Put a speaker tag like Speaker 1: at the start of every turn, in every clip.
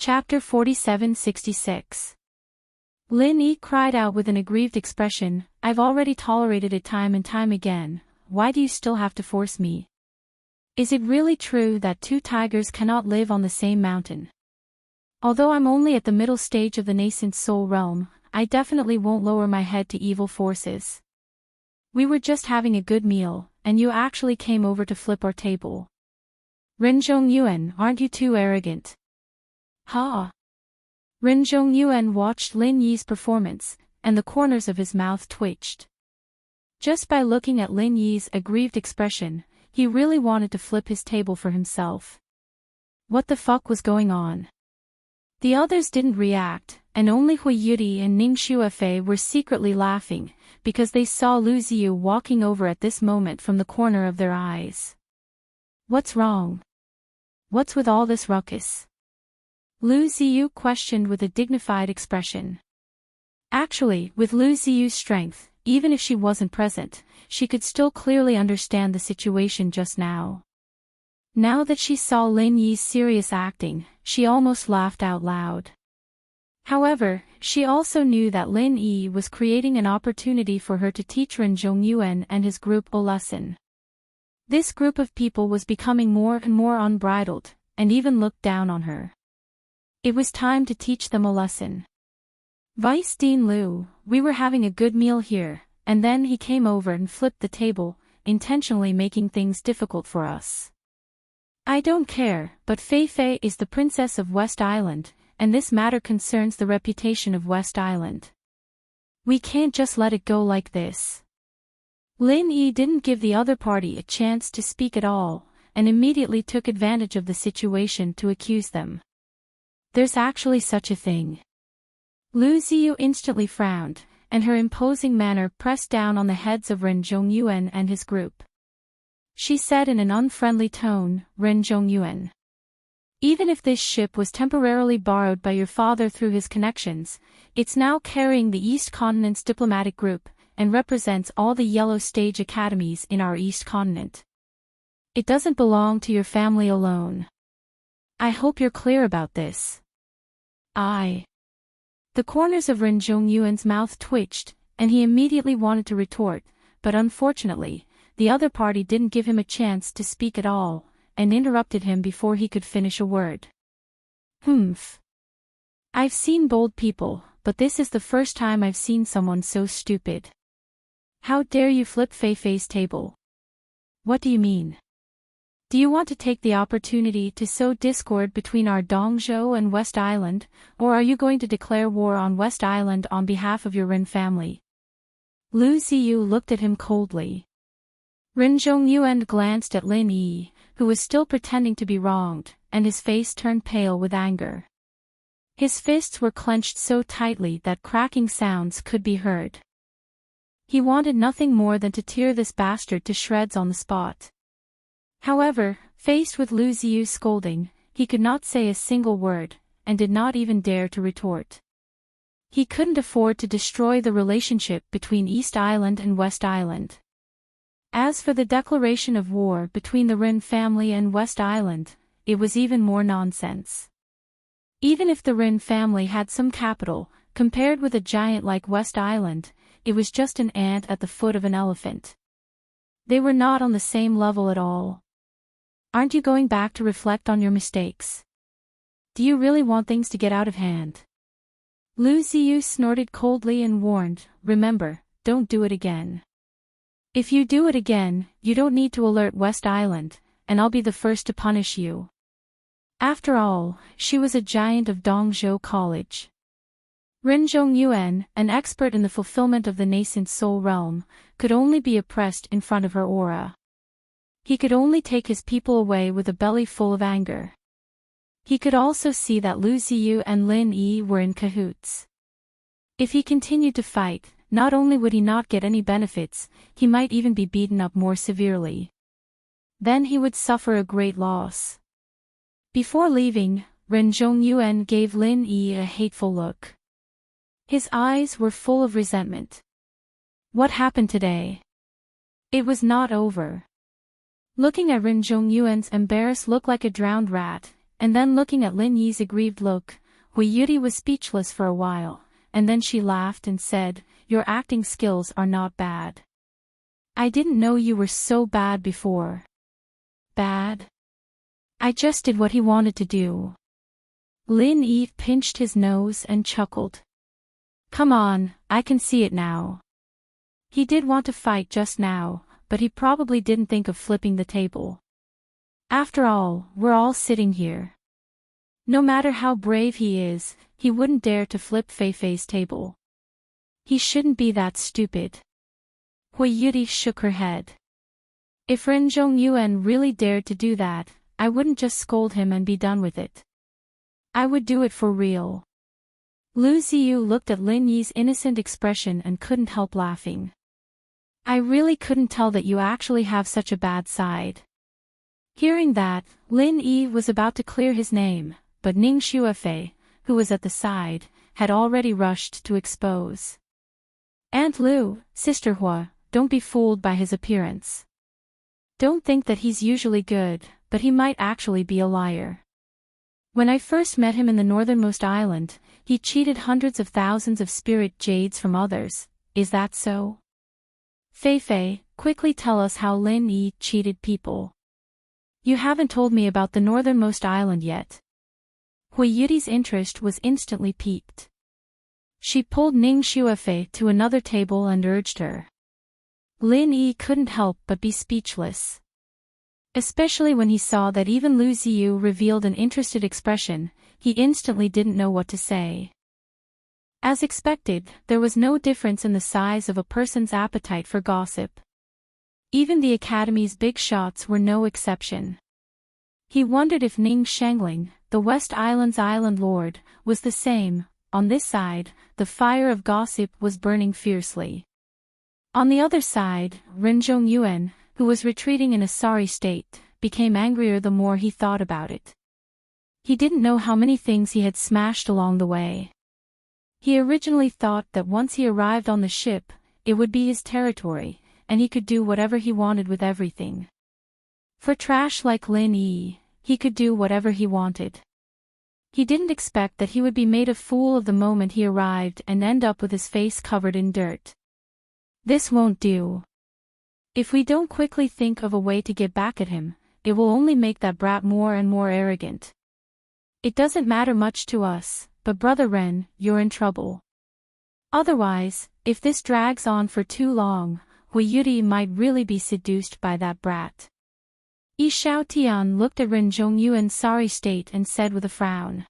Speaker 1: Chapter 4766. Lin Yi cried out with an aggrieved expression, "I've already tolerated it time and time again, why do you still have to force me? Is it really true that two tigers cannot live on the same mountain? Although I'm only at the middle stage of the nascent soul realm, I definitely won't lower my head to evil forces. We were just having a good meal, and you actually came over to flip our table. Renjong Yuan, aren't you too arrogant?" Ha! Renjong Yuan watched Lin Yi's performance, and the corners of his mouth twitched. Just by looking at Lin Yi's aggrieved expression, he really wanted to flip his table for himself. What the fuck was going on? The others didn't react, and only Hui Yudi and Ning Shuefei were secretly laughing, because they saw Lu Ziyu walking over at this moment from the corner of their eyes. What's wrong? What's with all this ruckus? Lu Ziyu questioned with a dignified expression. Actually, with Lu Ziyu's strength, even if she wasn't present, she could still clearly understand the situation just now. Now that she saw Lin Yi's serious acting, she almost laughed out loud. However, she also knew that Lin Yi was creating an opportunity for her to teach Renjong Yuan and his group a lesson. This group of people was becoming more and more unbridled, and even looked down on her. It was time to teach them a lesson. Vice Dean Liu, we were having a good meal here, and then he came over and flipped the table, intentionally making things difficult for us. I don't care, but Fei Fei is the princess of West Island, and this matter concerns the reputation of West Island. We can't just let it go like this. Lin Yi didn't give the other party a chance to speak at all, and immediately took advantage of the situation to accuse them. There's actually such a thing. Lu Ziyu instantly frowned, and her imposing manner pressed down on the heads of Renjong Yuan and his group. She said in an unfriendly tone, "Renjong Yuan. Even if this ship was temporarily borrowed by your father through his connections, it's now carrying the East Continent's diplomatic group, and represents all the yellow stage academies in our East Continent. It doesn't belong to your family alone. I hope you're clear about this." The corners of Renjong Yuan's mouth twitched, and he immediately wanted to retort, but unfortunately, the other party didn't give him a chance to speak at all, and interrupted him before he could finish a word. Humph. I've seen bold people, but this is the first time I've seen someone so stupid. How dare you flip Fei Fei's table? What do you mean? Do you want to take the opportunity to sow discord between our Dongzhou and West Island, or are you going to declare war on West Island on behalf of your Rin family? Lu Ziyu looked at him coldly. Renjong Yuan glanced at Lin Yi, who was still pretending to be wronged, and his face turned pale with anger. His fists were clenched so tightly that cracking sounds could be heard. He wanted nothing more than to tear this bastard to shreds on the spot. However, faced with Lu Ziyu's scolding, he could not say a single word, and did not even dare to retort. He couldn't afford to destroy the relationship between East Island and West Island. As for the declaration of war between the Rin family and West Island, it was even more nonsense. Even if the Rin family had some capital, compared with a giant like West Island, it was just an ant at the foot of an elephant. They were not on the same level at all. Aren't you going back to reflect on your mistakes? Do you really want things to get out of hand? Lu Ziyu snorted coldly and warned, "Remember, don't do it again. If you do it again, you don't need to alert West Island, and I'll be the first to punish you." After all, she was a giant of Dongzhou College. Renjong Yuan, an expert in the fulfillment of the nascent soul realm, could only be oppressed in front of her aura. He could only take his people away with a belly full of anger. He could also see that Lu Ziyu and Lin Yi were in cahoots. If he continued to fight, not only would he not get any benefits, he might even be beaten up more severely. Then he would suffer a great loss. Before leaving, Renjong Yuan gave Lin Yi a hateful look. His eyes were full of resentment. What happened today? It was not over. Looking at Renjong Yuan's embarrassed look like a drowned rat, and then looking at Lin Yi's aggrieved look, Hui Yuri was speechless for a while, and then she laughed and said, "Your acting skills are not bad. I didn't know you were so bad before." Bad? I just did what he wanted to do. Lin Yi pinched his nose and chuckled. Come on, I can see it now. He did want to fight just now, but he probably didn't think of flipping the table. After all, we're all sitting here. No matter how brave he is, he wouldn't dare to flip Feifei's table. He shouldn't be that stupid. Hui Yuri shook her head. If Ren Zhongyuan really dared to do that, I wouldn't just scold him and be done with it. I would do it for real. Lu Ziyu looked at Lin Yi's innocent expression and couldn't help laughing. I really couldn't tell that you actually have such a bad side. Hearing that, Lin Yi was about to clear his name, but Ning Xuefei, who was at the side, had already rushed to expose. Aunt Lu, Sister Hua, don't be fooled by his appearance. Don't think that he's usually good, but he might actually be a liar. When I first met him in the northernmost island, he cheated hundreds of thousands of spirit jades from others. Is that so? Feifei, quickly tell us how Lin Yi cheated people. You haven't told me about the northernmost island yet. Hui Yuri's interest was instantly piqued. She pulled Ning Xuefei to another table and urged her. Lin Yi couldn't help but be speechless. Especially when he saw that even Lu Ziyu revealed an interested expression, he instantly didn't know what to say. As expected, there was no difference in the size of a person's appetite for gossip. Even the Academy's big shots were no exception. He wondered if Ning Shengling, the West Island's island lord, was the same. On this side, the fire of gossip was burning fiercely. On the other side, Ren Zhongyuan, who was retreating in a sorry state, became angrier the more he thought about it. He didn't know how many things he had smashed along the way. He originally thought that once he arrived on the ship, it would be his territory, and he could do whatever he wanted with everything. For trash like Lin Yi, he could do whatever he wanted. He didn't expect that he would be made a fool of the moment he arrived and end up with his face covered in dirt. This won't do. If we don't quickly think of a way to get back at him, it will only make that brat more and more arrogant. It doesn't matter much to us, but Brother Ren, you're in trouble. Otherwise, if this drags on for too long, Hui Yuri might really be seduced by that brat. Yi Xiaotian looked at Ren Zhongyuan's sorry state and said with a frown.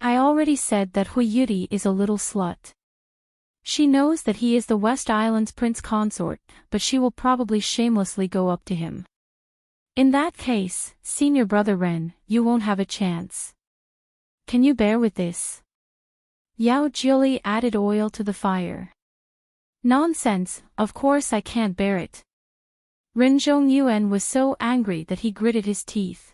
Speaker 1: I already said that Hui Yuri is a little slut. She knows that he is the West Island's prince consort, but she will probably shamelessly go up to him. In that case, Senior Brother Ren, you won't have a chance. Can you bear with this? Yao Jiuli added oil to the fire. Nonsense, of course I can't bear it. Ren Zhongyuan was so angry that he gritted his teeth.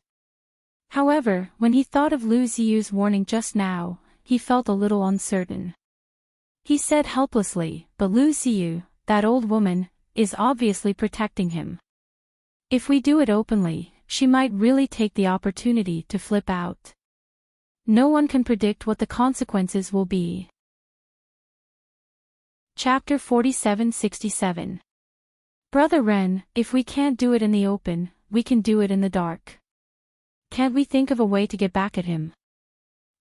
Speaker 1: However, when he thought of Lu Ziyu's warning just now, he felt a little uncertain. He said helplessly, but Lu Ziyu, that old woman, is obviously protecting him. If we do it openly, she might really take the opportunity to flip out. No one can predict what the consequences will be. Chapter 4767. Brother Ren, if we can't do it in the open, we can do it in the dark. Can't we think of a way to get back at him?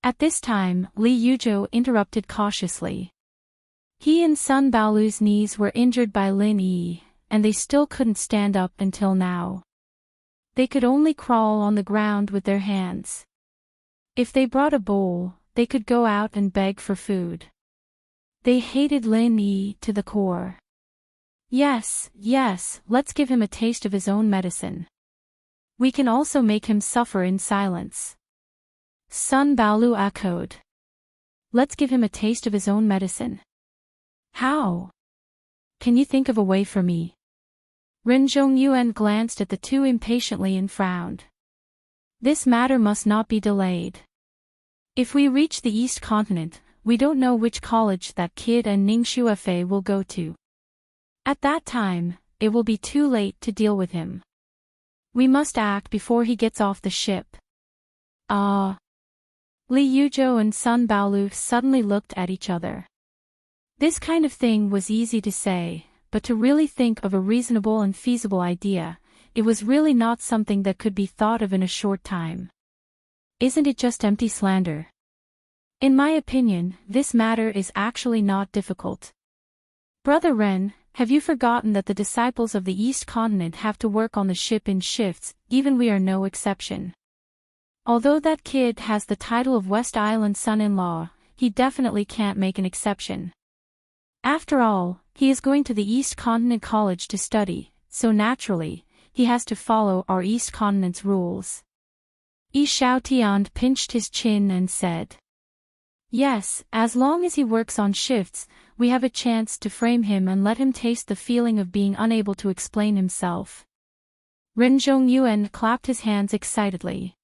Speaker 1: At this time, Li Yuzhou interrupted cautiously. He and Sun Baolu's knees were injured by Lin Yi, and they still couldn't stand up until now. They could only crawl on the ground with their hands. If they brought a bowl, they could go out and beg for food. They hated Lin Yi to the core. Yes, let's give him a taste of his own medicine. We can also make him suffer in silence. Sun Baolu echoed. Let's give him a taste of his own medicine. How? Can you think of a way for me? Ren Zhongyuan glanced at the two impatiently and frowned. This matter must not be delayed. If we reach the East Continent, we don't know which college that kid and Ning Xuefei will go to. At that time, it will be too late to deal with him. We must act before he gets off the ship. Ah. Li Yuzhou and Sun Baolu suddenly looked at each other. This kind of thing was easy to say, but to really think of a reasonable and feasible idea, it was really not something that could be thought of in a short time. Isn't it just empty slander? In my opinion, this matter is actually not difficult. Brother Ren, have you forgotten that the disciples of the East Continent have to work on the ship in shifts, even we are no exception? Although that kid has the title of West Island son-in-law, he definitely can't make an exception. After all, he is going to the East Continent College to study, so naturally, he has to follow our East Continent's rules. Yi Xiaotian pinched his chin and said, "Yes, as long as he works on shifts, we have a chance to frame him and let him taste the feeling of being unable to explain himself." Ren Zhongyuan clapped his hands excitedly.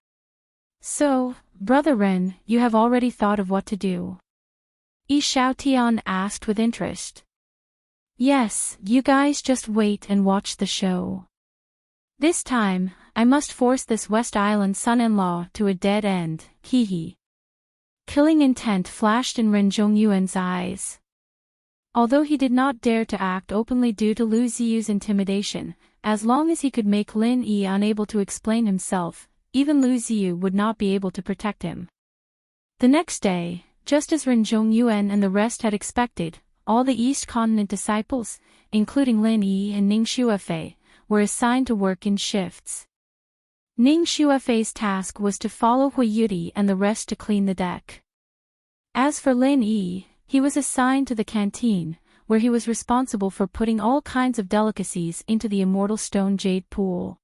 Speaker 1: "So, Brother Ren, you have already thought of what to do?" Yi Xiaotian asked with interest. "Yes, you guys just wait and watch the show. This time, I must force this West Island son-in-law to a dead end, hee. Killing intent flashed in Ren Zhongyuan's eyes. Although he did not dare to act openly due to Lu Ziyu's intimidation, as long as he could make Lin Yi unable to explain himself, even Lu Ziyu would not be able to protect him. The next day, just as Ren Zhongyuan and the rest had expected, all the East Continent disciples, including Lin Yi and Ning Xuefei, were assigned to work in shifts. Ning Xuefei's task was to follow Hui Yudi and the rest to clean the deck. As for Lin Yi, he was assigned to the canteen, where he was responsible for putting all kinds of delicacies into the immortal stone jade pool.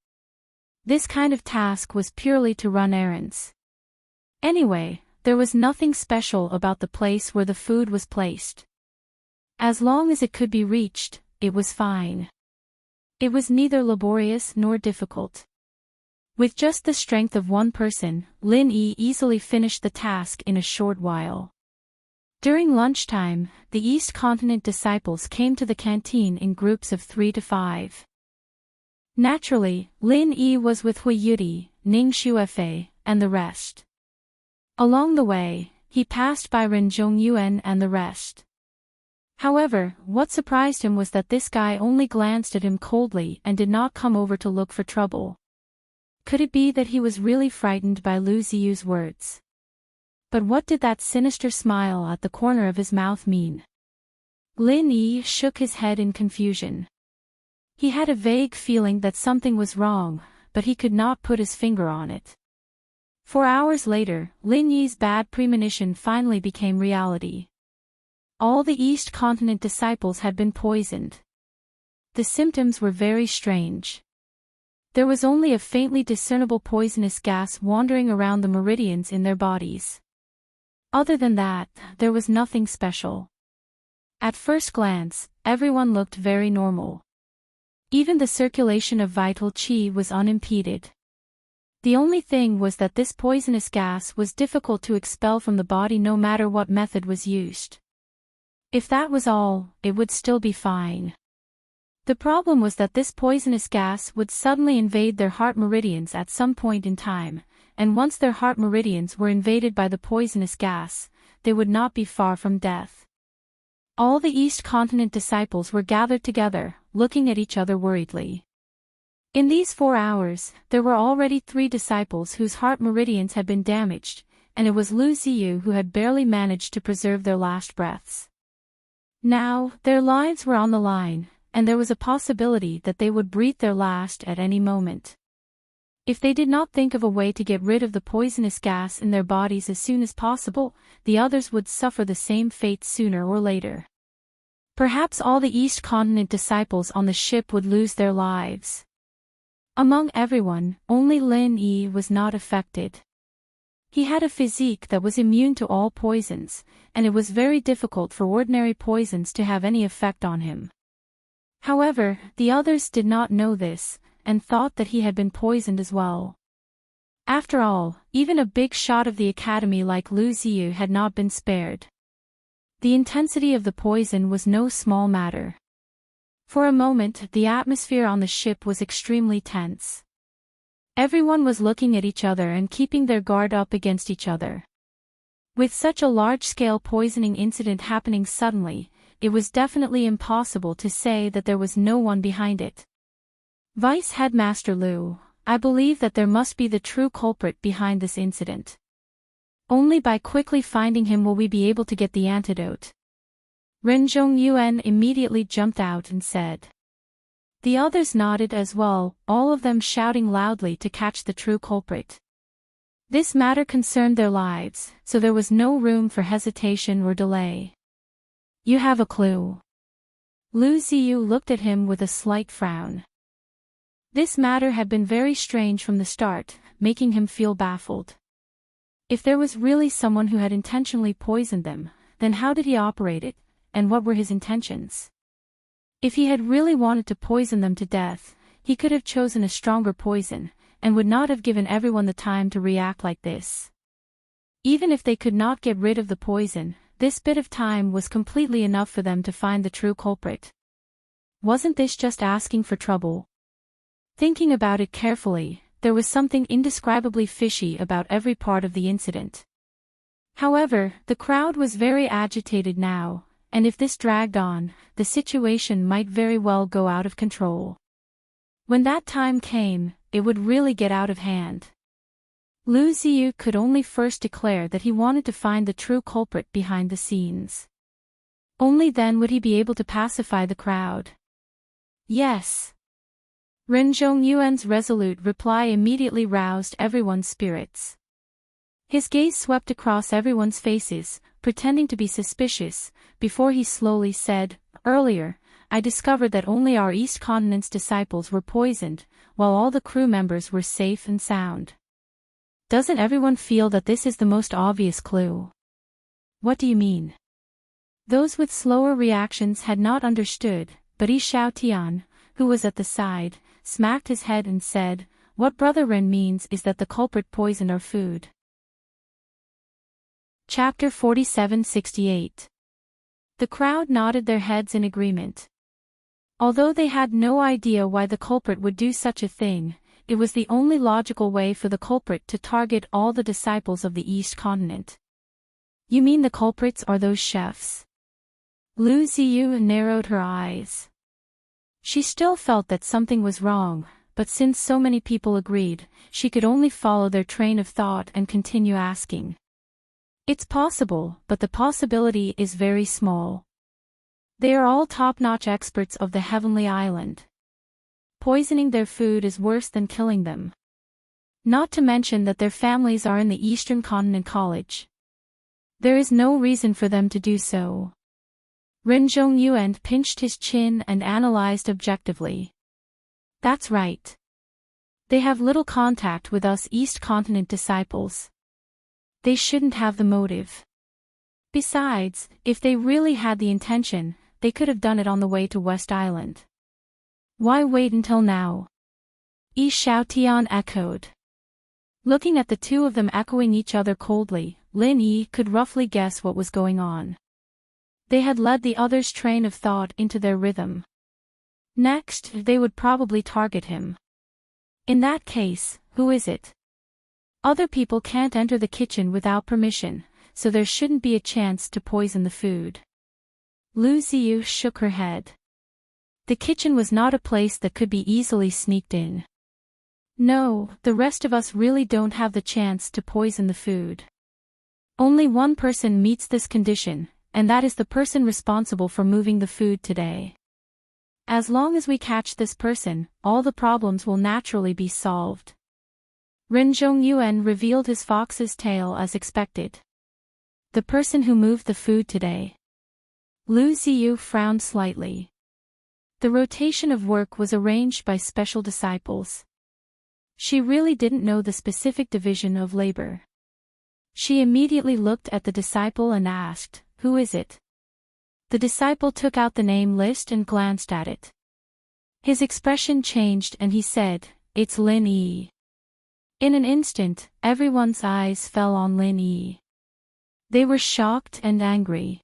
Speaker 1: This kind of task was purely to run errands. Anyway, there was nothing special about the place where the food was placed. As long as it could be reached, it was fine. It was neither laborious nor difficult. With just the strength of one person, Lin Yi easily finished the task in a short while. During lunchtime, the East Continent disciples came to the canteen in groups of 3 to 5. Naturally, Lin Yi was with Hui Yudi, Ning Xuefei, and the rest. Along the way, he passed by Ren Zhongyuan and the rest. However, what surprised him was that this guy only glanced at him coldly and did not come over to look for trouble. Could it be that he was really frightened by Lu Ziyu's words? But what did that sinister smile at the corner of his mouth mean? Lin Yi shook his head in confusion. He had a vague feeling that something was wrong, but he could not put his finger on it. 4 hours later, Lin Yi's bad premonition finally became reality. All the East Continent disciples had been poisoned. The symptoms were very strange. There was only a faintly discernible poisonous gas wandering around the meridians in their bodies. Other than that, there was nothing special. At first glance, everyone looked very normal. Even the circulation of vital qi was unimpeded. The only thing was that this poisonous gas was difficult to expel from the body no matter what method was used. If that was all, it would still be fine. The problem was that this poisonous gas would suddenly invade their heart meridians at some point in time, and once their heart meridians were invaded by the poisonous gas, they would not be far from death. All the East Continent disciples were gathered together, looking at each other worriedly. In these 4 hours, there were already 3 disciples whose heart meridians had been damaged, and it was Lu Ziyu who had barely managed to preserve their last breaths. Now, their lives were on the line, and there was a possibility that they would breathe their last at any moment. If they did not think of a way to get rid of the poisonous gas in their bodies as soon as possible, the others would suffer the same fate sooner or later. Perhaps all the East Continent disciples on the ship would lose their lives. Among everyone, only Lin Yi was not affected. He had a physique that was immune to all poisons, and it was very difficult for ordinary poisons to have any effect on him. However, the others did not know this, and thought that he had been poisoned as well. After all, even a big shot of the academy like Lu Ziyu had not been spared. The intensity of the poison was no small matter. For a moment, the atmosphere on the ship was extremely tense. Everyone was looking at each other and keeping their guard up against each other. With such a large-scale poisoning incident happening suddenly, it was definitely impossible to say that there was no one behind it. Vice Headmaster Liu, I believe that there must be the true culprit behind this incident. Only by quickly finding him will we be able to get the antidote. Ren Zhongyuan immediately jumped out and said. The others nodded as well, all of them shouting loudly to catch the true culprit. This matter concerned their lives, so there was no room for hesitation or delay. You have a clue. Lu Ziyu looked at him with a slight frown. This matter had been very strange from the start, making him feel baffled. If there was really someone who had intentionally poisoned them, then how did he operate it, and what were his intentions? If he had really wanted to poison them to death, he could have chosen a stronger poison, and would not have given everyone the time to react like this. Even if they could not get rid of the poison, this bit of time was completely enough for them to find the true culprit. Wasn't this just asking for trouble? Thinking about it carefully, there was something indescribably fishy about every part of the incident. However, the crowd was very agitated now, and if this dragged on, the situation might very well go out of control. When that time came, it would really get out of hand. Lu Ziyu could only first declare that he wanted to find the true culprit behind the scenes. Only then would he be able to pacify the crowd. Yes. Ren Zhongyuan's resolute reply immediately roused everyone's spirits. His gaze swept across everyone's faces, pretending to be suspicious, before he slowly said, Earlier, I discovered that only our East Continent's disciples were poisoned, while all the crew members were safe and sound. Doesn't everyone feel that this is the most obvious clue? What do you mean? Those with slower reactions had not understood, but Yi Xiaotian, who was at the side, smacked his head and said, What Brother Ren means is that the culprit poisoned our food. Chapter 4768. The crowd nodded their heads in agreement. Although they had no idea why the culprit would do such a thing, it was the only logical way for the culprit to target all the disciples of the East Continent. You mean the culprits are those chefs? Lu Ziyu narrowed her eyes. She still felt that something was wrong, but since so many people agreed, she could only follow their train of thought and continue asking. It's possible, but the possibility is very small. They are all top-notch experts of the Heavenly Island. Poisoning their food is worse than killing them. Not to mention that their families are in the Eastern Continent College. There is no reason for them to do so. Ren Zhongyuan pinched his chin and analyzed objectively. That's right. They have little contact with us East Continent disciples. They shouldn't have the motive. Besides, if they really had the intention, they could have done it on the way to West Island. Why wait until now? Yi Xiaotian echoed. Looking at the two of them echoing each other coldly, Lin Yi could roughly guess what was going on. They had led the other's train of thought into their rhythm. Next, they would probably target him. In that case, who is it? Other people can't enter the kitchen without permission, so there shouldn't be a chance to poison the food. Lu Ziyu shook her head. The kitchen was not a place that could be easily sneaked in. No, the rest of us really don't have the chance to poison the food. Only one person meets this condition, and that is the person responsible for moving the food today. As long as we catch this person, all the problems will naturally be solved. Ren Zhongyuan revealed his fox's tail as expected. The person who moved the food today. Lu Ziyu frowned slightly. The rotation of work was arranged by special disciples. She really didn't know the specific division of labor. She immediately looked at the disciple and asked, Who is it? The disciple took out the name list and glanced at it. His expression changed and he said, It's Lin Yi. In an instant, everyone's eyes fell on Lin Yi. They were shocked and angry.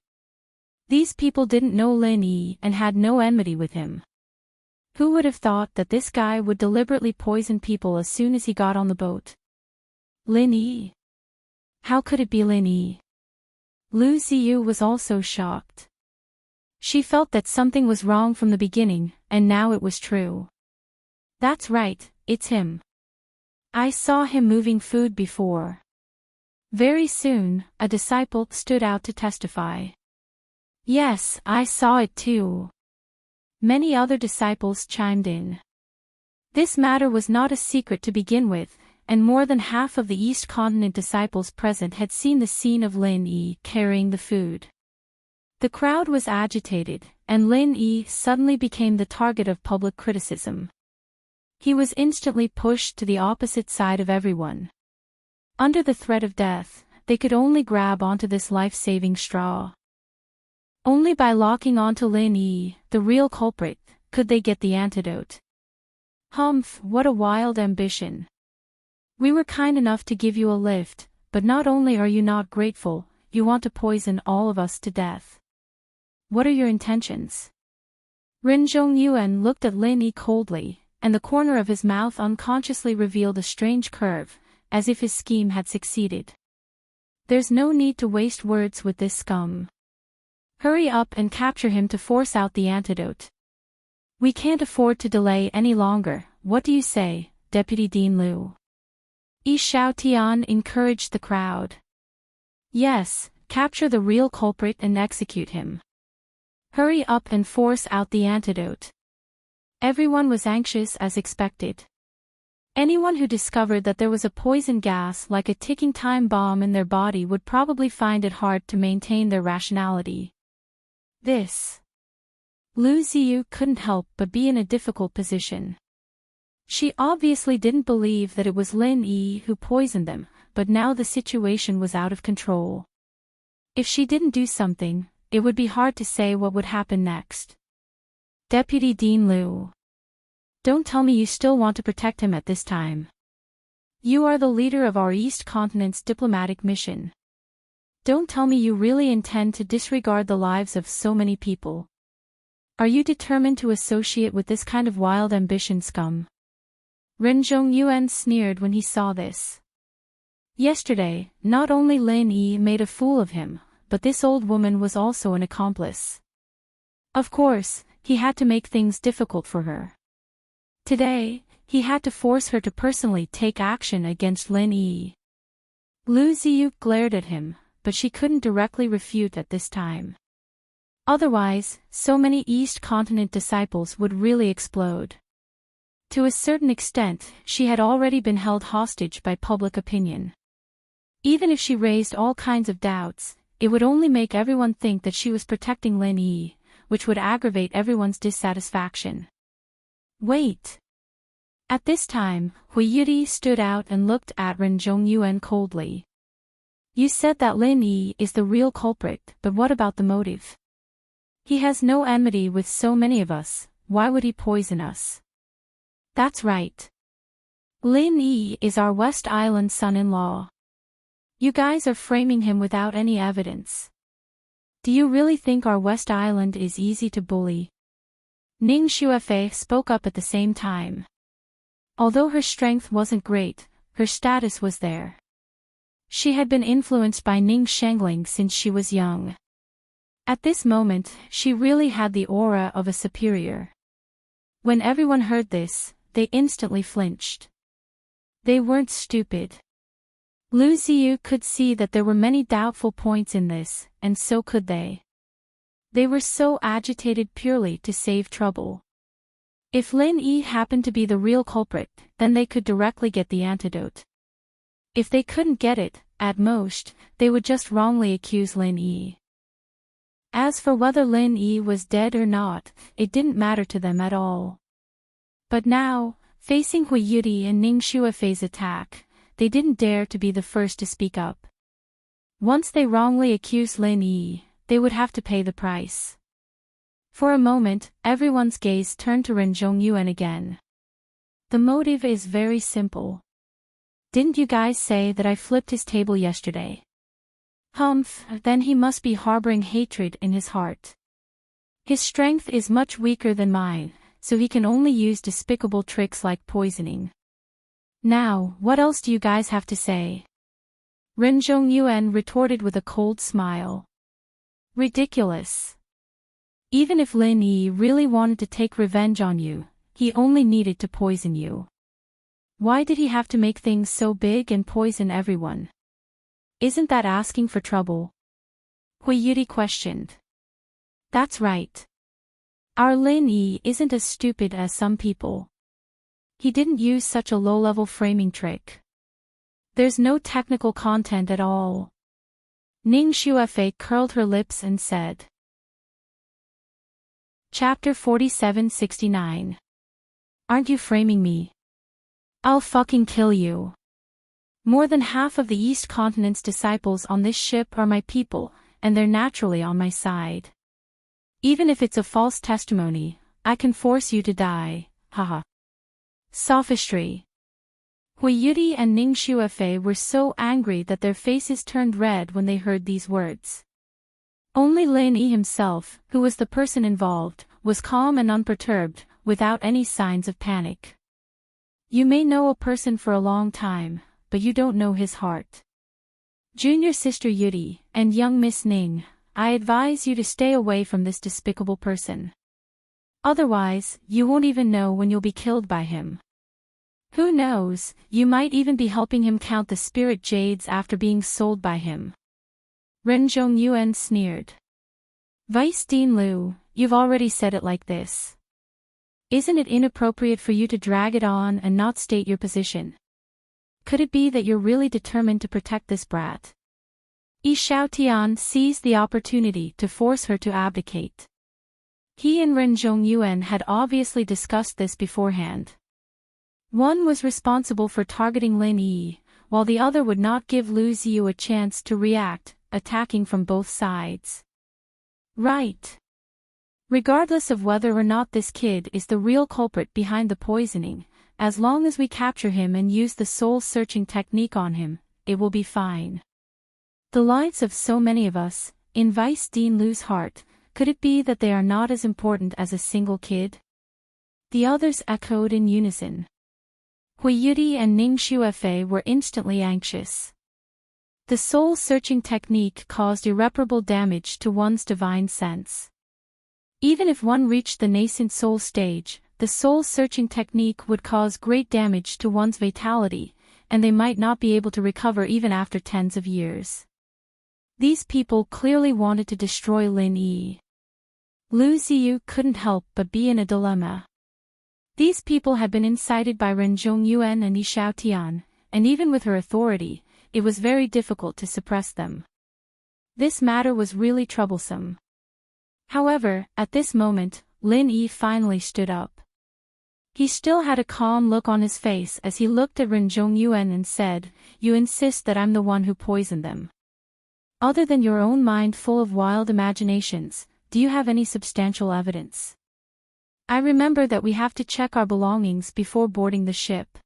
Speaker 1: These people didn't know Lin Yi and had no enmity with him. Who would have thought that this guy would deliberately poison people as soon as he got on the boat? Lin Yi. How could it be Lin Yi? Lu Ziyu was also shocked. She felt that something was wrong from the beginning, and now it was true. That's right, it's him. I saw him moving food before. Very soon, a disciple stood out to testify. Yes, I saw it too. Many other disciples chimed in. This matter was not a secret to begin with, and more than half of the East Continent disciples present had seen the scene of Lin Yi carrying the food. The crowd was agitated, and Lin Yi suddenly became the target of public criticism. He was instantly pushed to the opposite side of everyone. Under the threat of death, they could only grab onto this life-saving straw. Only by locking onto Lin Yi, the real culprit, could they get the antidote. Humph, what a wild ambition. We were kind enough to give you a lift, but not only are you not grateful, you want to poison all of us to death. What are your intentions? Ren Zhongyuan looked at Lin Yi coldly, and the corner of his mouth unconsciously revealed a strange curve, as if his scheme had succeeded. There's no need to waste words with this scum. Hurry up and capture him to force out the antidote. We can't afford to delay any longer, what do you say, Deputy Dean Liu? Yi Xiaotian encouraged the crowd. Yes, capture the real culprit and execute him. Hurry up and force out the antidote. Everyone was anxious as expected. Anyone who discovered that there was a poison gas like a ticking time bomb in their body would probably find it hard to maintain their rationality. Lu Ziyu couldn't help but be in a difficult position. She obviously didn't believe that it was Lin Yi who poisoned them, but now the situation was out of control. If she didn't do something, it would be hard to say what would happen next. Deputy Dean Liu. Don't tell me you still want to protect him at this time. You are the leader of our East Continent's diplomatic mission. Don't tell me you really intend to disregard the lives of so many people. Are you determined to associate with this kind of wild ambition scum? Ren Zhongyuan sneered when he saw this. Yesterday, not only Lin Yi made a fool of him, but this old woman was also an accomplice. Of course, he had to make things difficult for her. Today, he had to force her to personally take action against Lin Yi. Lu Ziyu glared at him, but she couldn't directly refute at this time. Otherwise, so many East Continent disciples would really explode. To a certain extent, she had already been held hostage by public opinion. Even if she raised all kinds of doubts, it would only make everyone think that she was protecting Lin Yi, which would aggravate everyone's dissatisfaction. Wait. At this time, Hui Yudi stood out and looked at Ren Zhongyuan coldly. You said that Lin Yi is the real culprit, but what about the motive? He has no enmity with so many of us, why would he poison us? That's right. Lin Yi is our West Island son-in-law. You guys are framing him without any evidence. Do you really think our West Island is easy to bully? Ning Xuefei spoke up at the same time. Although her strength wasn't great, her status was there. She had been influenced by Ning Shengling since she was young. At this moment, she really had the aura of a superior. When everyone heard this, they instantly flinched. They weren't stupid. Lu Ziyu could see that there were many doubtful points in this, and so could they. They were so agitated purely to save trouble. If Lin Yi happened to be the real culprit, then they could directly get the antidote. If they couldn't get it, at most, they would just wrongly accuse Lin Yi. As for whether Lin Yi was dead or not, it didn't matter to them at all. But now, facing Hui Yudi and Ning Xuefei's attack, they didn't dare to be the first to speak up. Once they wrongly accused Lin Yi, they would have to pay the price. For a moment, everyone's gaze turned to Ren Zhongyuan again. The motive is very simple. Didn't you guys say that I flipped his table yesterday? Humph, then he must be harboring hatred in his heart. His strength is much weaker than mine, so he can only use despicable tricks like poisoning. Now, what else do you guys have to say? Ren Zhongyuan retorted with a cold smile. Ridiculous. Even if Lin Yi really wanted to take revenge on you, he only needed to poison you. Why did he have to make things so big and poison everyone? Isn't that asking for trouble? Hui Yudi questioned. That's right. Our Lin Yi isn't as stupid as some people. He didn't use such a low-level framing trick. There's no technical content at all. Ning Xuefei curled her lips and said. Chapter 4769. Aren't you framing me? I'll fucking kill you. More than half of the East Continent's disciples on this ship are my people, and they're naturally on my side. Even if it's a false testimony, I can force you to die, haha. Sophistry. Hui Yudi and Ning Xuefei were so angry that their faces turned red when they heard these words. Only Lin Yi himself, who was the person involved, was calm and unperturbed, without any signs of panic. You may know a person for a long time, but you don't know his heart. Junior Sister Yudi, and young Miss Ning, I advise you to stay away from this despicable person. Otherwise, you won't even know when you'll be killed by him. Who knows, you might even be helping him count the spirit jades after being sold by him. Ren Zhongyuan sneered. Vice Dean Liu, you've already said it like this. Isn't it inappropriate for you to drag it on and not state your position? Could it be that you're really determined to protect this brat? Yi Xiaotian seized the opportunity to force her to abdicate. He and Ren Zhongyuan had obviously discussed this beforehand. One was responsible for targeting Lin Yi, while the other would not give Lu Ziyu a chance to react, attacking from both sides. Right. Regardless of whether or not this kid is the real culprit behind the poisoning, as long as we capture him and use the soul-searching technique on him, it will be fine. The lives of so many of us, in Vice Dean Liu's heart, could it be that they are not as important as a single kid? The others echoed in unison. Hui Yudi and Ning Xuefei were instantly anxious. The soul-searching technique caused irreparable damage to one's divine sense. Even if one reached the nascent soul stage, the soul-searching technique would cause great damage to one's vitality, and they might not be able to recover even after tens of years. These people clearly wanted to destroy Lin Yi. Lu Ziyu couldn't help but be in a dilemma. These people had been incited by Ren Zhongyuan and Yi Xiaotian, and even with her authority, it was very difficult to suppress them. This matter was really troublesome. However, at this moment, Lin Yi finally stood up. He still had a calm look on his face as he looked at Ren Zhongyuan and said, "You insist that I'm the one who poisoned them. Other than your own mind full of wild imaginations, do you have any substantial evidence? I remember that we have to check our belongings before boarding the ship.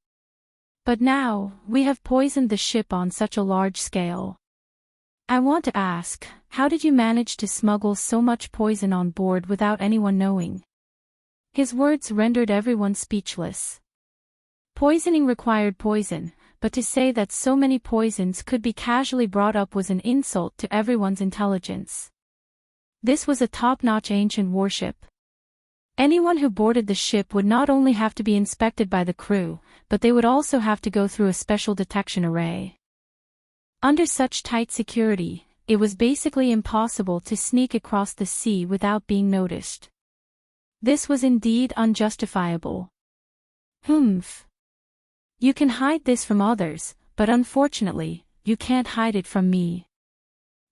Speaker 1: But now, we have poisoned the ship on such a large scale. I want to ask, how did you manage to smuggle so much poison on board without anyone knowing?" His words rendered everyone speechless. Poisoning required poison, but to say that so many poisons could be casually brought up was an insult to everyone's intelligence. This was a top-notch ancient warship. Anyone who boarded the ship would not only have to be inspected by the crew, but they would also have to go through a special detection array. Under such tight security, it was basically impossible to sneak across the sea without being noticed. This was indeed unjustifiable. Humph. You can hide this from others, but unfortunately, you can't hide it from me.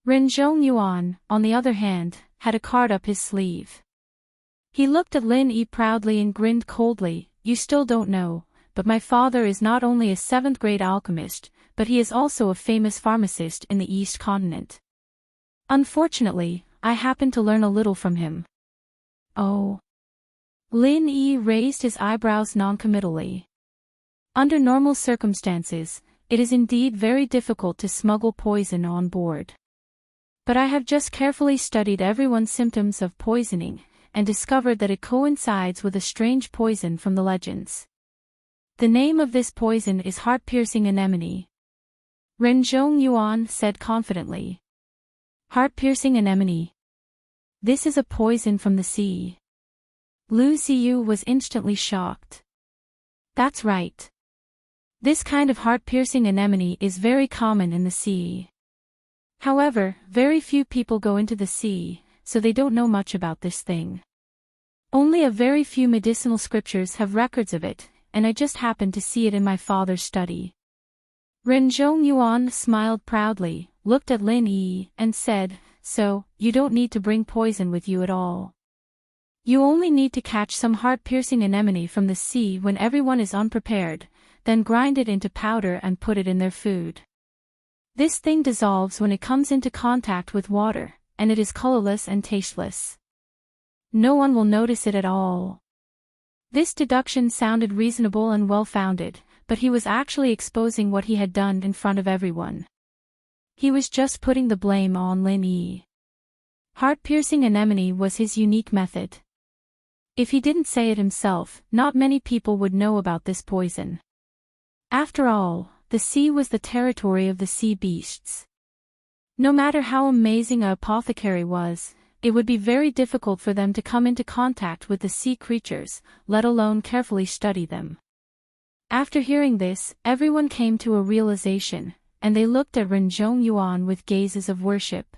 Speaker 1: Ren Zhongyuan, on the other hand, had a card up his sleeve. He looked at Lin Yi proudly and grinned coldly. "You still don't know, but my father is not only a 7th-grade alchemist, but he is also a famous pharmacist in the East Continent. Unfortunately, I happened to learn a little from him." Oh. Lin Yi raised his eyebrows noncommittally. Under normal circumstances, it is indeed very difficult to smuggle poison on board. But I have just carefully studied everyone's symptoms of poisoning, and discovered that it coincides with a strange poison from the legends. The name of this poison is heart-piercing anemone. Renjong Yuan said confidently. Heart-piercing anemone. This is a poison from the sea. Lu Ziyu was instantly shocked. That's right. This kind of heart-piercing anemone is very common in the sea. However, very few people go into the sea, so they don't know much about this thing. Only a very few medicinal scriptures have records of it, and I just happened to see it in my father's study. Renjong Yuan smiled proudly, looked at Lin Yi, and said, so, you don't need to bring poison with you at all. You only need to catch some heart-piercing anemone from the sea when everyone is unprepared, then grind it into powder and put it in their food. This thing dissolves when it comes into contact with water, and it is colorless and tasteless. No one will notice it at all. This deduction sounded reasonable and well-founded, but he was actually exposing what he had done in front of everyone. He was just putting the blame on Lin Yi. Heart-piercing anemone was his unique method. If he didn't say it himself, not many people would know about this poison. After all, the sea was the territory of the sea beasts. No matter how amazing an apothecary was, it would be very difficult for them to come into contact with the sea creatures, let alone carefully study them. After hearing this, everyone came to a realization, and they looked at Renjong Yuan with gazes of worship.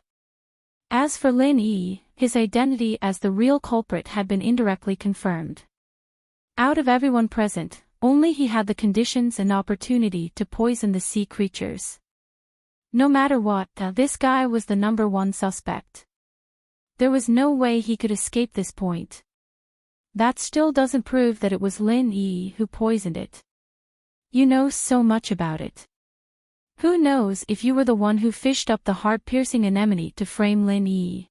Speaker 1: As for Lin Yi, his identity as the real culprit had been indirectly confirmed. Out of everyone present, only he had the conditions and opportunity to poison the sea creatures. No matter what, this guy was the #1 suspect. There was no way he could escape this point. That still doesn't prove that it was Lin Yi who poisoned it. You know so much about it. Who knows if you were the one who fished up the heart-piercing anemone to frame Lin Yi?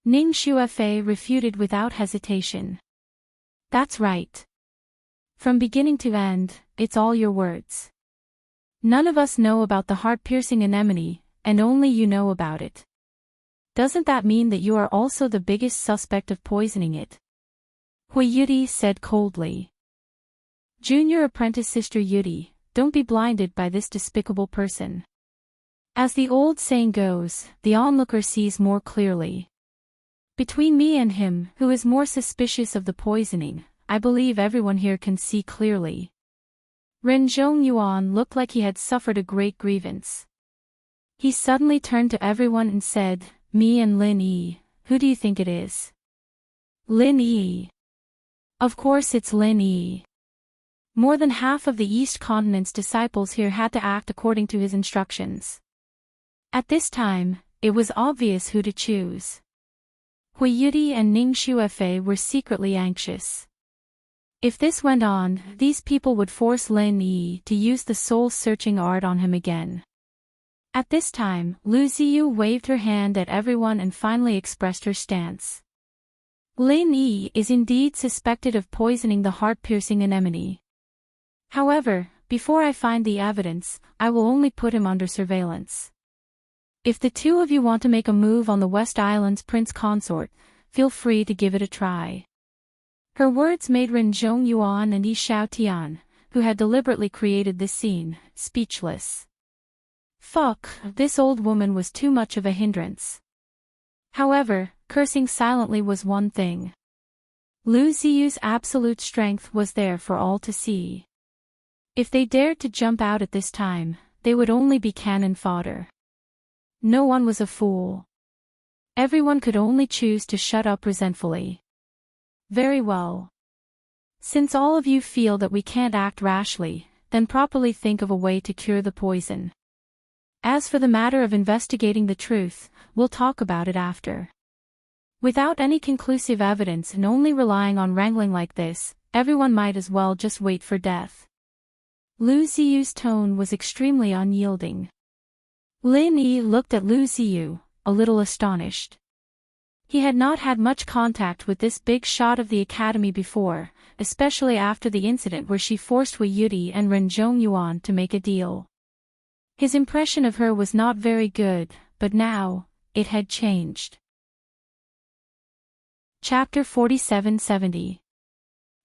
Speaker 1: Ning Xuefei refuted without hesitation. That's right. From beginning to end, it's all your words. None of us know about the heart-piercing anemone, and only you know about it. Doesn't that mean that you are also the biggest suspect of poisoning it? Hui Yudi said coldly. Junior apprentice Sister Yudi, don't be blinded by this despicable person. As the old saying goes, the onlooker sees more clearly. Between me and him, who is more suspicious of the poisoning, I believe everyone here can see clearly. Renjong Yuan looked like he had suffered a great grievance. He suddenly turned to everyone and said, me and Lin Yi, who do you think it is? Lin Yi. Of course it's Lin Yi. More than half of the East Continent's disciples here had to act according to his instructions. At this time, it was obvious who to choose. Hui Yudi and Ning Xuefei were secretly anxious. If this went on, these people would force Lin Yi to use the soul-searching art on him again. At this time, Lu Ziyu waved her hand at everyone and finally expressed her stance. Lin Yi is indeed suspected of poisoning the heart-piercing anemone. However, before I find the evidence, I will only put him under surveillance. If the two of you want to make a move on the West Island's prince consort, feel free to give it a try. Her words made Renjong Yuan and Yi Xiaotian, who had deliberately created this scene, speechless. Fuck, this old woman was too much of a hindrance. However, cursing silently was one thing. Lu Ziyu's absolute strength was there for all to see. If they dared to jump out at this time, they would only be cannon fodder. No one was a fool. Everyone could only choose to shut up resentfully. Very well. Since all of you feel that we can't act rashly, then properly think of a way to cure the poison. As for the matter of investigating the truth, we'll talk about it after. Without any conclusive evidence and only relying on wrangling like this, everyone might as well just wait for death. Lu Ziyu's tone was extremely unyielding. Lin Yi looked at Lu Ziyu, a little astonished. He had not had much contact with this big shot of the academy before, especially after the incident where she forced Hui Yudi and Renjong Yuan to make a deal. His impression of her was not very good, but now, it had changed. Chapter 4770.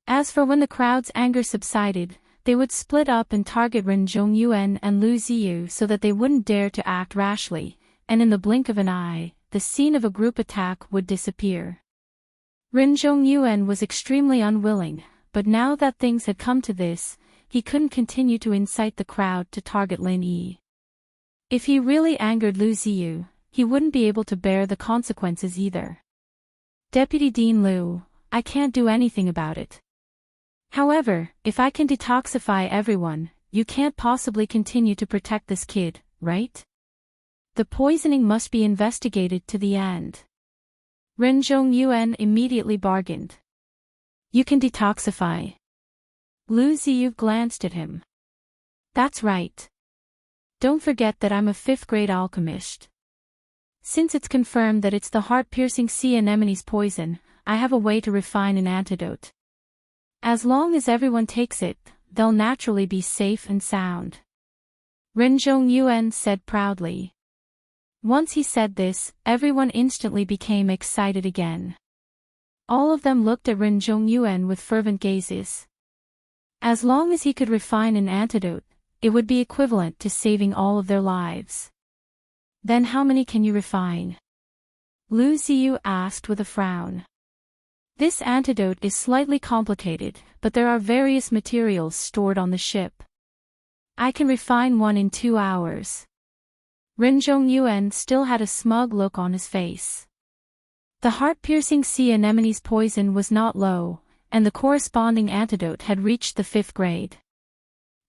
Speaker 1: As for when the crowd's anger subsided, they would split up and target Ren Zhongyuan and Lu Ziyu so that they wouldn't dare to act rashly, and in the blink of an eye, the scene of a group attack would disappear. Ren Zhongyuan was extremely unwilling, but now that things had come to this, he couldn't continue to incite the crowd to target Lin Yi. If he really angered Lu Ziyu, he wouldn't be able to bear the consequences either. Deputy Dean Liu, I can't do anything about it. However, if I can detoxify everyone, you can't possibly continue to protect this kid, right? The poisoning must be investigated to the end. Ren Zhongyuan immediately bargained. You can detoxify. Lu Ziyu glanced at him. That's right. Don't forget that I'm a 5th grade alchemist. Since it's confirmed that it's the heart-piercing sea anemone's poison, I have a way to refine an antidote. As long as everyone takes it, they'll naturally be safe and sound. Ren Zhongyuan said proudly. Once he said this, everyone instantly became excited again. All of them looked at Ren Zhongyuan with fervent gazes. As long as he could refine an antidote, it would be equivalent to saving all of their lives. Then how many can you refine? Lu Ziyu asked with a frown. This antidote is slightly complicated, but there are various materials stored on the ship. I can refine one in 2 hours. Ren Zhongyuan still had a smug look on his face. The heart-piercing sea anemone's poison was not low, and the corresponding antidote had reached the 5th grade.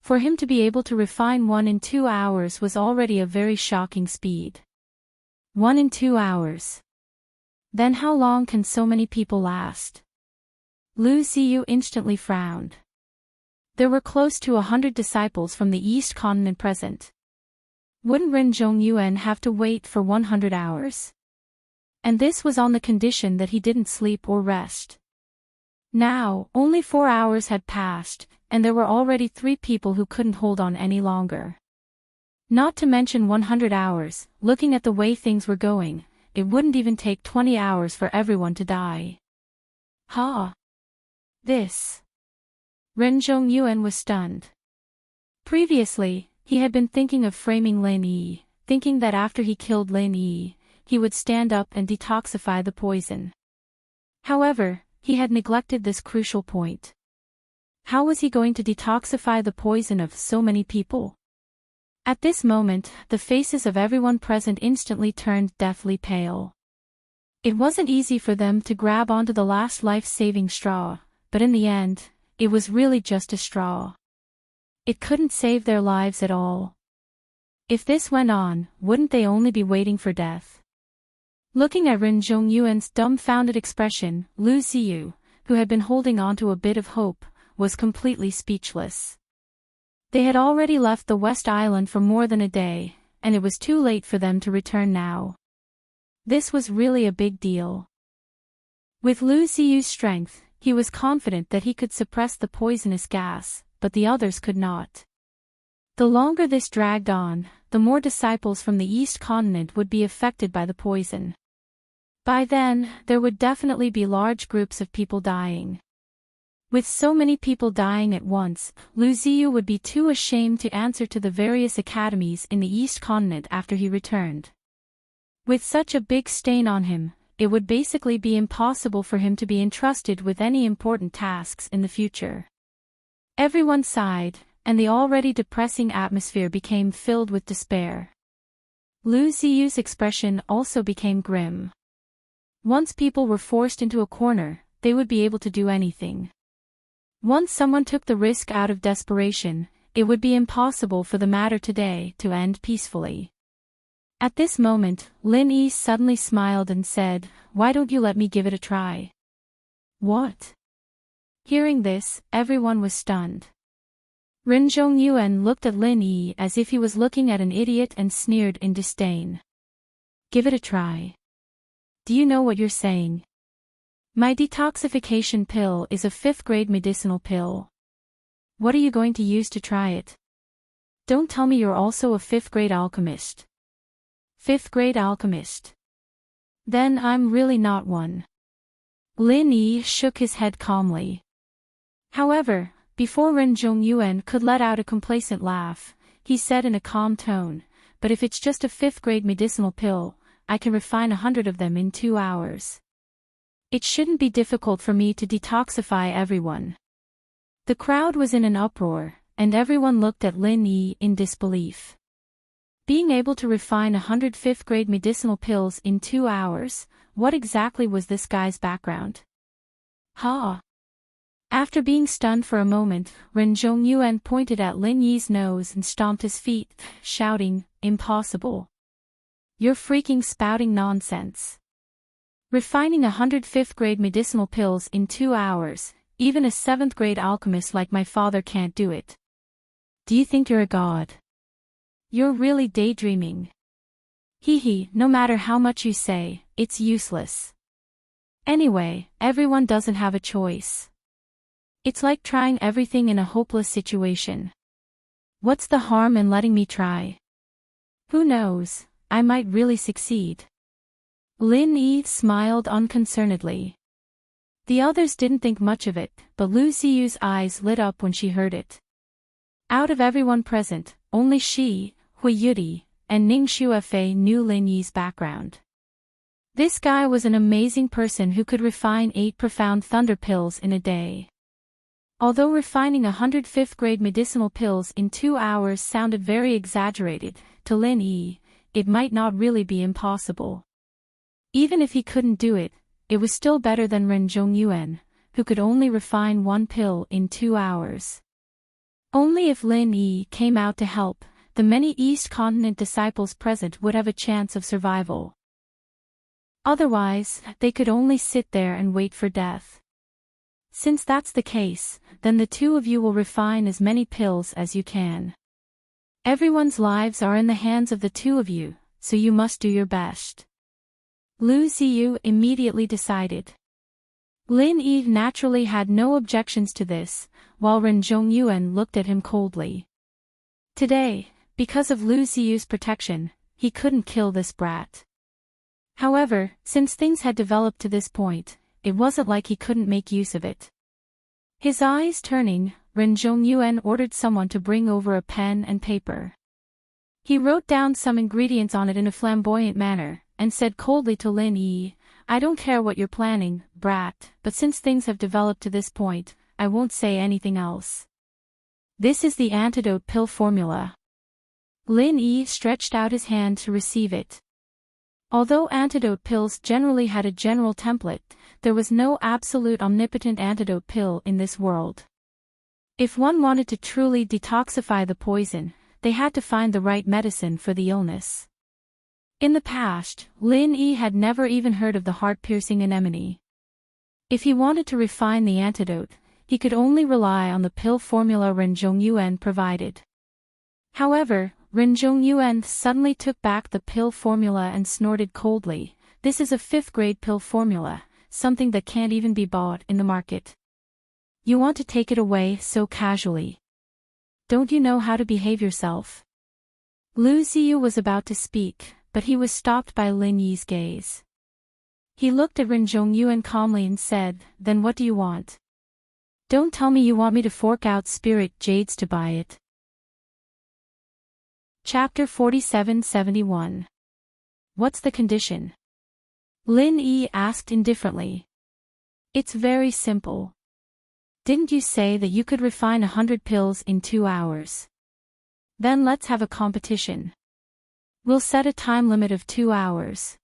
Speaker 1: For him to be able to refine one in 2 hours was already a very shocking speed. 1 in 2 hours. Then how long can so many people last? Lu Ziyu instantly frowned. There were close to 100 disciples from the East Continent present. Wouldn't Ren Zhongyuan have to wait for 100 hours? And this was on the condition that he didn't sleep or rest. Now, only 4 hours had passed, and there were already 3 people who couldn't hold on any longer. Not to mention 100 hours, looking at the way things were going, it wouldn't even take 20 hours for everyone to die. Ha! This. Ren Zhongyuan was stunned. Previously, he had been thinking of framing Lin Yi, thinking that after he killed Lin Yi, he would stand up and detoxify the poison. However, he had neglected this crucial point. How was he going to detoxify the poison of so many people? At this moment, the faces of everyone present instantly turned deathly pale. It wasn't easy for them to grab onto the last life-saving straw, but in the end, it was really just a straw. It couldn't save their lives at all. If this went on, wouldn't they only be waiting for death? Looking at Ren Zhongyuan's dumbfounded expression, Lu Ziyu, who had been holding on to a bit of hope, was completely speechless. They had already left the West Island for more than a day, and it was too late for them to return now. This was really a big deal. With Lu Ziyu's strength, he was confident that he could suppress the poisonous gas, but the others could not. The longer this dragged on, the more disciples from the East Continent would be affected by the poison. By then, there would definitely be large groups of people dying. With so many people dying at once, Lu Ziyu would be too ashamed to answer to the various academies in the East Continent after he returned. With such a big stain on him, it would basically be impossible for him to be entrusted with any important tasks in the future. Everyone sighed, and the already depressing atmosphere became filled with despair. Lu Ziyu's expression also became grim. Once people were forced into a corner, they would be able to do anything. Once someone took the risk out of desperation, it would be impossible for the matter today to end peacefully. At this moment, Lin Yi suddenly smiled and said, "Why don't you let me give it a try?" What? Hearing this, everyone was stunned. Ren Zhongyuan looked at Lin Yi as if he was looking at an idiot and sneered in disdain. Give it a try. Do you know what you're saying? My detoxification pill is a 5th grade medicinal pill. What are you going to use to try it? Don't tell me you're also a 5th grade alchemist. 5th grade alchemist. Then I'm really not one. Lin Yi shook his head calmly. However, before Ren Zhongyuan could let out a complacent laugh, he said in a calm tone, "But if it's just a 5th-grade medicinal pill, I can refine 100 of them in 2 hours. It shouldn't be difficult for me to detoxify everyone." The crowd was in an uproar, and everyone looked at Lin Yi in disbelief. Being able to refine 100 5th-grade medicinal pills in 2 hours, what exactly was this guy's background? Ha! After being stunned for a moment, Ren Zhongyuan pointed at Lin Yi's nose and stomped his feet, shouting, "Impossible. You're freaking spouting nonsense. Refining 100 5th-grade medicinal pills in 2 hours, even a 7th-grade alchemist like my father can't do it. Do you think you're a god? You're really daydreaming. Hee, no matter how much you say, it's useless. Anyway, everyone doesn't have a choice. It's like trying everything in a hopeless situation. What's the harm in letting me try? Who knows, I might really succeed." Lin Yi smiled unconcernedly. The others didn't think much of it, but Lu Xiyu's eyes lit up when she heard it. Out of everyone present, only she, Hui Yudi, and Ning Shuefei knew Lin Yi's background. This guy was an amazing person who could refine 8 profound thunder pills in a day. Although refining 100 5th-grade medicinal pills in 2 hours sounded very exaggerated, to Lin Yi, it might not really be impossible. Even if he couldn't do it, it was still better than Ren Zhongyuan, who could only refine 1 pill in 2 hours. Only if Lin Yi came out to help, the many East Continent disciples present would have a chance of survival. Otherwise, they could only sit there and wait for death. Since that's the case, then the 2 of you will refine as many pills as you can. Everyone's lives are in the hands of the 2 of you, so you must do your best. Lu Xiyu immediately decided. Lin Yi naturally had no objections to this, while Ren Zhongyuan looked at him coldly. Today, because of Lu Xiyu's protection, he couldn't kill this brat. However, since things had developed to this point, it wasn't like he couldn't make use of it. His eyes turning, Ren Zhongyuan ordered someone to bring over a pen and paper. He wrote down some ingredients on it in a flamboyant manner, and said coldly to Lin Yi, "I don't care what you're planning, brat, but since things have developed to this point, I won't say anything else. This is the antidote pill formula." Lin Yi stretched out his hand to receive it. Although antidote pills generally had a general template, there was no absolute omnipotent antidote pill in this world. If one wanted to truly detoxify the poison, they had to find the right medicine for the illness. In the past, Lin Yi had never even heard of the heart-piercing anemone. If he wanted to refine the antidote, he could only rely on the pill formula Ren Zhongyuan provided. However, Ren Zhongyuan suddenly took back the pill formula and snorted coldly, "This is a 5th-grade pill formula, something that can't even be bought in the market. You want to take it away so casually. Don't you know how to behave yourself?" Lu Xiyu was about to speak, but he was stopped by Lin Yi's gaze. He looked at Ren Zhongyuan calmly and said, "Then what do you want? Don't tell me you want me to fork out spirit jades to buy it." Chapter 4771. What's the condition? Lin Yi asked indifferently. It's very simple. Didn't you say that you could refine 100 pills in 2 hours? Then let's have a competition. We'll set a time limit of 2 hours.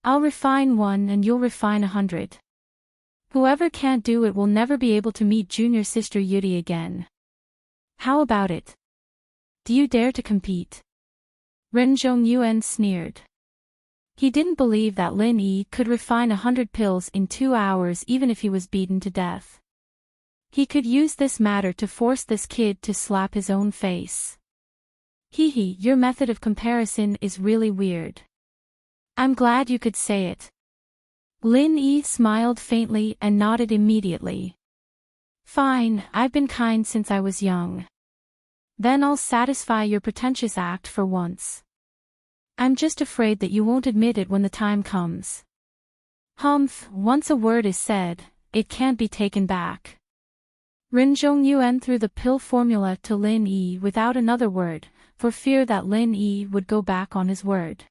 Speaker 1: I'll refine 1 and you'll refine 100. Whoever can't do it will never be able to meet junior sister Yudi again. How about it? Do you dare to compete? Ren Zhongyuan sneered. He didn't believe that Lin Yi could refine 100 pills in 2 hours even if he was beaten to death. He could use this matter to force this kid to slap his own face. Hee, your method of comparison is really weird. I'm glad you could say it. Lin Yi smiled faintly and nodded immediately. Fine, I've been kind since I was young. Then I'll satisfy your pretentious act for once. I'm just afraid that you won't admit it when the time comes. Humph, once a word is said, it can't be taken back. Rin Zhongyuan threw the pill formula to Lin Yi without another word, for fear that Lin Yi would go back on his word.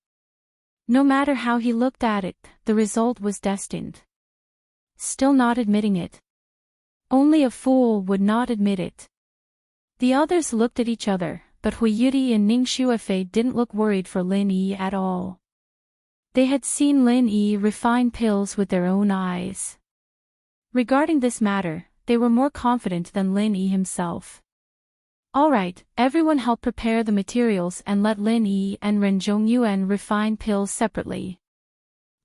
Speaker 1: No matter how he looked at it, the result was destined. Still not admitting it. Only a fool would not admit it. The others looked at each other, but Hui Yudi and Ning Shuefei didn't look worried for Lin Yi at all. They had seen Lin Yi refine pills with their own eyes. Regarding this matter, they were more confident than Lin Yi himself. Alright, everyone help prepare the materials and let Lin Yi and Ren Zhongyuan refine pills separately.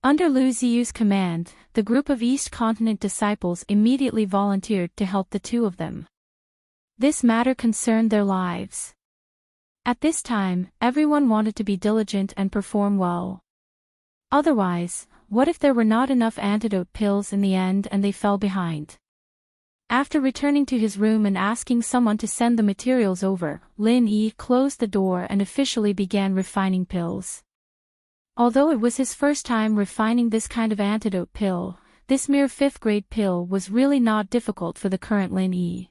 Speaker 1: Under Lu Ziyu's command, the group of East Continent disciples immediately volunteered to help the two of them. This matter concerned their lives. At this time, everyone wanted to be diligent and perform well. Otherwise, what if there were not enough antidote pills in the end and they fell behind? After returning to his room and asking someone to send the materials over, Lin Yi closed the door and officially began refining pills. Although it was his first time refining this kind of antidote pill, this mere 5th-grade pill was really not difficult for the current Lin Yi.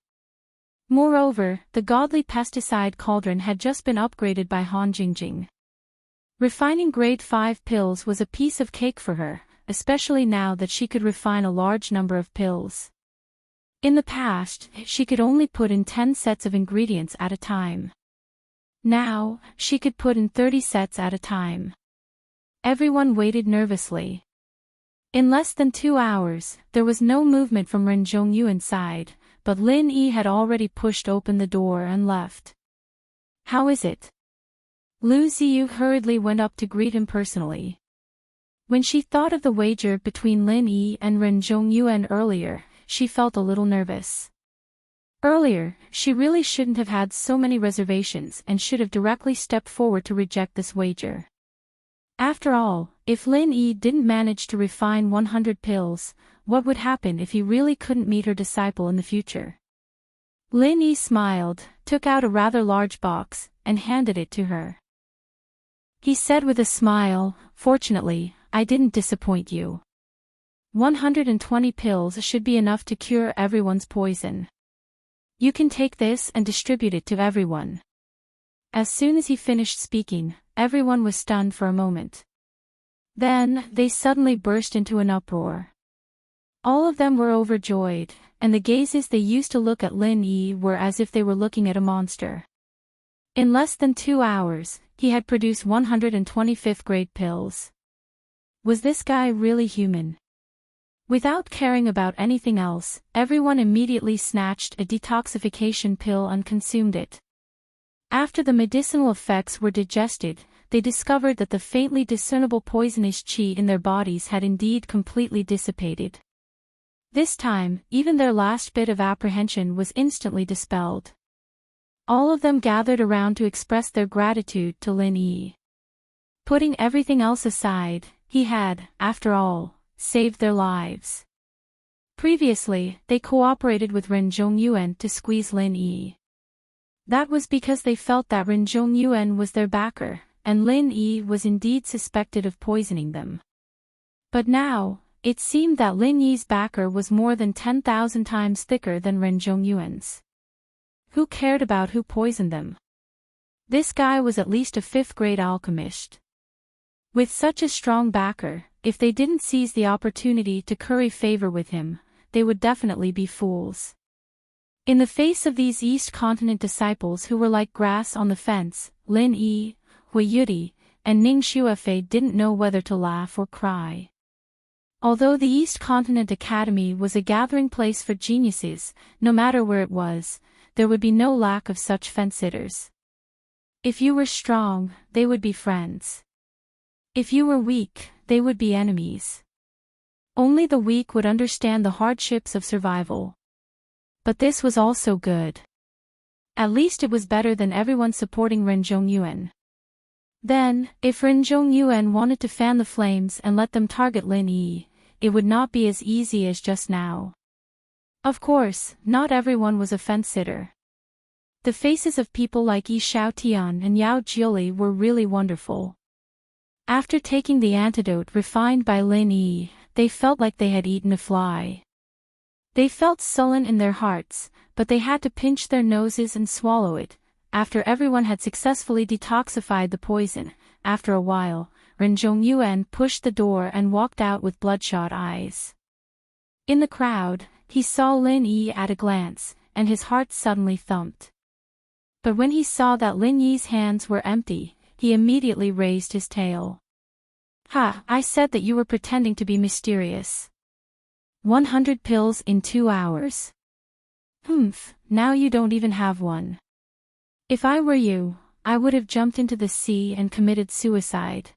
Speaker 1: Moreover, the godly pesticide cauldron had just been upgraded by Han Jingjing. Refining grade 5 pills was a piece of cake for her, especially now that she could refine a large number of pills. In the past, she could only put in 10 sets of ingredients at a time. Now, she could put in 30 sets at a time. Everyone waited nervously. In less than 2 hours, there was no movement from Ren Zhongyuan's side, but Lin Yi had already pushed open the door and left. How is it? Lu Ziyu hurriedly went up to greet him personally. When she thought of the wager between Lin Yi and Ren Zhongyuan earlier, she felt a little nervous. Earlier, she really shouldn't have had so many reservations and should have directly stepped forward to reject this wager. After all, if Lin Yi didn't manage to refine 100 pills, what would happen if he really couldn't meet her disciple in the future? Lin Yi smiled, took out a rather large box, and handed it to her. He said with a smile, "Fortunately, I didn't disappoint you. 120 pills should be enough to cure everyone's poison. You can take this and distribute it to everyone." As soon as he finished speaking, everyone was stunned for a moment. Then, they suddenly burst into an uproar. All of them were overjoyed, and the gazes they used to look at Lin Yi were as if they were looking at a monster. In less than 2 hours, he had produced 125th-grade pills. Was this guy really human? Without caring about anything else, everyone immediately snatched a detoxification pill and consumed it. After the medicinal effects were digested, they discovered that the faintly discernible poisonous qi in their bodies had indeed completely dissipated. This time, even their last bit of apprehension was instantly dispelled. All of them gathered around to express their gratitude to Lin Yi. Putting everything else aside, he had, after all, saved their lives. Previously, they cooperated with Ren Zhongyuan to squeeze Lin Yi. That was because they felt that Ren Zhongyuan was their backer, and Lin Yi was indeed suspected of poisoning them. But now, it seemed that Lin Yi's backer was more than 10,000 times thicker than Ren Zhongyuan's. Who cared about who poisoned them? This guy was at least a 5th-grade alchemist. With such a strong backer, if they didn't seize the opportunity to curry favor with him, they would definitely be fools. In the face of these East Continent disciples who were like grass on the fence, Lin Yi, Hui Yudi, and Ning Shuefei didn't know whether to laugh or cry. Although the East Continent Academy was a gathering place for geniuses, no matter where it was, there would be no lack of such fence-sitters. If you were strong, they would be friends. If you were weak, they would be enemies. Only the weak would understand the hardships of survival. But this was also good. At least it was better than everyone supporting Ren Zhongyuan. Then, if Ren Zhongyuan wanted to fan the flames and let them target Lin Yi, it would not be as easy as just now. Of course, not everyone was a fence-sitter. The faces of people like Yi Xiaotian and Yao Jiuli were really wonderful. After taking the antidote refined by Lin Yi, they felt like they had eaten a fly. They felt sullen in their hearts, but they had to pinch their noses and swallow it. After everyone had successfully detoxified the poison, after a while, Ren Zhongyuan pushed the door and walked out with bloodshot eyes. In the crowd, he saw Lin Yi at a glance, and his heart suddenly thumped. But when he saw that Lin Yi's hands were empty, he immediately raised his tail. "Ha, I said that you were pretending to be mysterious. 100 pills in 2 hours. Humph, now you don't even have one. If I were you, I would have jumped into the sea and committed suicide.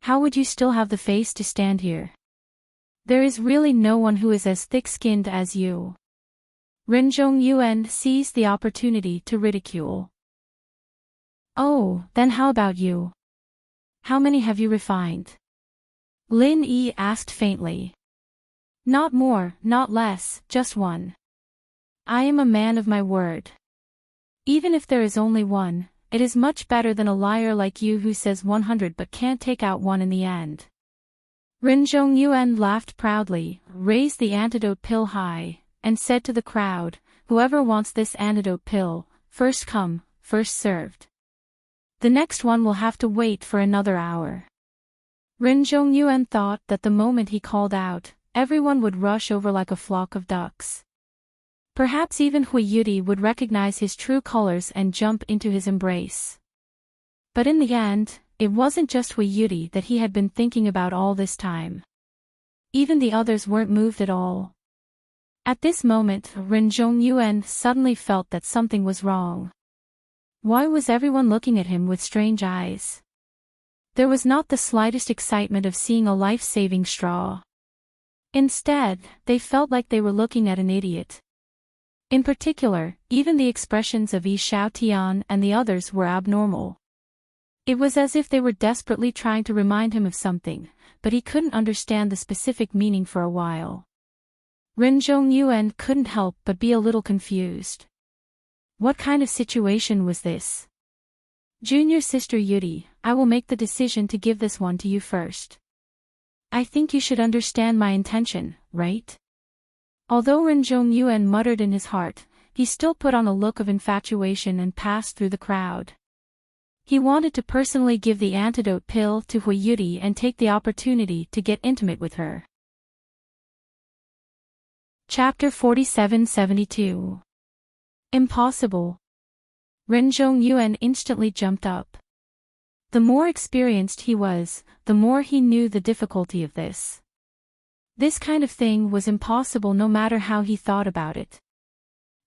Speaker 1: How would you still have the face to stand here? There is really no one who is as thick-skinned as you." Ren Zhongyuan seized the opportunity to ridicule. "Oh, then how about you? How many have you refined?" Lin Yi asked faintly. "Not more, not less, just one. I am a man of my word. Even if there is only one, it is much better than a liar like you who says 100 but can't take out one in the end." Ren Zhongyuan laughed proudly, raised the antidote pill high, and said to the crowd, "Whoever wants this antidote pill, first come, first served. The next one will have to wait for another hour." Ren Zhongyuan thought that the moment he called out, everyone would rush over like a flock of ducks. Perhaps even Hui Yudi would recognize his true colors and jump into his embrace. But in the end, it wasn't just Hui Yudi that he had been thinking about all this time. Even the others weren't moved at all. At this moment, Ren Zhongyuan suddenly felt that something was wrong. Why was everyone looking at him with strange eyes? There was not the slightest excitement of seeing a life-saving straw. Instead, they felt like they were looking at an idiot. In particular, even the expressions of Yi Xiaotian and the others were abnormal. It was as if they were desperately trying to remind him of something, but he couldn't understand the specific meaning for a while. Ren Zhongyuan couldn't help but be a little confused. What kind of situation was this? "Junior sister Yudi, I will make the decision to give this one to you first. I think you should understand my intention, right?" Although Ren Zhongyuan muttered in his heart, he still put on a look of infatuation and passed through the crowd. He wanted to personally give the antidote pill to Hui Yudi and take the opportunity to get intimate with her. Chapter 4772. Impossible. Ren Zhongyuan instantly jumped up. The more experienced he was, the more he knew the difficulty of this. This kind of thing was impossible no matter how he thought about it.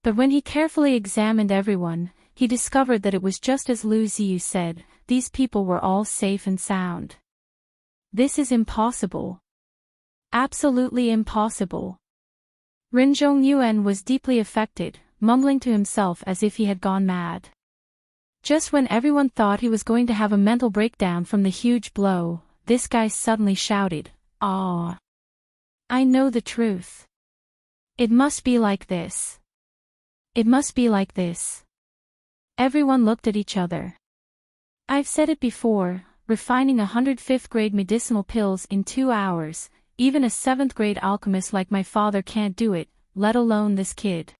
Speaker 1: But when he carefully examined everyone, he discovered that it was just as Lu Ziyu said, these people were all safe and sound. This is impossible. Absolutely impossible. Ren Zhongyuan was deeply affected, mumbling to himself as if he had gone mad. Just when everyone thought he was going to have a mental breakdown from the huge blow, this guy suddenly shouted, "Ah! I know the truth. It must be like this. It must be like this." Everyone looked at each other. I've said it before, refining 100 5th-grade medicinal pills in 2 hours, even a 7th-grade alchemist like my father can't do it, let alone this kid.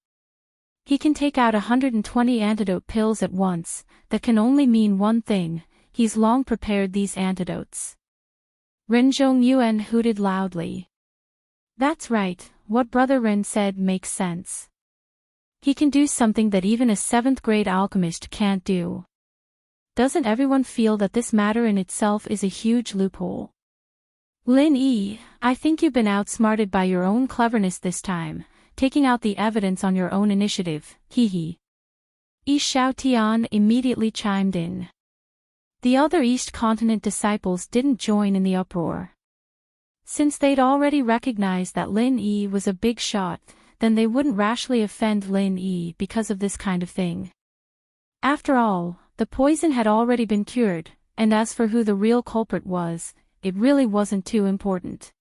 Speaker 1: He can take out 120 antidote pills at once, that can only mean one thing, he's long prepared these antidotes. Ren Zhongyuan hooted loudly. That's right, what Brother Ren said makes sense. He can do something that even a 7th-grade alchemist can't do. Doesn't everyone feel that this matter in itself is a huge loophole? Lin Yi, I think you've been outsmarted by your own cleverness this time, taking out the evidence on your own initiative, hee. Yi Xiaotian immediately chimed in. The other East Continent disciples didn't join in the uproar. Since they'd already recognized that Lin Yi was a big shot, then they wouldn't rashly offend Lin Yi because of this kind of thing. After all, the poison had already been cured, and as for who the real culprit was, it really wasn't too important.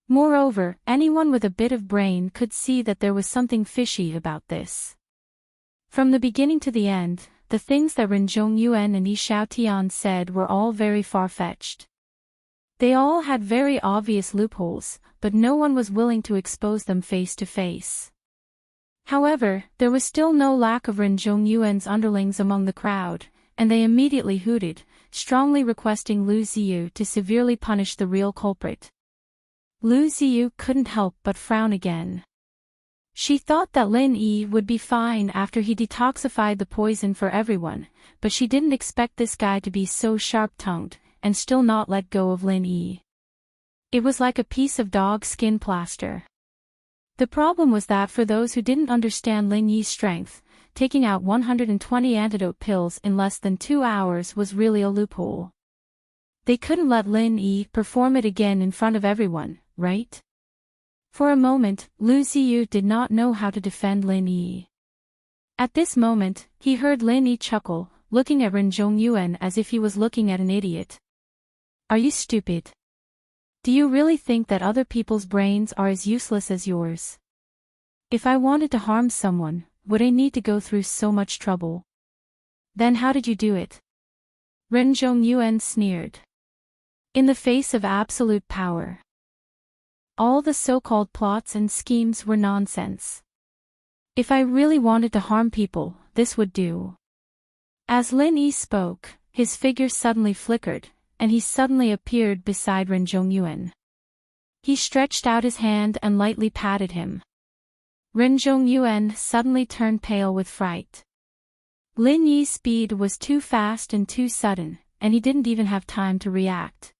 Speaker 1: Moreover, anyone with a bit of brain could see that there was something fishy about this. From the beginning to the end, the things that Ren Zhongyuan and Yi Xiaotian said were all very far-fetched. They all had very obvious loopholes, but no one was willing to expose them face to face. However, there was still no lack of Ren Zhongyuan's underlings among the crowd, and they immediately hooted, strongly requesting Lu Ziyu to severely punish the real culprit. Lu Ziyu couldn't help but frown again. She thought that Lin Yi would be fine after he detoxified the poison for everyone, but she didn't expect this guy to be so sharp-tongued, and still not let go of Lin Yi. It was like a piece of dog skin plaster. The problem was that for those who didn't understand Lin Yi's strength, taking out 120 antidote pills in less than 2 hours was really a loophole. They couldn't let Lin Yi perform it again in front of everyone, right? For a moment, Lu Ziyu did not know how to defend Lin Yi. At this moment, he heard Lin Yi chuckle, looking at Ren Zhongyuan as if he was looking at an idiot. Are you stupid? Do you really think that other people's brains are as useless as yours? If I wanted to harm someone, would I need to go through so much trouble? Then how did you do it? Ren Zhongyuan sneered. In the face of absolute power. All the so-called plots and schemes were nonsense. If I really wanted to harm people, this would do. As Lin Yi spoke, his figure suddenly flickered, and he suddenly appeared beside Ren Zhongyuan. He stretched out his hand and lightly patted him. Ren Zhongyuan suddenly turned pale with fright. Lin Yi's speed was too fast and too sudden, and he didn't even have time to react.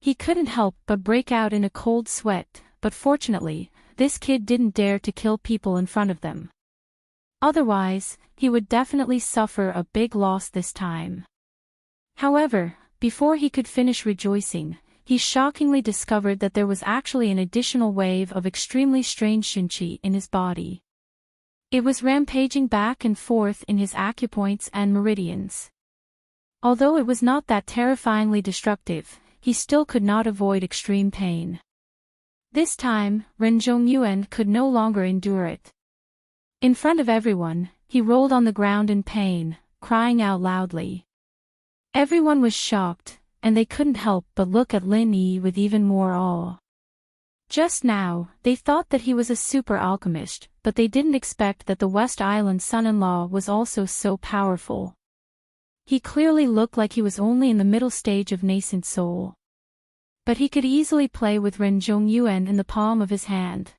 Speaker 1: He couldn't help but break out in a cold sweat, but fortunately, this kid didn't dare to kill people in front of them. Otherwise, he would definitely suffer a big loss this time. However, before he could finish rejoicing, he shockingly discovered that there was actually an additional wave of extremely strange Shinchi in his body. It was rampaging back and forth in his acupoints and meridians. Although it was not that terrifyingly destructive, he still could not avoid extreme pain. This time, Ren Zhongyuan could no longer endure it. In front of everyone, he rolled on the ground in pain, crying out loudly. Everyone was shocked, and they couldn't help but look at Lin Yi with even more awe. Just now, they thought that he was a super alchemist, but they didn't expect that the West Island son-in-law was also so powerful. He clearly looked like he was only in the middle stage of nascent soul. But he could easily play with Ren Zhongyuan in the palm of his hand.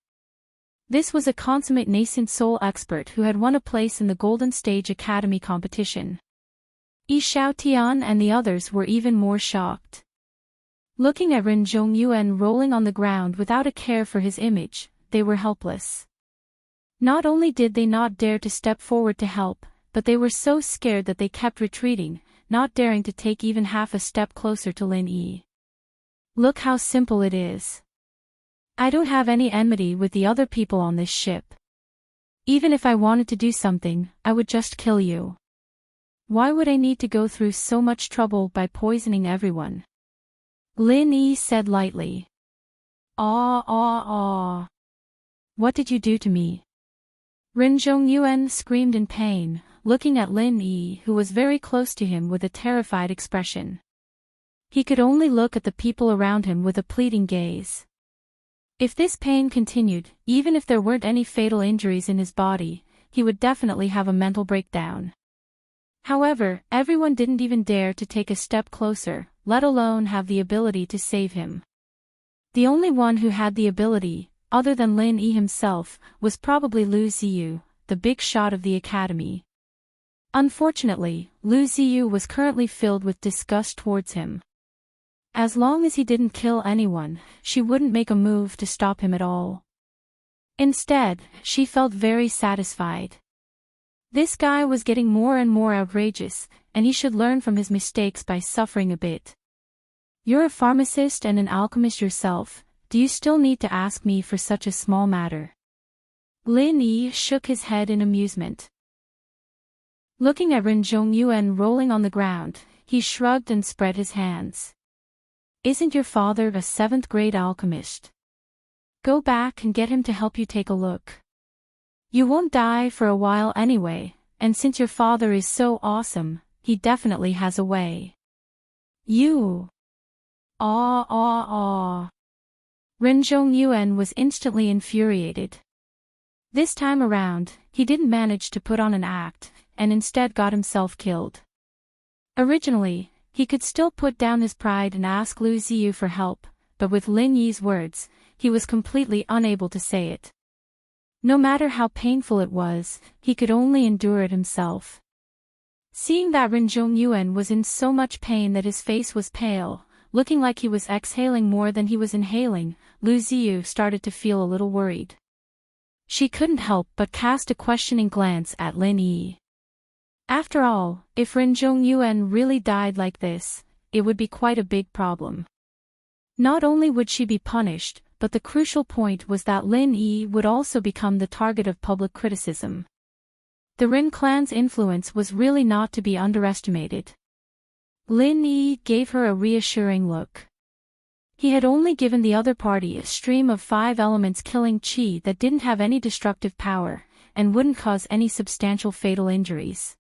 Speaker 1: This was a consummate nascent soul expert who had won a place in the Golden Stage Academy competition. Yi Xiaotian and the others were even more shocked. Looking at Ren Zhongyuan rolling on the ground without a care for his image, they were helpless. Not only did they not dare to step forward to help, but they were so scared that they kept retreating, not daring to take even half a step closer to Lin Yi. Look how simple it is. I don't have any enmity with the other people on this ship. Even if I wanted to do something, I would just kill you. Why would I need to go through so much trouble by poisoning everyone? Lin Yi said lightly. Ah. What did you do to me? Ren Zhongyuan screamed in pain, looking at Lin Yi, who was very close to him with a terrified expression. He could only look at the people around him with a pleading gaze. If this pain continued, even if there weren't any fatal injuries in his body, he would definitely have a mental breakdown. However, everyone didn't even dare to take a step closer, let alone have the ability to save him. The only one who had the ability, other than Lin Yi himself, was probably Lu Ziyu, the big shot of the academy. Unfortunately, Lu Ziyu was currently filled with disgust towards him. As long as he didn't kill anyone, she wouldn't make a move to stop him at all. Instead, she felt very satisfied. This guy was getting more and more outrageous, and he should learn from his mistakes by suffering a bit. You're a pharmacist and an alchemist yourself, do you still need to ask me for such a small matter? Lin Yi shook his head in amusement. Looking at Ren Zhongyuan rolling on the ground, he shrugged and spread his hands. Isn't your father a 7th grade alchemist? Go back and get him to help you take a look. You won't die for a while anyway, and since your father is so awesome, he definitely has a way. You! Aw aw aw. Ren Zhongyuan was instantly infuriated. This time around, he didn't manage to put on an act, and instead got himself killed. Originally, he could still put down his pride and ask Lu Ziyu for help, but with Lin Yi's words, he was completely unable to say it. No matter how painful it was, he could only endure it himself. Seeing that Ren Zhongyuan was in so much pain that his face was pale, looking like he was exhaling more than he was inhaling, Lu Ziyu started to feel a little worried. She couldn't help but cast a questioning glance at Lin Yi. After all, if Ren Zhongyuan really died like this, it would be quite a big problem. Not only would she be punished, but the crucial point was that Lin Yi would also become the target of public criticism. The Ren clan's influence was really not to be underestimated. Lin Yi gave her a reassuring look. He had only given the other party a stream of 5 elements killing chi that didn't have any destructive power, and wouldn't cause any substantial fatal injuries.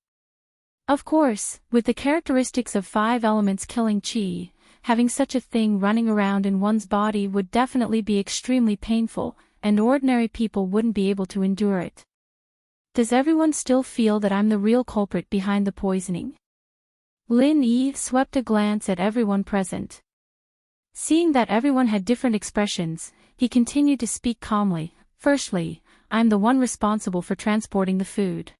Speaker 1: Of course, with the characteristics of 5 elements killing chi, having such a thing running around in one's body would definitely be extremely painful, and ordinary people wouldn't be able to endure it. Does everyone still feel that I'm the real culprit behind the poisoning? Lin Yi swept a glance at everyone present. Seeing that everyone had different expressions, he continued to speak calmly. Firstly, I'm the one responsible for transporting the food.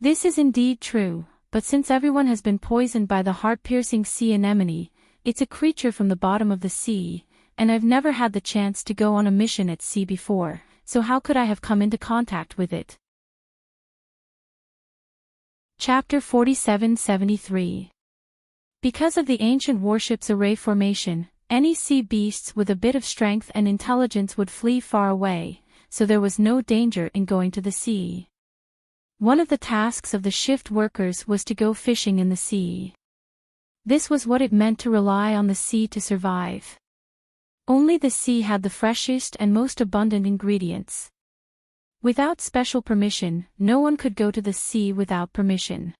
Speaker 1: This is indeed true, but since everyone has been poisoned by the heart-piercing sea anemone, it's a creature from the bottom of the sea, and I've never had the chance to go on a mission at sea before, so how could I have come into contact with it? Chapter 4773. Because of the ancient warship's array formation, any sea beasts with a bit of strength and intelligence would flee far away, so there was no danger in going to the sea. One of the tasks of the shift workers was to go fishing in the sea. This was what it meant to rely on the sea to survive. Only the sea had the freshest and most abundant ingredients. Without special permission, no one could go to the sea without permission.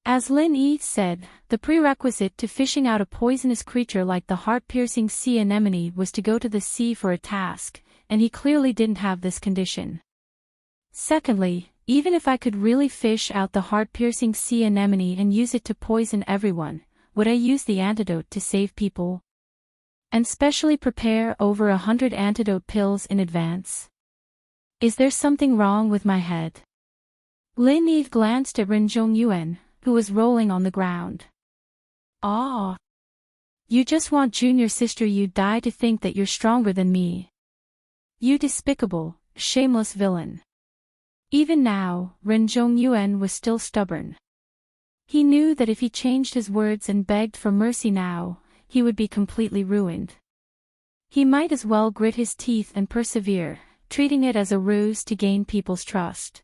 Speaker 1: As Lin Yi said, the prerequisite to fishing out a poisonous creature like the heart-piercing sea anemone was to go to the sea for a task, and he clearly didn't have this condition. Secondly, even if I could really fish out the heart-piercing sea anemone and use it to poison everyone, would I use the antidote to save people? And specially prepare over 100 antidote pills in advance? Is there something wrong with my head? Lin Yi glanced at Ren Zhongyuan, who was rolling on the ground. Ah! You just want junior sister you die to think that you're stronger than me. You despicable, shameless villain. Even now, Ren Zhongyuan was still stubborn. He knew that if he changed his words and begged for mercy now, he would be completely ruined. He might as well grit his teeth and persevere, treating it as a ruse to gain people's trust.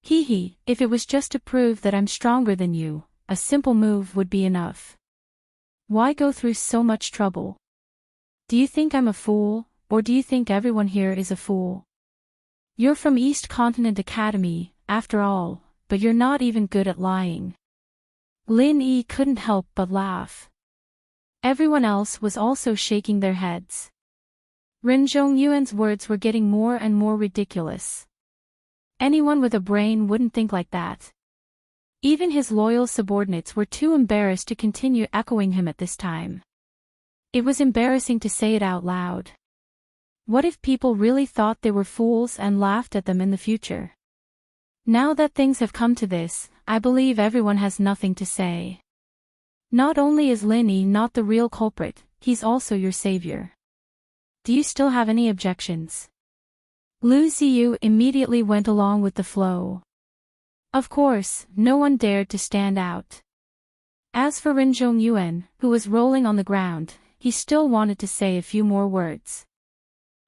Speaker 1: Hee, if it was just to prove that I'm stronger than you, a simple move would be enough. Why go through so much trouble? Do you think I'm a fool, or do you think everyone here is a fool? You're from East Continent Academy, after all, but you're not even good at lying. Lin Yi couldn't help but laugh. Everyone else was also shaking their heads. Ren Zhongyuan's words were getting more and more ridiculous. Anyone with a brain wouldn't think like that. Even his loyal subordinates were too embarrassed to continue echoing him at this time. It was embarrassing to say it out loud. What if people really thought they were fools and laughed at them in the future? Now that things have come to this, I believe everyone has nothing to say. Not only is Lin Yi not the real culprit, he's also your savior. Do you still have any objections? Lu Ziyu immediately went along with the flow. Of course, no one dared to stand out. As for Ren Zhongyuan, who was rolling on the ground, he still wanted to say a few more words.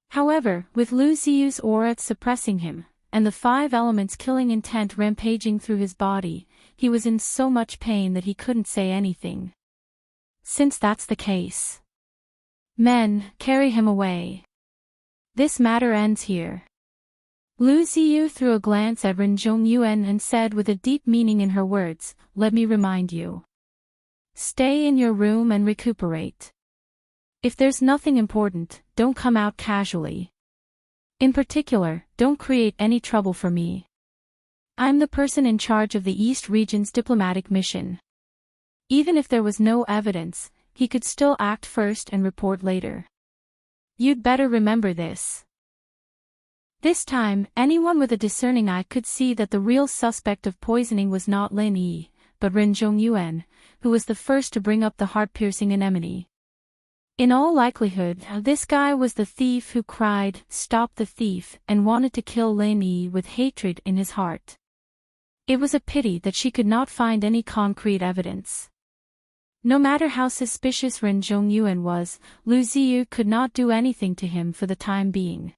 Speaker 1: However, with Lu Ziyu's aura suppressing him, and the 5 elements killing intent rampaging through his body, he was in so much pain that he couldn't say anything. Since that's the case, men, carry him away. This matter ends here. Lu Ziyu threw a glance at Ren Zhongyuan and said with a deep meaning in her words, let me remind you. Stay in your room and recuperate. If there's nothing important, don't come out casually. In particular, don't create any trouble for me. I'm the person in charge of the East Region's diplomatic mission. Even if there was no evidence, he could still act first and report later. You'd better remember this. This time, anyone with a discerning eye could see that the real suspect of poisoning was not Lin Yi, but Ren Zhongyuan, who was the first to bring up the heart-piercing anemone. In all likelihood, this guy was the thief who cried, "Stop the thief," and wanted to kill Lin Yi with hatred in his heart. It was a pity that she could not find any concrete evidence. No matter how suspicious Ren Zhongyuan was, Lu Ziyu could not do anything to him for the time being.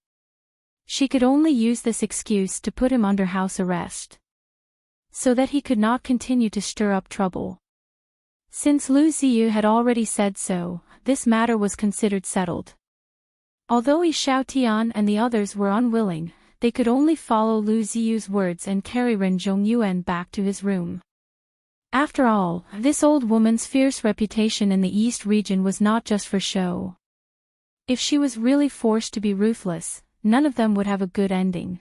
Speaker 1: She could only use this excuse to put him under house arrest, so that he could not continue to stir up trouble. Since Lu Ziyu had already said so, this matter was considered settled. Although Yi Xiaotian and the others were unwilling, they could only follow Lu Ziyu's words and carry Ren Zhongyuan back to his room. After all, this old woman's fierce reputation in the East region was not just for show. If she was really forced to be ruthless, none of them would have a good ending.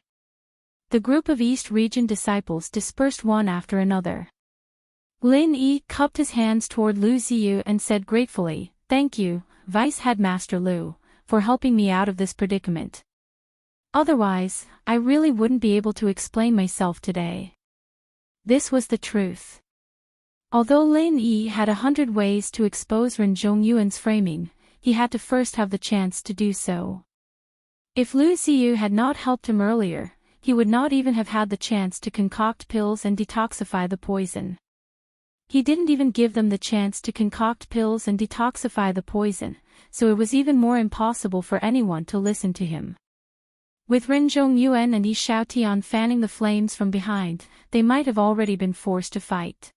Speaker 1: The group of East region disciples dispersed one after another. Lin Yi cupped his hands toward Lu Ziyu and said gratefully, "Thank you, Vice Headmaster Lu, for helping me out of this predicament. Otherwise, I really wouldn't be able to explain myself today." This was the truth. Although Lin Yi had 100 ways to expose Ren Zhongyuan's framing, he had to first have the chance to do so. If Lu Ziyu had not helped him earlier, he would not even have had the chance to concoct pills and detoxify the poison. He didn't even give them the chance to concoct pills and detoxify the poison, so it was even more impossible for anyone to listen to him. With Ren Zhongyuan and Yi Xiaotian fanning the flames from behind, they might have already been forced to fight.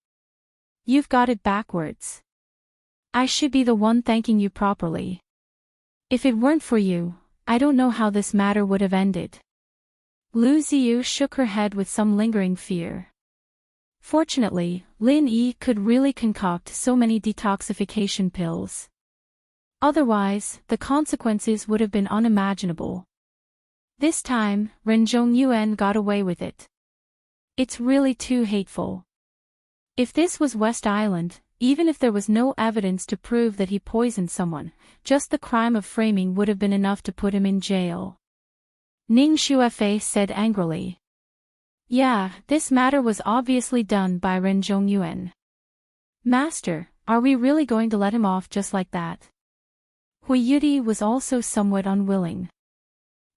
Speaker 1: You've got it backwards. I should be the one thanking you properly. If it weren't for you, I don't know how this matter would have ended. Lu Ziyu shook her head with some lingering fear. Fortunately, Lin Yi could really concoct so many detoxification pills. Otherwise, the consequences would have been unimaginable. This time, Ren Zhongyuan got away with it. It's really too hateful. If this was West Island, even if there was no evidence to prove that he poisoned someone, just the crime of framing would have been enough to put him in jail. Ning Xuefei said angrily. Yeah, this matter was obviously done by Ren Zhongyuan. Master, are we really going to let him off just like that? Hui Yudi was also somewhat unwilling.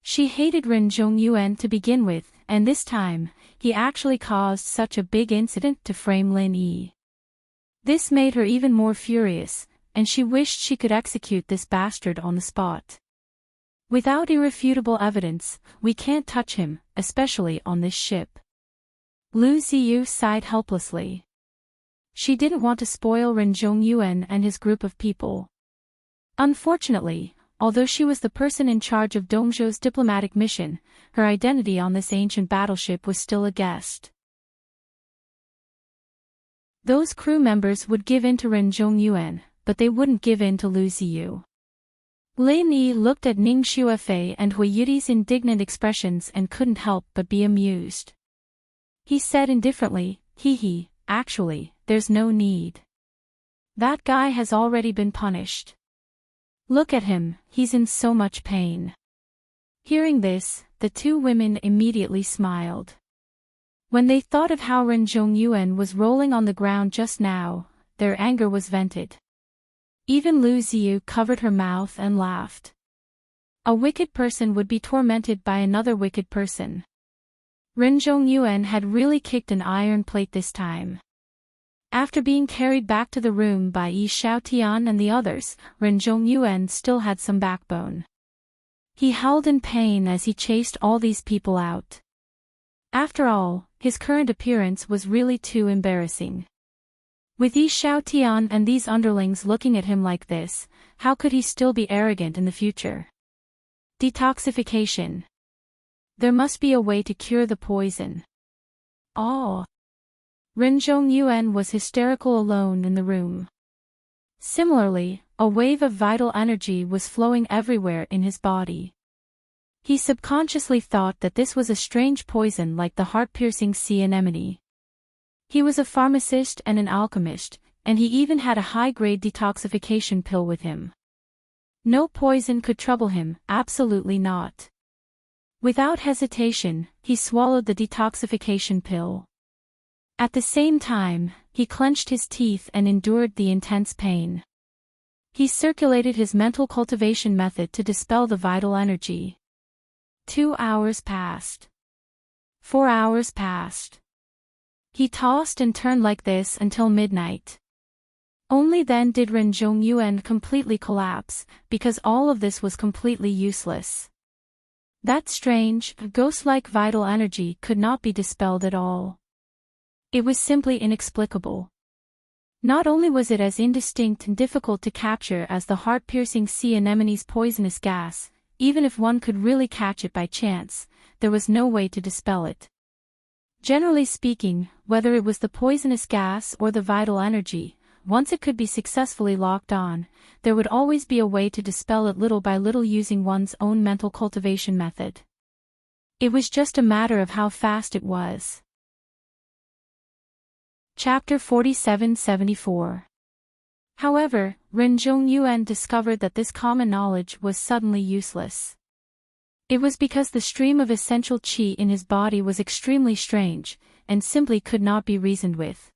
Speaker 1: She hated Ren Zhongyuan to begin with, and this time, he actually caused such a big incident to frame Lin Yi. This made her even more furious, and she wished she could execute this bastard on the spot. Without irrefutable evidence, we can't touch him, especially on this ship. Lu Ziyu sighed helplessly. She didn't want to spoil Ren Zhongyuan and his group of people. Unfortunately, although she was the person in charge of Dongzhou's diplomatic mission, her identity on this ancient battleship was still a guest. Those crew members would give in to Ren Zhongyuan, but they wouldn't give in to Lu Ziyu. Lin Yi looked at Ning Xuefei and Hui Yudi's indignant expressions and couldn't help but be amused. He said indifferently, "Hee, actually, there's no need. That guy has already been punished. Look at him, he's in so much pain." Hearing this, the two women immediately smiled. When they thought of how Ren Zhongyuan was rolling on the ground just now, their anger was vented. Even Lu Ziyu covered her mouth and laughed. A wicked person would be tormented by another wicked person. Ren Zhongyuan had really kicked an iron plate this time. After being carried back to the room by Yi Xiaotian and the others, Ren Zhongyuan still had some backbone. He howled in pain as he chased all these people out. After all, his current appearance was really too embarrassing. With Yi Xiaotian and these underlings looking at him like this, how could he still be arrogant in the future? Detoxification. There must be a way to cure the poison. Oh! Ren Zhongyuan was hysterical alone in the room. Similarly, A wave of vital energy was flowing everywhere in his body. He subconsciously thought that this was a strange poison like the heart-piercing sea anemone. He was a pharmacist and an alchemist, and he even had a high-grade detoxification pill with him. No poison could trouble him, absolutely not. Without hesitation, he swallowed the detoxification pill. At the same time, he clenched his teeth and endured the intense pain. He circulated his mental cultivation method to dispel the vital energy. 2 hours passed. 4 hours passed. He tossed and turned like this until midnight. Only then did Ren Zhongyuan completely collapse, because all of this was completely useless. That strange, ghost-like vital energy could not be dispelled at all. It was simply inexplicable. Not only was it as indistinct and difficult to capture as the heart-piercing sea anemone's poisonous gas, even if one could really catch it by chance, there was no way to dispel it. Generally speaking, whether it was the poisonous gas or the vital energy, once it could be successfully locked on, there would always be a way to dispel it little by little using one's own mental cultivation method. It was just a matter of how fast it was. Chapter 4774. However, Ren Zhongyuan discovered that this common knowledge was suddenly useless. It was because the stream of essential qi in his body was extremely strange, and simply could not be reasoned with.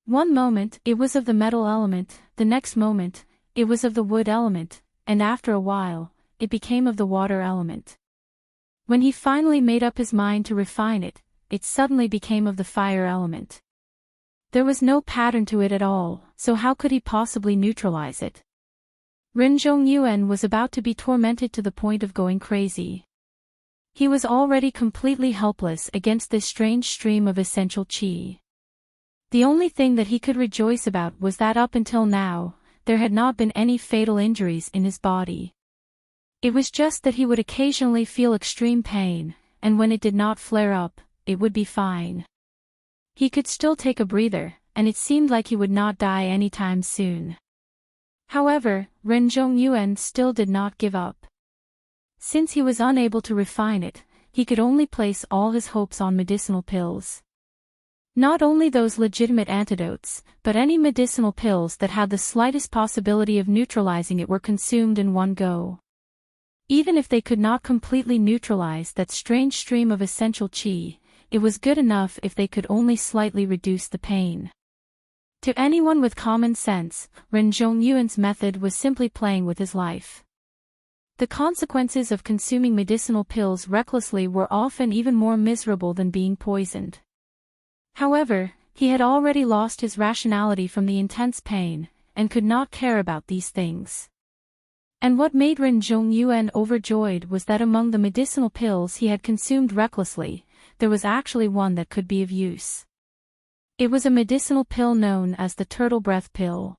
Speaker 1: One moment, it was of the metal element, the next moment, it was of the wood element, and after a while, it became of the water element. When he finally made up his mind to refine it, it suddenly became of the fire element. There was no pattern to it at all, so how could he possibly neutralize it? Ren Zhongyuan was about to be tormented to the point of going crazy. He was already completely helpless against this strange stream of essential qi. The only thing that he could rejoice about was that up until now, there had not been any fatal injuries in his body. It was just that he would occasionally feel extreme pain, and when it did not flare up, it would be fine. He could still take a breather, and it seemed like he would not die anytime soon. However, Ren Zhongyuan still did not give up. Since he was unable to refine it, he could only place all his hopes on medicinal pills. Not only those legitimate antidotes, but any medicinal pills that had the slightest possibility of neutralizing it were consumed in one go. Even if they could not completely neutralize that strange stream of essential qi, it was good enough if they could only slightly reduce the pain. To anyone with common sense, Ren Zhongyuan's method was simply playing with his life. The consequences of consuming medicinal pills recklessly were often even more miserable than being poisoned. However, he had already lost his rationality from the intense pain, and could not care about these things. And what made Ren Zhongyuan overjoyed was that among the medicinal pills he had consumed recklessly, there was actually one that could be of use. It was a medicinal pill known as the turtle breath pill.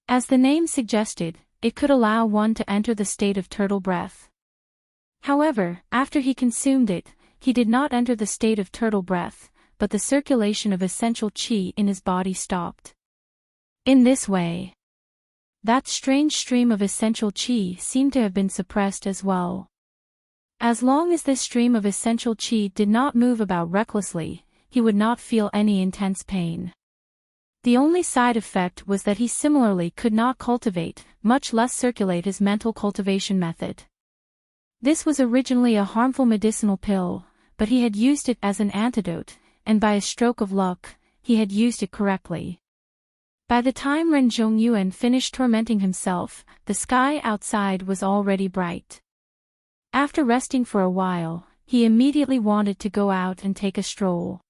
Speaker 1: As the name suggested, it could allow one to enter the state of turtle breath. However, after he consumed it, he did not enter the state of turtle breath, but the circulation of essential qi in his body stopped. In this way, that strange stream of essential qi seemed to have been suppressed as well. As long as this stream of essential qi did not move about recklessly, he would not feel any intense pain. The only side effect was that he similarly could not cultivate, much less circulate his mental cultivation method. This was originally a harmful medicinal pill, but he had used it as an antidote, and by a stroke of luck, he had used it correctly. By the time Ren Zhongyuan finished tormenting himself, the sky outside was already bright. After resting for a while, he immediately wanted to go out and take a stroll.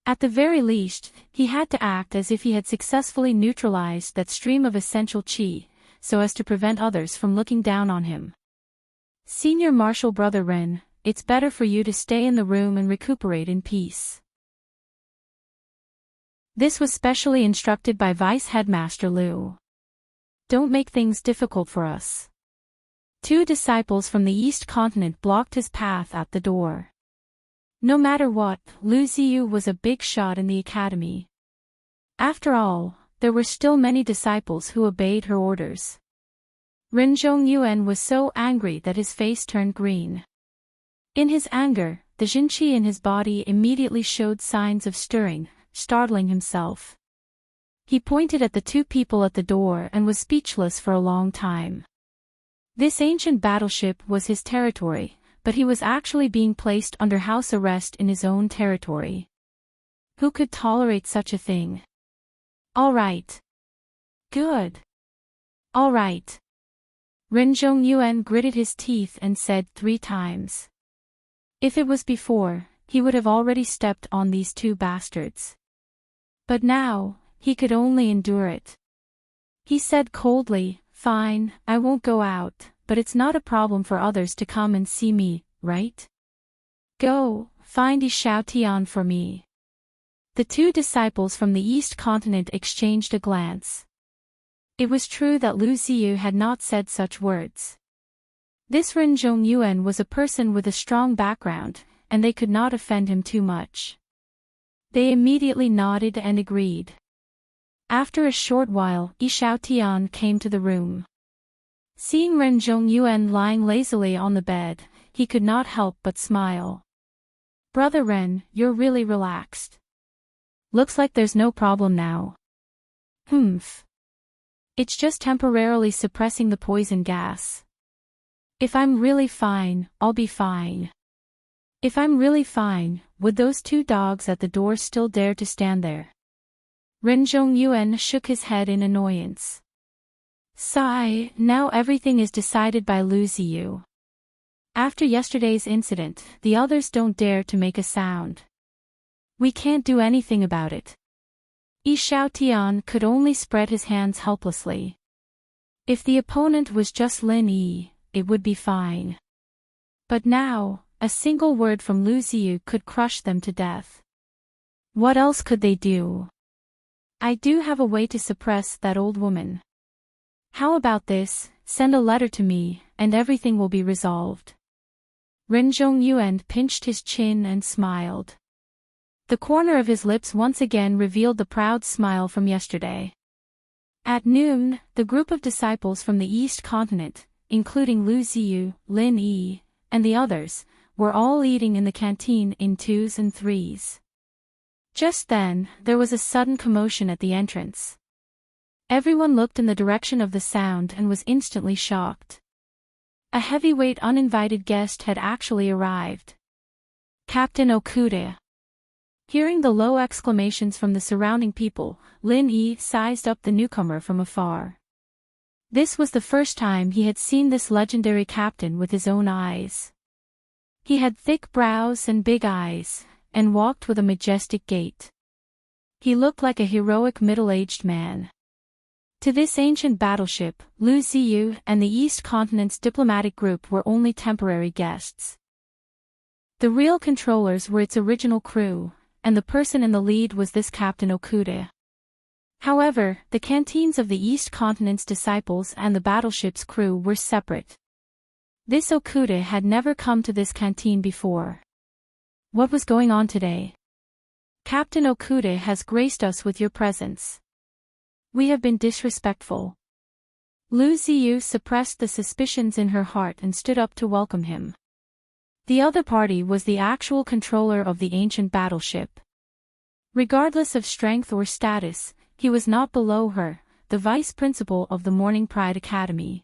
Speaker 1: At the very least, he had to act as if he had successfully neutralized that stream of essential qi, so as to prevent others from looking down on him. Senior Marshal Brother Ren, it's better for you to stay in the room and recuperate in peace. This was specially instructed by Vice Headmaster Liu. Don't make things difficult for us. 2 disciples from the East Continent blocked his path at the door. No matter what, Lu Ziyu was a big shot in the academy. After all, there were still many disciples who obeyed her orders. Ren Zhongyuan was so angry that his face turned green. In his anger, the Jinqi in his body immediately showed signs of stirring, startling himself. He pointed at the two people at the door and was speechless for a long time. This ancient battleship was his territory, but he was actually being placed under house arrest in his own territory. Who could tolerate such a thing? All right. Good. All right. Ren Zhongyuan gritted his teeth and said 3 times. If it was before, he would have already stepped on these two bastards. But now, he could only endure it. He said coldly, "Fine, I won't go out, but it's not a problem for others to come and see me, right? Go, find Yi Xiaotian for me." The two disciples from the East Continent exchanged a glance. It was true that Lu Ziyu had not said such words. This Ren Zhongyuan was a person with a strong background, and they could not offend him too much. They immediately nodded and agreed. After a short while, Yi Xiaotian came to the room. Seeing Ren Zhongyuan lying lazily on the bed, he could not help but smile. "Brother Ren, you're really relaxed. Looks like there's no problem now." "Humph. It's just temporarily suppressing the poison gas. If I'm really fine, I'll be fine." If I'm really fine, would those two dogs at the door still dare to stand there? Ren Zhongyuan shook his head in annoyance. Sigh, now everything is decided by Lu Ziyu. After yesterday's incident, the others don't dare to make a sound. We can't do anything about it. Yi Xiaotian could only spread his hands helplessly. If the opponent was just Lin Yi, it would be fine. But now, a single word from Lu Ziyu could crush them to death. What else could they do? I do have a way to suppress that old woman. How about this, send a letter to me, and everything will be resolved. Ren Zhongyuan pinched his chin and smiled. The corner of his lips once again revealed the proud smile from yesterday. At noon, the group of disciples from the East Continent, including Lu Ziyu, Lin Yi, and the others, were all eating in the canteen in 2s and 3s. Just then, there was a sudden commotion at the entrance. Everyone looked in the direction of the sound and was instantly shocked. A heavyweight uninvited guest had actually arrived. Captain Okuda. Hearing the low exclamations from the surrounding people, Lin Yi sized up the newcomer from afar. This was the first time he had seen this legendary captain with his own eyes. He had thick brows and big eyes, and walked with a majestic gait. He looked like a heroic middle-aged man. To this ancient battleship, Lu Ziyu and the East Continent's diplomatic group were only temporary guests. The real controllers were its original crew, and the person in the lead was this Captain Okuda. However, the canteens of the East Continent's disciples and the battleship's crew were separate. This Okuda had never come to this canteen before. What was going on today? Captain Okuda has graced us with your presence. We have been disrespectful. Lu Ziyu suppressed the suspicions in her heart and stood up to welcome him. The other party was the actual controller of the ancient battleship. Regardless of strength or status, he was not below her, the vice principal of the Morning Pride Academy.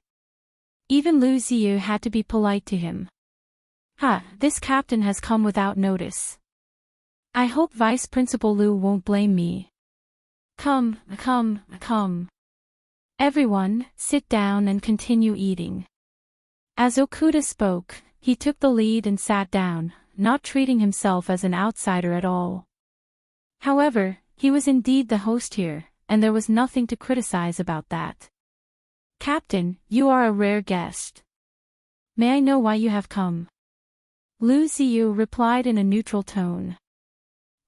Speaker 1: Even Lu Ziyu had to be polite to him. This captain has come without notice. I hope Vice Principal Lu won't blame me. Come. Everyone, sit down and continue eating. As Okuda spoke, he took the lead and sat down, not treating himself as an outsider at all. However, he was indeed the host here, and there was nothing to criticize about that. Captain, you are a rare guest. May I know why you have come? Lu Ziyu replied in a neutral tone.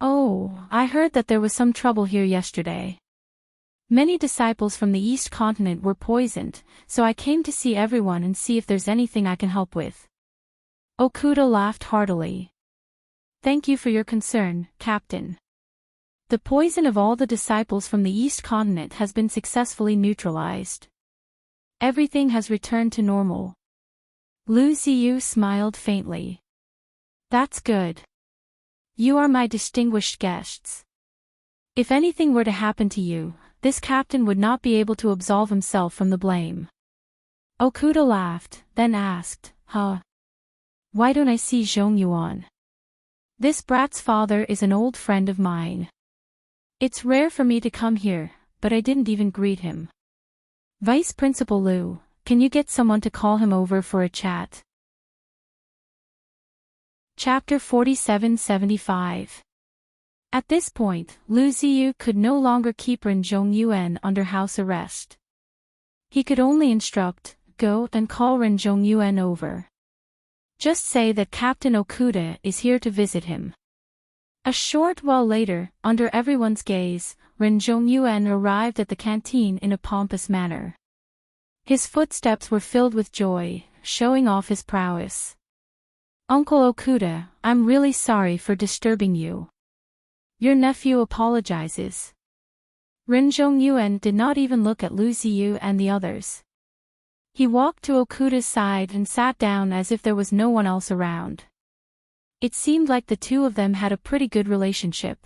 Speaker 1: Oh, I heard that there was some trouble here yesterday. Many disciples from the East Continent were poisoned, so I came to see everyone and see if there's anything I can help with. Okuda laughed heartily. Thank you for your concern, Captain. The poison of all the disciples from the East Continent has been successfully neutralized. Everything has returned to normal. Lu Ziyu smiled faintly. That's good. You are my distinguished guests. If anything were to happen to you, this captain would not be able to absolve himself from the blame. Okuda laughed, then asked, Huh? Why don't I see Zhong Yuan? This brat's father is an old friend of mine. It's rare for me to come here, but I didn't even greet him. Vice Principal Lu, can you get someone to call him over for a chat? Chapter 4775. At this point, Lu Ziyu could no longer keep Ren Zhongyuan under house arrest. He could only instruct, go and call Ren Zhongyuan over. Just say that Captain Okuda is here to visit him. A short while later, under everyone's gaze, Ren Zhongyuan arrived at the canteen in a pompous manner. His footsteps were filled with joy, showing off his prowess. Uncle Okuda, I'm really sorry for disturbing you. Your nephew apologizes. Ren Zhongyuan did not even look at Lu Ziyu and the others. He walked to Okuda's side and sat down as if there was no one else around. It seemed like the two of them had a pretty good relationship.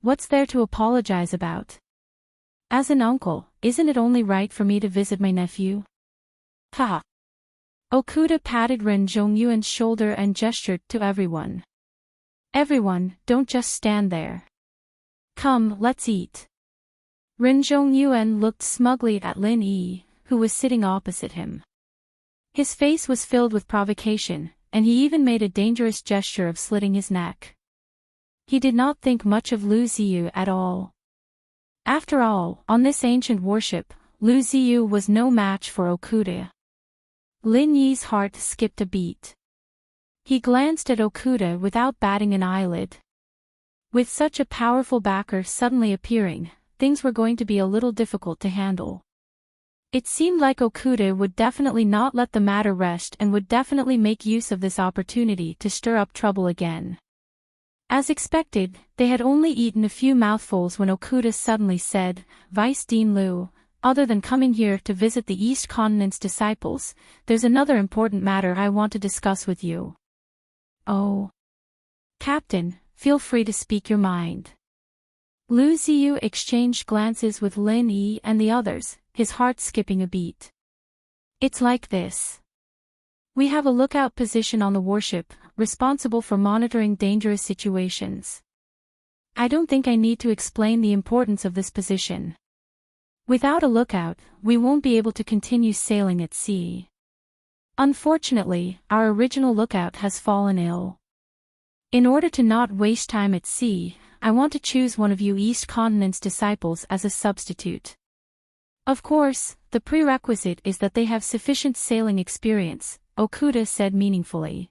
Speaker 1: What's there to apologize about? As an uncle, isn't it only right for me to visit my nephew? Ha! Okuda patted Ren Zhongyuan's shoulder and gestured to everyone. Everyone, don't just stand there. Come, let's eat. Ren Zhongyuan looked smugly at Lin Yi, who was sitting opposite him. His face was filled with provocation, and he even made a dangerous gesture of slitting his neck. He did not think much of Lu Ziyu at all. After all, on this ancient warship, Lu Ziyu was no match for Okuda. Lin Yi's heart skipped a beat. He glanced at Okuda without batting an eyelid. With such a powerful backer suddenly appearing, things were going to be a little difficult to handle. It seemed like Okuda would definitely not let the matter rest and would definitely make use of this opportunity to stir up trouble again. As expected, they had only eaten a few mouthfuls when Okuda suddenly said, Vice Dean Lu, other than coming here to visit the East Continent's disciples, there's another important matter I want to discuss with you. Oh. Captain, feel free to speak your mind. Lu Ziyu exchanged glances with Lin Yi and the others, his heart skipping a beat. It's like this. We have a lookout position on the warship, responsible for monitoring dangerous situations. I don't think I need to explain the importance of this position. Without a lookout, we won't be able to continue sailing at sea. Unfortunately, our original lookout has fallen ill. In order to not waste time at sea, I want to choose one of you East Continent's disciples as a substitute. Of course, the prerequisite is that they have sufficient sailing experience, Okuda said meaningfully.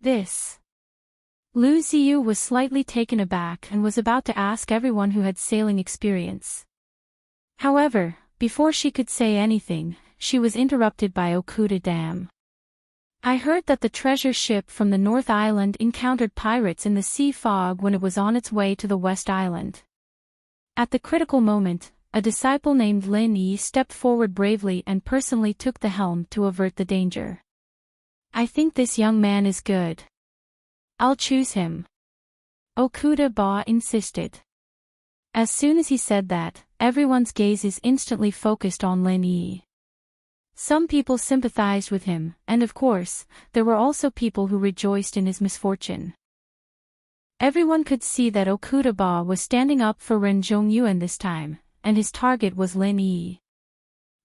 Speaker 1: This. Lu Ziyu was slightly taken aback and was about to ask everyone who had sailing experience. However, before she could say anything, she was interrupted by Okuda. Damn. I heard that the treasure ship from the North Island encountered pirates in the sea fog when it was on its way to the West Island. At the critical moment, a disciple named Lin Yi stepped forward bravely and personally took the helm to avert the danger. I think this young man is good. I'll choose him. Okuda insisted. As soon as he said that, everyone's gaze is instantly focused on Lin Yi. Some people sympathized with him, and of course, there were also people who rejoiced in his misfortune. Everyone could see that Okuda was standing up for Ren Zhongyuan this time, and his target was Lin Yi.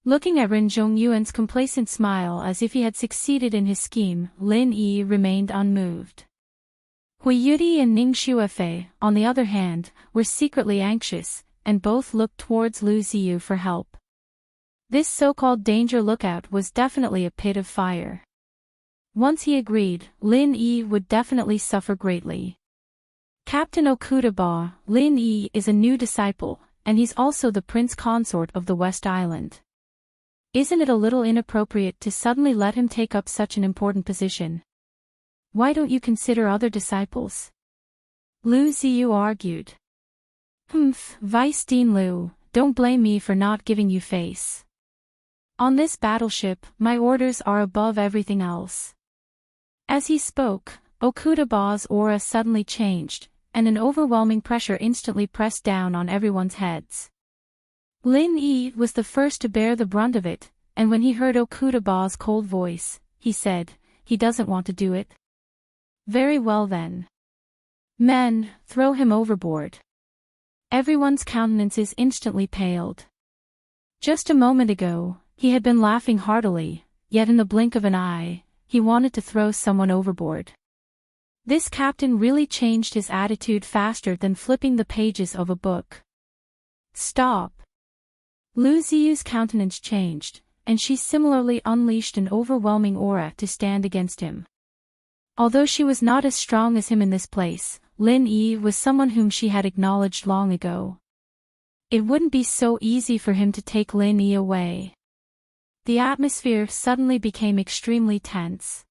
Speaker 1: Looking at Ren Zhongyuan's complacent smile as if he had succeeded in his scheme, Lin Yi remained unmoved. Hui Yudi and Ning Xuefei, on the other hand, were secretly anxious, and both looked towards Lu Ziyu for help. This so-called danger lookout was definitely a pit of fire. Once he agreed, Lin Yi would definitely suffer greatly. Captain Okuda, Lin Yi is a new disciple, and he's also the prince consort of the West Island. Isn't it a little inappropriate to suddenly let him take up such an important position? Why don't you consider other disciples? Lu Ziyu argued. Humph, Vice Dean Liu, don't blame me for not giving you face. On this battleship, my orders are above everything else. As he spoke, Okudaba's aura suddenly changed, and an overwhelming pressure instantly pressed down on everyone's heads. Lin Yi was the first to bear the brunt of it, and when he heard Okudaba's cold voice, he said, he doesn't want to do it. Very well then. Men, throw him overboard. Everyone's countenances instantly paled. Just a moment ago, he had been laughing heartily, yet in the blink of an eye, he wanted to throw someone overboard. This captain really changed his attitude faster than flipping the pages of a book. Stop. Lu Ziyu's countenance changed, and she similarly unleashed an overwhelming aura to stand against him. Although she was not as strong as him in this place, Lin Yi was someone whom she had acknowledged long ago. It wouldn't be so easy for him to take Lin Yi away. The atmosphere suddenly became extremely tense.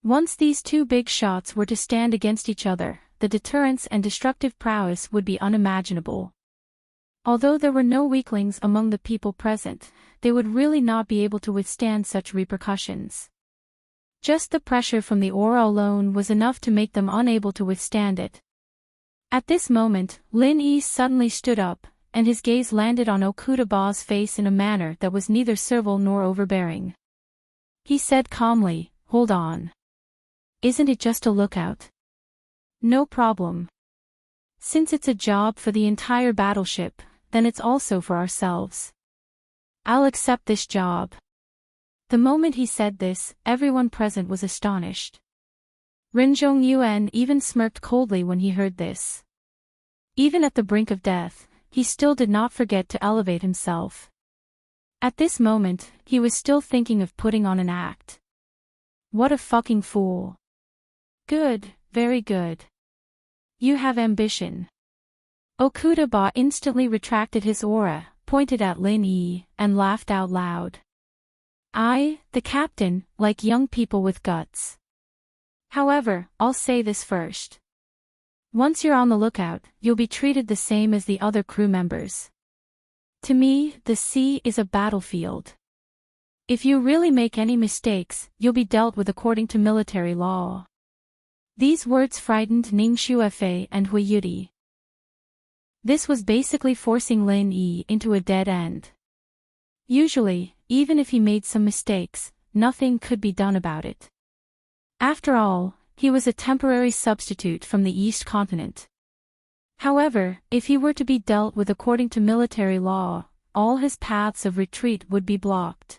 Speaker 1: Once these two big shots were to stand against each other, the deterrence and destructive prowess would be unimaginable. Although there were no weaklings among the people present, they would really not be able to withstand such repercussions. Just the pressure from the aura alone was enough to make them unable to withstand it. At this moment, Lin Yi suddenly stood up, and his gaze landed on Okudaba's face in a manner that was neither servile nor overbearing. He said calmly, "Hold on. Isn't it just a lookout? No problem. Since it's a job for the entire battleship, then it's also for ourselves. I'll accept this job." The moment he said this, everyone present was astonished. Renjong Yuan even smirked coldly when he heard this. Even at the brink of death, he still did not forget to elevate himself. At this moment, he was still thinking of putting on an act. What a fucking fool. Good, very good. You have ambition. Okudaba instantly retracted his aura, pointed at Lin Yi, and laughed out loud. I, the captain, like young people with guts. However, I'll say this first. Once you're on the lookout, you'll be treated the same as the other crew members. To me, the sea is a battlefield. If you really make any mistakes, you'll be dealt with according to military law. These words frightened Ning Xuefei and Hui Yudi. This was basically forcing Lin Yi into a dead end. Usually, even if he made some mistakes, nothing could be done about it. After all, he was a temporary substitute from the East Continent. However, if he were to be dealt with according to military law, all his paths of retreat would be blocked.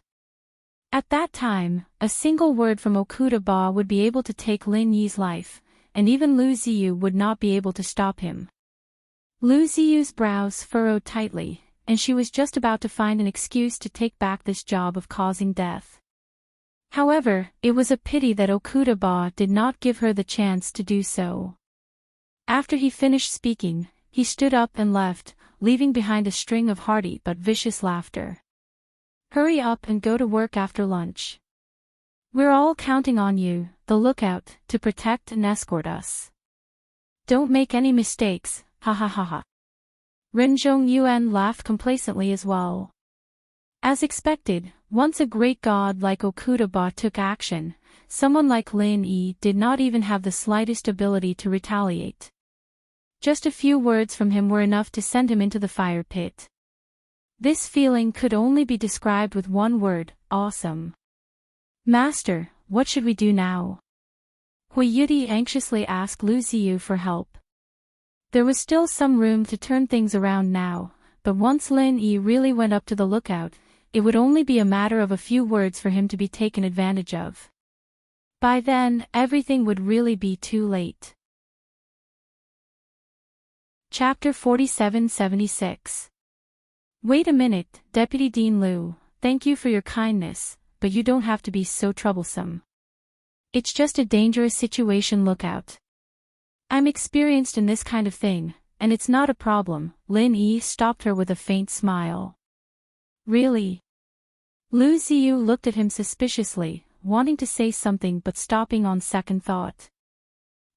Speaker 1: At that time, a single word from Okudaba would be able to take Lin Yi's life, and even Lu Ziyu would not be able to stop him. Lu Ziyu's brows furrowed tightly, and she was just about to find an excuse to take back this job of causing death. However, it was a pity that Okudaba did not give her the chance to do so. After he finished speaking, he stood up and left, leaving behind a string of hearty but vicious laughter. Hurry up and go to work after lunch. We're all counting on you, the lookout, to protect and escort us. Don't make any mistakes, ha ha ha ha. Renjong Yuan laughed complacently as well. As expected, once a great god like Okudaba took action, someone like Lin Yi did not even have the slightest ability to retaliate. Just a few words from him were enough to send him into the fire pit. This feeling could only be described with one word, awesome. Master, what should we do now? Hui Yudi anxiously asked Lu Ziyu for help. There was still some room to turn things around now, but once Lin Yi really went up to the lookout, it would only be a matter of a few words for him to be taken advantage of. By then, everything would really be too late. Chapter 4776. Wait a minute, Deputy Dean Liu, thank you for your kindness, but you don't have to be so troublesome. It's just a dangerous situation, lookout. I'm experienced in this kind of thing, and it's not a problem. Lin Yi stopped her with a faint smile. Really? Lu Ziyu looked at him suspiciously, wanting to say something but stopping on second thought.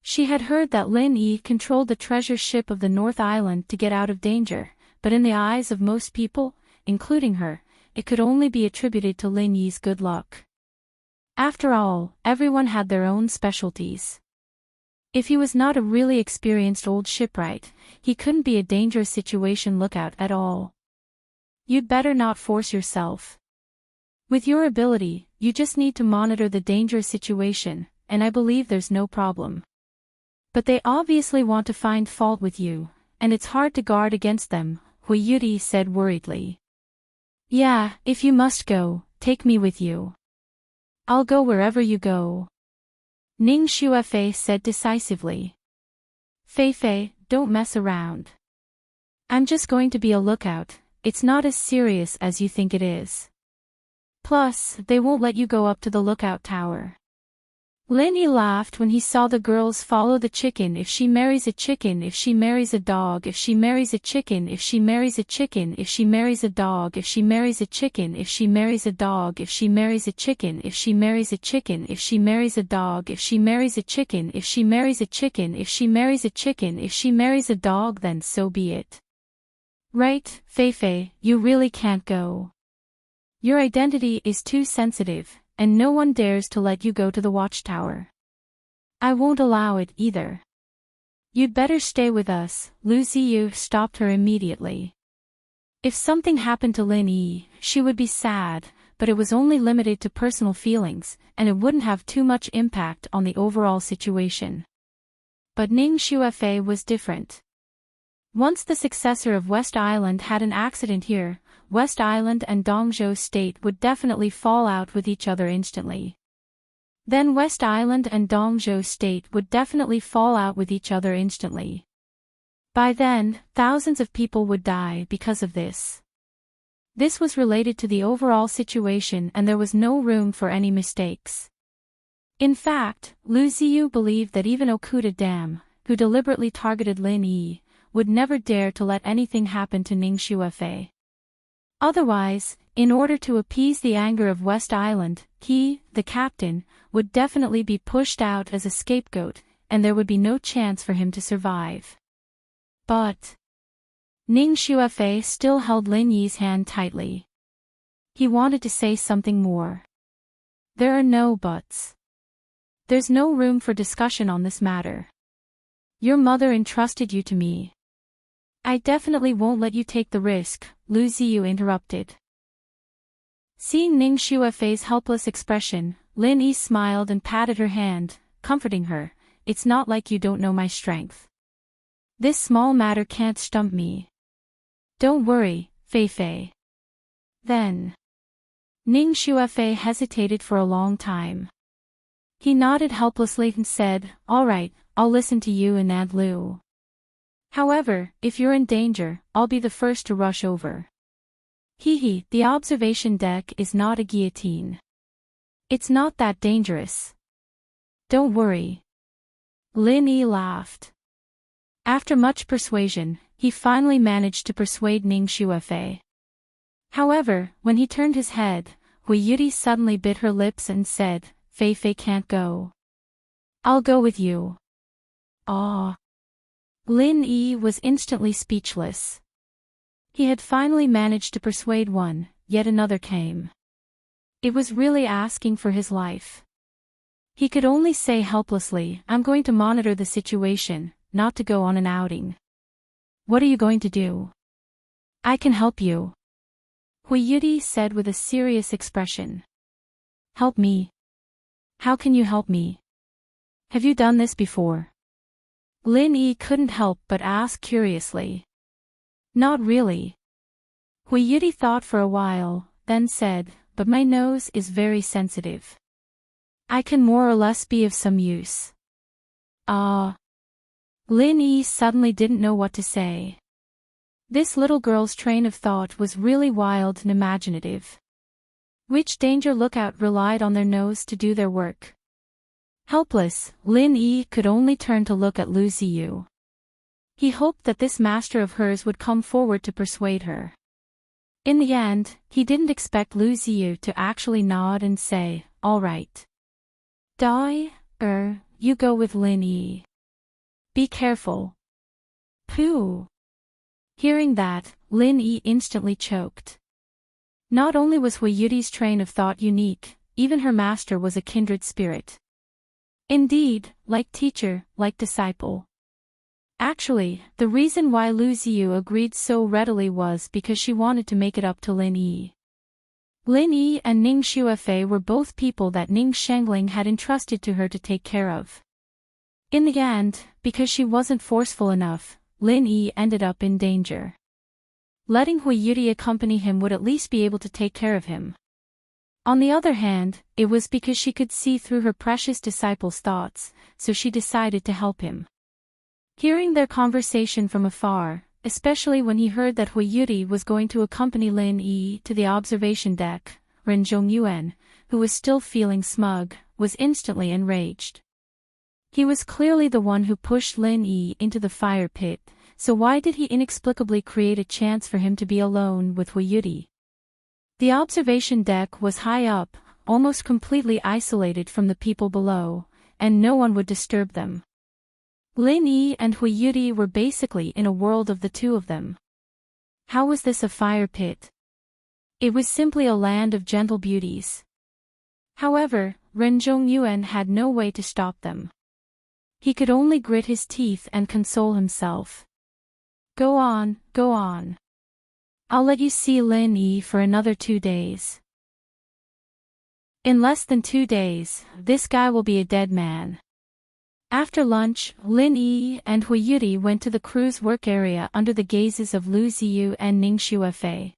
Speaker 1: She had heard that Lin Yi controlled the treasure ship of the North Island to get out of danger, but in the eyes of most people, including her, it could only be attributed to Lin Yi's good luck. After all, everyone had their own specialties. If he was not a really experienced old shipwright, he couldn't be a dangerous situation lookout at all. You'd better not force yourself. With your ability, you just need to monitor the dangerous situation, and I believe there's no problem. But they obviously want to find fault with you, and it's hard to guard against them, Hui Yudi said worriedly. Yeah, if you must go, take me with you. I'll go wherever you go. Ning Xuefei said decisively. Fei, don't mess around. I'm just going to be a lookout, it's not as serious as you think it is. Plus, they won't let you go up to the lookout tower. Lin Yi laughed when he saw the girls follow the chicken. If she marries a chicken, if she marries a dog, if she marries a chicken, if she marries a chicken, if she marries a dog, if she marries a chicken, if she marries a dog, if she marries a chicken, if she marries a chicken, if she marries a dog, if she marries a chicken, if she marries a chicken, if she marries a chicken, if she marries a dog, then so be it. Right, Fei, you really can't go. Your identity is too sensitive, and no one dares to let you go to the watchtower. I won't allow it either. You'd better stay with us, Lu Ziyu stopped her immediately. If something happened to Lin Yi, she would be sad, but it was only limited to personal feelings, and it wouldn't have too much impact on the overall situation. But Ning Xuefei was different. Once the successor of West Island had an accident here, West Island and Dongzhou State would definitely fall out with each other instantly. Then West Island and Dongzhou State would definitely fall out with each other instantly. By then, thousands of people would die because of this. This was related to the overall situation and there was no room for any mistakes. In fact, Lu Ziyu believed that even Okuda Dam, who deliberately targeted Lin Yi, would never dare to let anything happen to Ning Xuefei. Otherwise, in order to appease the anger of West Island, he, the captain, would definitely be pushed out as a scapegoat, and there would be no chance for him to survive. But Ning Xuefei still held Lin Yi's hand tightly. He wanted to say something more. There are no buts. There's no room for discussion on this matter. Your mother entrusted you to me. I definitely won't let you take the risk, Lu Ziyu interrupted. Seeing Ning Xuefei's helpless expression, Lin Yi smiled and patted her hand, comforting her. It's not like you don't know my strength. This small matter can't stump me. Don't worry, Fei. Then Ning Xuefei hesitated for a long time. He nodded helplessly and said, all right, I'll listen to you and Aunt Lu. However, if you're in danger, I'll be the first to rush over. The observation deck is not a guillotine. It's not that dangerous. Don't worry. Lin Yi laughed. After much persuasion, he finally managed to persuade Ning Xuefei. However, when he turned his head, Hui Yudi suddenly bit her lips and said, Fei can't go. I'll go with you. Ah. Lin Yi was instantly speechless. He had finally managed to persuade one, yet another came. It was really asking for his life. He could only say helplessly, I'm going to monitor the situation, not to go on an outing. What are you going to do? I can help you. Hui Yudi said with a serious expression. Help me? How can you help me? Have you done this before? Lin Yi couldn't help but ask curiously. Not really. Hui Yudi thought for a while, then said, but my nose is very sensitive. I can more or less be of some use. Ah. Lin Yi suddenly didn't know what to say. This little girl's train of thought was really wild and imaginative. Which danger lookout relied on their nose to do their work? Helpless, Lin Yi could only turn to look at Lu Ziyu. He hoped that this master of hers would come forward to persuade her. In the end, he didn't expect Lu Ziyu to actually nod and say, all right. You go with Lin Yi. Be careful. Pooh. Hearing that, Lin Yi instantly choked. Not only was Hui Yuti's train of thought unique, even her master was a kindred spirit. Indeed, like teacher, like disciple. Actually, the reason why Lu Ziyu agreed so readily was because she wanted to make it up to Lin Yi. Lin Yi and Ning Xuefei were both people that Ning Shengling had entrusted to her to take care of. In the end, because she wasn't forceful enough, Lin Yi ended up in danger. Letting Hui Yuti accompany him would at least be able to take care of him. On the other hand, it was because she could see through her precious disciple's thoughts, so she decided to help him. Hearing their conversation from afar, especially when he heard that Hui Yuti was going to accompany Lin Yi to the observation deck, Ren Zhongyuan, who was still feeling smug, was instantly enraged. He was clearly the one who pushed Lin Yi into the fire pit, so why did he inexplicably create a chance for him to be alone with Hui Yuti? The observation deck was high up, almost completely isolated from the people below, and no one would disturb them. Lin Yi and Hui Yuti were basically in a world of the two of them. How was this a fire pit? It was simply a land of gentle beauties. However, Ren Zhongyuan had no way to stop them. He could only grit his teeth and console himself. Go on, go on. I'll let you see Lin Yi for another 2 days. In less than 2 days, this guy will be a dead man. After lunch, Lin Yi and Hui Yuti went to the crew's work area under the gazes of Lu Ziyu and Ning Xuefei.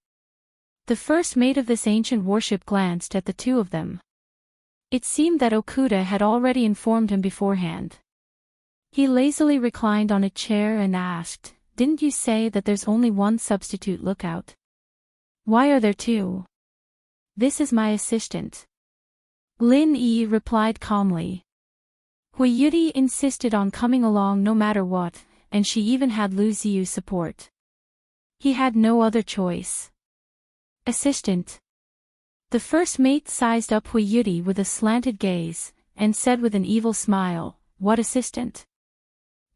Speaker 1: The first mate of this ancient warship glanced at the two of them. It seemed that Okuda had already informed him beforehand. He lazily reclined on a chair and asked, "Didn't you say that there's only one substitute lookout? Why are there two?" "This is my assistant." Lin Yi replied calmly. Hui Yuti insisted on coming along no matter what, and she even had Lu Ziyu's support. He had no other choice. Assistant. The first mate sized up Hui Yuti with a slanted gaze, and said with an evil smile, "What assistant?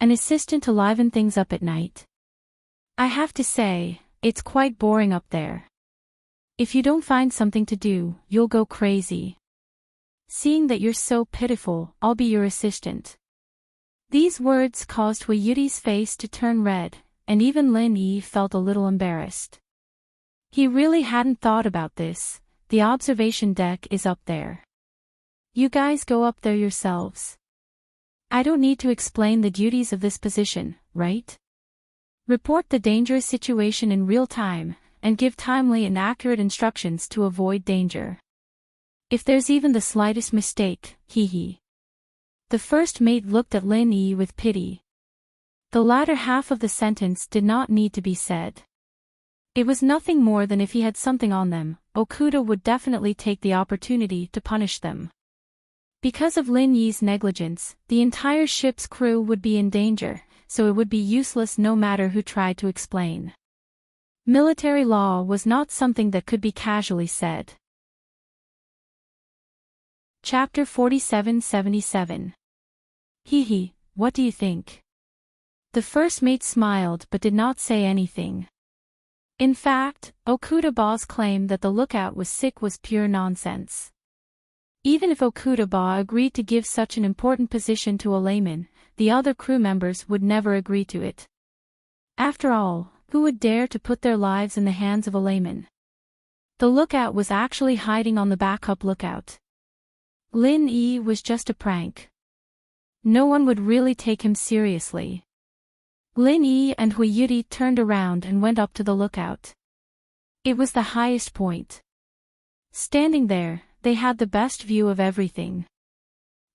Speaker 1: An assistant to liven things up at night? I have to say, it's quite boring up there. If you don't find something to do, you'll go crazy. Seeing that you're so pitiful, I'll be your assistant." These words caused Hui Yuti's face to turn red, and even Lin Yi felt a little embarrassed. He really hadn't thought about this. The observation deck is up there. You guys go up there yourselves. I don't need to explain the duties of this position, right? Report the dangerous situation in real time, and give timely and accurate instructions to avoid danger. If there's even the slightest mistake, hee. The first mate looked at Lin Yi with pity. The latter half of the sentence did not need to be said. It was nothing more than if he had something on them, Okuda would definitely take the opportunity to punish them. Because of Lin Yi's negligence, the entire ship's crew would be in danger, so it would be useless no matter who tried to explain. Military law was not something that could be casually said. Chapter 4777. Hee, what do you think? The first mate smiled but did not say anything. In fact, Okuda Ba's claim that the lookout was sick was pure nonsense. Even if Okuda Ba agreed to give such an important position to a layman, the other crew members would never agree to it. After all, who would dare to put their lives in the hands of a layman? The lookout was actually hiding on the backup lookout. Lin Yi was just a prank. No one would really take him seriously. Lin Yi and Hui Yuti turned around and went up to the lookout. It was the highest point. Standing there, they had the best view of everything.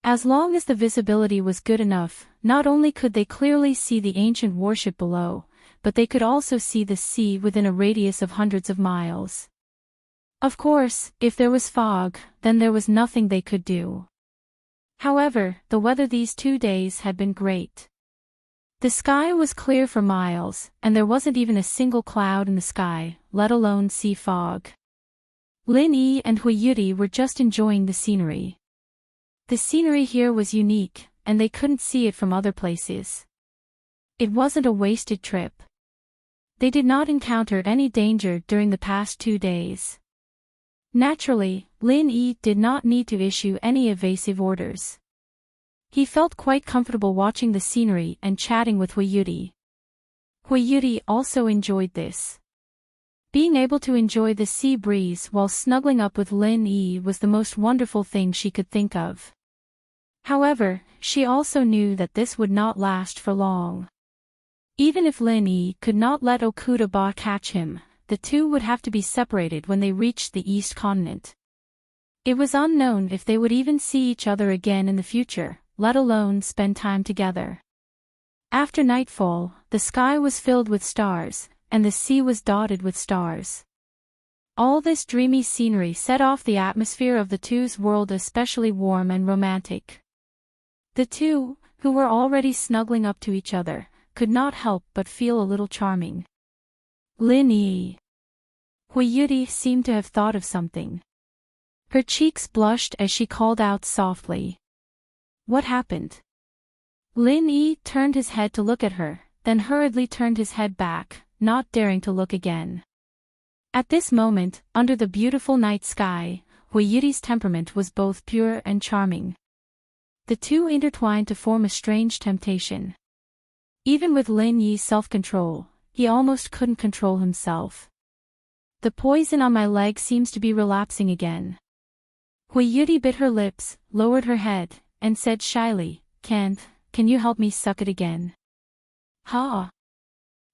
Speaker 1: As long as the visibility was good enough, not only could they clearly see the ancient warship below, but they could also see the sea within a radius of hundreds of miles. Of course, if there was fog, then there was nothing they could do. However, the weather these 2 days had been great. The sky was clear for miles, and there wasn't even a single cloud in the sky, let alone sea fog. Lin Yi and Hui Yuti were just enjoying the scenery. The scenery here was unique, and they couldn't see it from other places. It wasn't a wasted trip. They did not encounter any danger during the past 2 days. Naturally, Lin Yi did not need to issue any evasive orders. He felt quite comfortable watching the scenery and chatting with Hui Yuri. Hui Yuri also enjoyed this. Being able to enjoy the sea breeze while snuggling up with Lin Yi was the most wonderful thing she could think of. However, she also knew that this would not last for long. Even if Lin Yi could not let Okuda catch him, the two would have to be separated when they reached the East Continent. It was unknown if they would even see each other again in the future, let alone spend time together. After nightfall, the sky was filled with stars, and the sea was dotted with stars. All this dreamy scenery set off the atmosphere of the two's world especially warm and romantic. The two, who were already snuggling up to each other, could not help but feel a little charming. Lin Yi. Hui Yuri seemed to have thought of something. Her cheeks blushed as she called out softly. What happened? Lin Yi turned his head to look at her, then hurriedly turned his head back, not daring to look again. At this moment, under the beautiful night sky, Hui Yuri's temperament was both pure and charming. The two intertwined to form a strange temptation. Even with Lin Yi's self-control, he almost couldn't control himself. The poison on my leg seems to be relapsing again. Hui Yuri bit her lips, lowered her head, and said shyly, can you help me suck it again? Ha!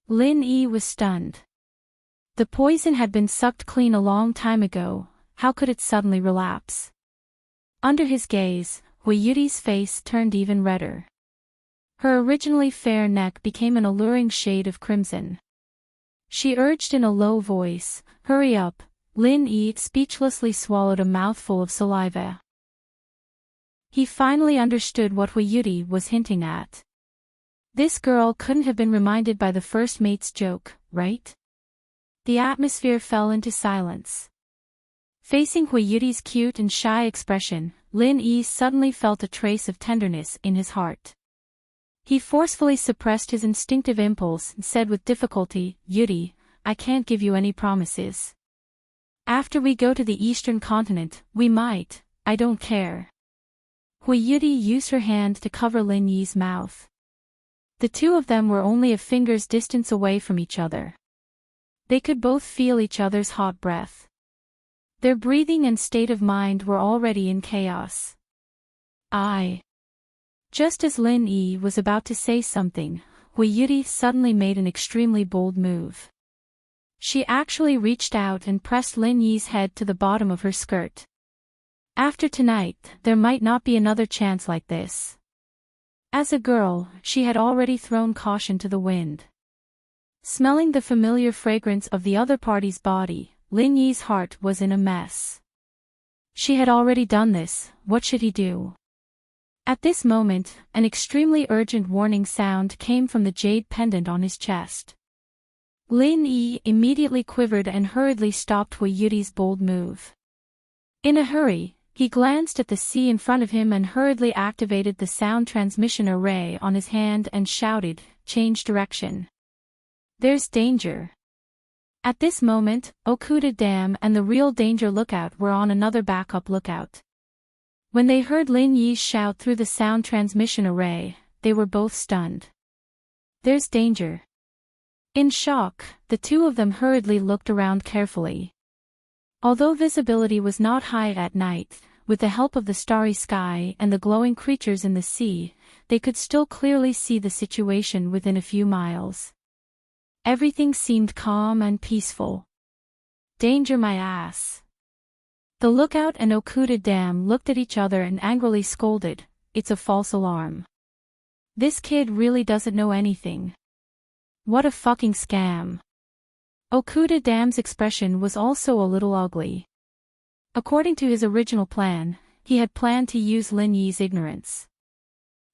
Speaker 1: Lin Yi was stunned. The poison had been sucked clean a long time ago, how could it suddenly relapse? Under his gaze, Hui Yuri's face turned even redder. Her originally fair neck became an alluring shade of crimson. She urged in a low voice, hurry up. Lin Yi speechlessly swallowed a mouthful of saliva. He finally understood what Hui Yuri was hinting at. This girl couldn't have been reminded by the first mate's joke, right? The atmosphere fell into silence. Facing Hui Yuri's cute and shy expression, Lin Yi suddenly felt a trace of tenderness in his heart. He forcefully suppressed his instinctive impulse and said with difficulty, Yuri, I can't give you any promises. After we go to the Eastern Continent, we might, I don't care. Hui Yuri used her hand to cover Lin Yi's mouth. The two of them were only a finger's distance away from each other. They could both feel each other's hot breath. Their breathing and state of mind were already in chaos. Just as Lin Yi was about to say something, Hui Yuri suddenly made an extremely bold move. She actually reached out and pressed Lin Yi's head to the bottom of her skirt. After tonight, there might not be another chance like this. As a girl, she had already thrown caution to the wind. Smelling the familiar fragrance of the other party's body, Lin Yi's heart was in a mess. She had already done this, what should he do? At this moment, an extremely urgent warning sound came from the jade pendant on his chest. Lin Yi immediately quivered and hurriedly stopped Hui Yuri's bold move. In a hurry, he glanced at the sea in front of him and hurriedly activated the sound transmission array on his hand and shouted, change direction. There's danger. At this moment, Okuda Dam and the Real Danger Lookout were on another backup lookout. When they heard Lin Yi's shout through the sound transmission array, they were both stunned. There's danger. In shock, the two of them hurriedly looked around carefully. Although visibility was not high at night, with the help of the starry sky and the glowing creatures in the sea, they could still clearly see the situation within a few miles. Everything seemed calm and peaceful. Danger my ass. The lookout and Okuda Dam looked at each other and angrily scolded, it's a false alarm. This kid really doesn't know anything. What a fucking scam. Okuda Dam's expression was also a little ugly. According to his original plan, he had planned to use Lin Yi's ignorance.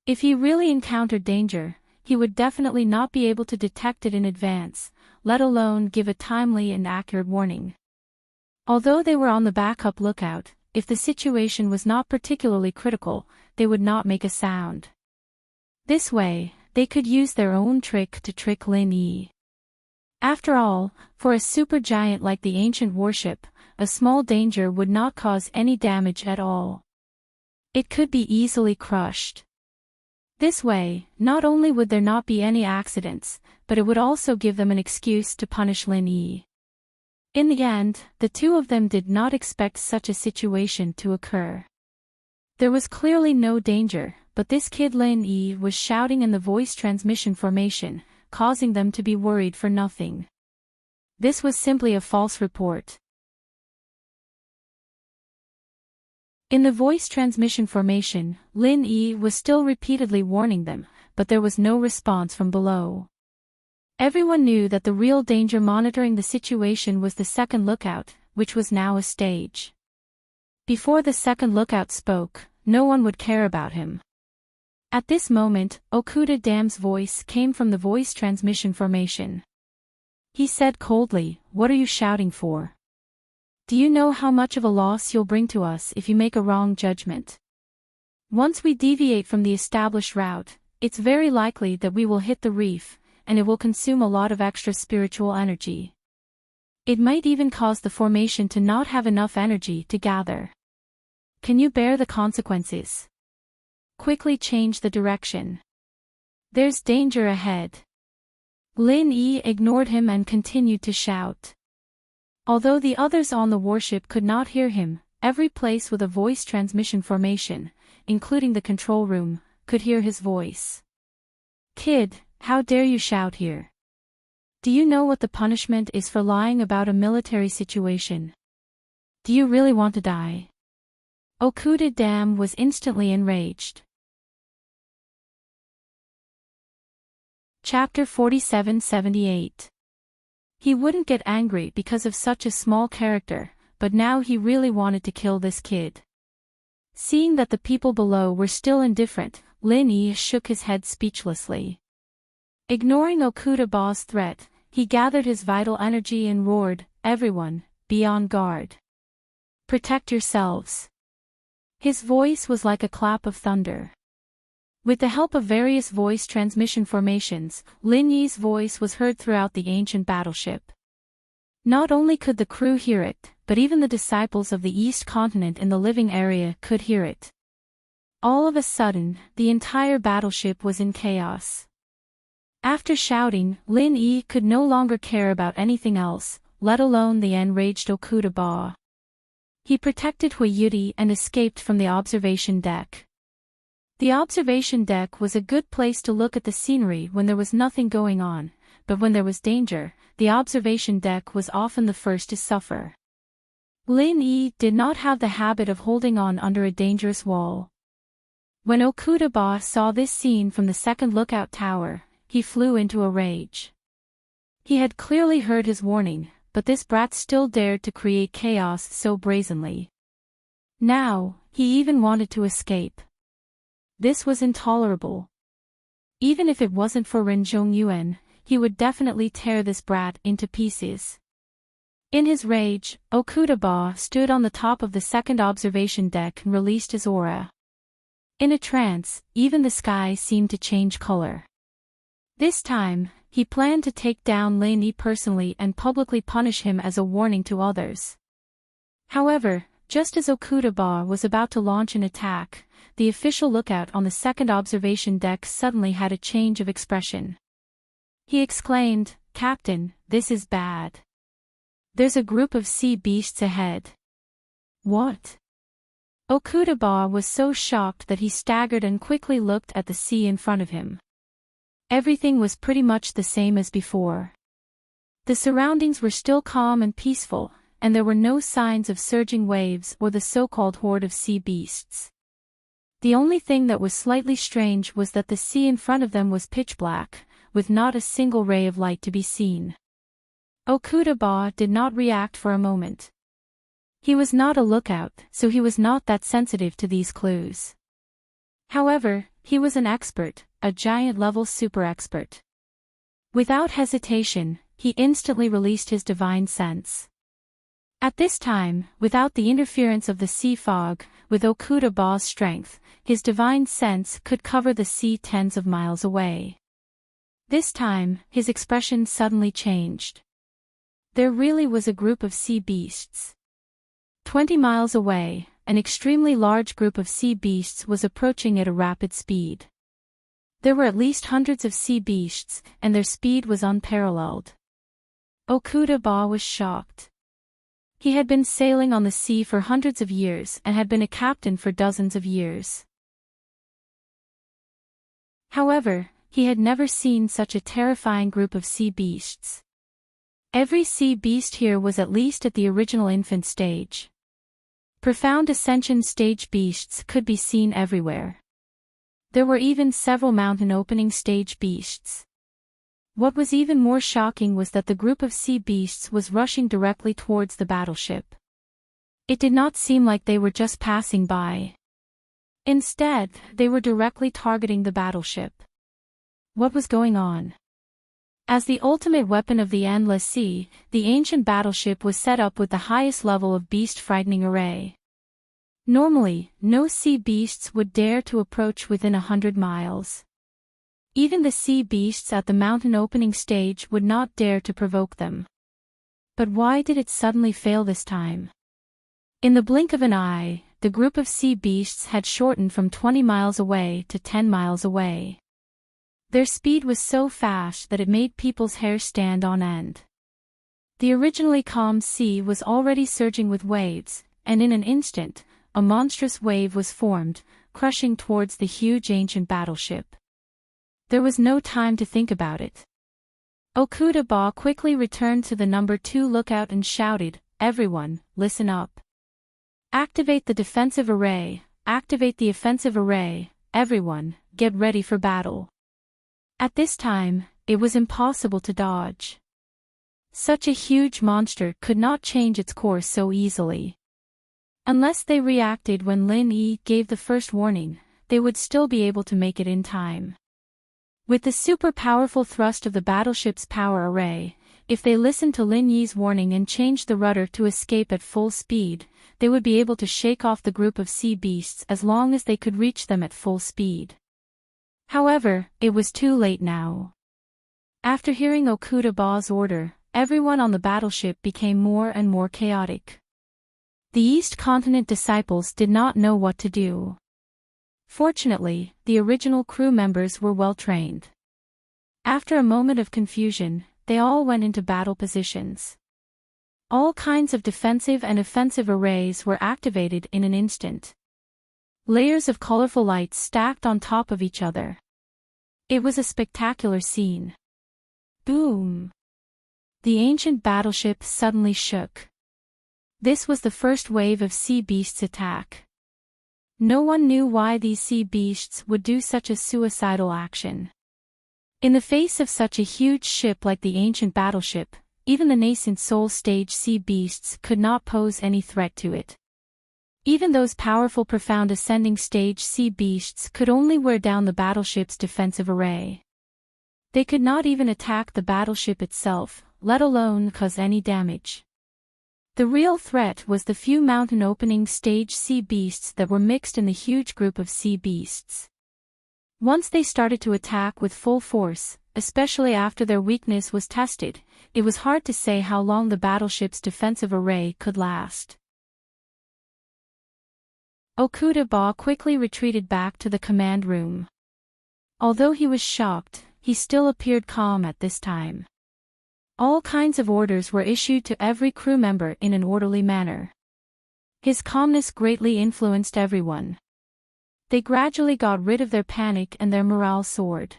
Speaker 1: If he really encountered danger, he would definitely not be able to detect it in advance, let alone give a timely and accurate warning. Although they were on the backup lookout, if the situation was not particularly critical, they would not make a sound. This way, they could use their own trick to trick Lin Yi. After all, for a supergiant like the ancient warship, a small danger would not cause any damage at all. It could be easily crushed. This way, not only would there not be any accidents, but it would also give them an excuse to punish Lin Yi. In the end, the two of them did not expect such a situation to occur. There was clearly no danger, but this kid Lin Yi was shouting in the voice transmission formation, causing them to be worried for nothing. This was simply a false report. In the voice transmission formation, Lin Yi was still repeatedly warning them, but there was no response from below. Everyone knew that the real danger monitoring the situation was the second lookout, which was now a stage. Before the second lookout spoke, no one would care about him. At this moment, Okuda Dam's voice came from the voice transmission formation. He said coldly, "What are you shouting for? Do you know how much of a loss you'll bring to us if you make a wrong judgment? Once we deviate from the established route, it's very likely that we will hit the reef, and it will consume a lot of extra spiritual energy. It might even cause the formation to not have enough energy to gather. Can you bear the consequences? Quickly change the direction. There's danger ahead." Lin Yi ignored him and continued to shout. Although the others on the warship could not hear him, every place with a voice transmission formation, including the control room, could hear his voice. "Kid, how dare you shout here? Do you know what the punishment is for lying about a military situation? Do you really want to die?" Okuda Dam was instantly enraged. Chapter 4778. He wouldn't get angry because of such a small character, but now he really wanted to kill this kid. Seeing that the people below were still indifferent, Lin Yi shook his head speechlessly. Ignoring Okuda Ba's threat, he gathered his vital energy and roared, "Everyone, be on guard. Protect yourselves." His voice was like a clap of thunder. With the help of various voice transmission formations, Lin Yi's voice was heard throughout the ancient battleship. Not only could the crew hear it, but even the disciples of the East Continent in the living area could hear it. All of a sudden, the entire battleship was in chaos. After shouting, Lin Yi could no longer care about anything else, let alone the enraged Okuda Ba. He protected Hui Yuri and escaped from the observation deck. The observation deck was a good place to look at the scenery when there was nothing going on, but when there was danger, the observation deck was often the first to suffer. Lin Yi did not have the habit of holding on under a dangerous wall. When Okuda Ba saw this scene from the second lookout tower, he flew into a rage. He had clearly heard his warning, but this brat still dared to create chaos so brazenly. Now, he even wanted to escape. This was intolerable. Even if it wasn't for Ren Zhongyuan, he would definitely tear this brat into pieces. In his rage, Okuda Ba stood on the top of the second observation deck and released his aura. In a trance, even the sky seemed to change color. This time, he planned to take down Lin Yi personally and publicly punish him as a warning to others. However, just as Okuda Ba was about to launch an attack, the official lookout on the second observation deck suddenly had a change of expression. He exclaimed, "Captain, this is bad. There's a group of sea beasts ahead." "What?" Okuda Ba was so shocked that he staggered and quickly looked at the sea in front of him. Everything was pretty much the same as before. The surroundings were still calm and peaceful, and there were no signs of surging waves or the so-called horde of sea beasts. The only thing that was slightly strange was that the sea in front of them was pitch black, with not a single ray of light to be seen. Okuda Ba did not react for a moment. He was not a lookout, so he was not that sensitive to these clues. However, he was an expert, a giant-level super expert. Without hesitation, he instantly released his divine sense. At this time, without the interference of the sea fog, with Okuda Ba's strength, his divine sense could cover the sea tens of miles away. This time, his expression suddenly changed. There really was a group of sea beasts. 20 miles away, an extremely large group of sea beasts was approaching at a rapid speed. There were at least hundreds of sea beasts, and their speed was unparalleled. Okuda was shocked. He had been sailing on the sea for hundreds of years and had been a captain for dozens of years. However, he had never seen such a terrifying group of sea beasts. Every sea beast here was at least at the original infant stage. Profound ascension stage beasts could be seen everywhere. There were even several mountain opening stage beasts. What was even more shocking was that the group of sea beasts was rushing directly towards the battleship. It did not seem like they were just passing by. Instead, they were directly targeting the battleship. What was going on? As the ultimate weapon of the endless sea, the ancient battleship was set up with the highest level of beast-frightening array. Normally, no sea beasts would dare to approach within 100 miles. Even the sea beasts at the mountain opening stage would not dare to provoke them. But why did it suddenly fail this time? In the blink of an eye, the group of sea beasts had shortened from 20 miles away to 10 miles away. Their speed was so fast that it made people's hair stand on end. The originally calm sea was already surging with waves, and in an instant, a monstrous wave was formed, crushing towards the huge ancient battleship. There was no time to think about it. Okuda quickly returned to the number 2 lookout and shouted, "Everyone, listen up. Activate the defensive array, activate the offensive array, everyone, get ready for battle." At this time, it was impossible to dodge. Such a huge monster could not change its course so easily. Unless they reacted when Lin Yi gave the first warning, they would still be able to make it in time. With the super powerful thrust of the battleship's power array, if they listened to Lin Yi's warning and changed the rudder to escape at full speed, they would be able to shake off the group of sea beasts as long as they could reach them at full speed. However, it was too late now. After hearing Okuda's order, everyone on the battleship became more and more chaotic. The East Continent disciples did not know what to do. Fortunately, the original crew members were well trained. After a moment of confusion, they all went into battle positions. All kinds of defensive and offensive arrays were activated in an instant. Layers of colorful lights stacked on top of each other. It was a spectacular scene. Boom! The ancient battleship suddenly shook. This was the first wave of sea beasts' attack. No one knew why these sea beasts would do such a suicidal action. In the face of such a huge ship like the ancient battleship, even the nascent soul stage sea beasts could not pose any threat to it. Even those powerful profound ascending stage sea beasts could only wear down the battleship's defensive array. They could not even attack the battleship itself, let alone cause any damage. The real threat was the few mountain opening stage sea beasts that were mixed in the huge group of sea beasts. Once they started to attack with full force, especially after their weakness was tested, it was hard to say how long the battleship's defensive array could last. Okuda quickly retreated back to the command room. Although he was shocked, he still appeared calm at this time. All kinds of orders were issued to every crew member in an orderly manner. His calmness greatly influenced everyone. They gradually got rid of their panic and their morale soared.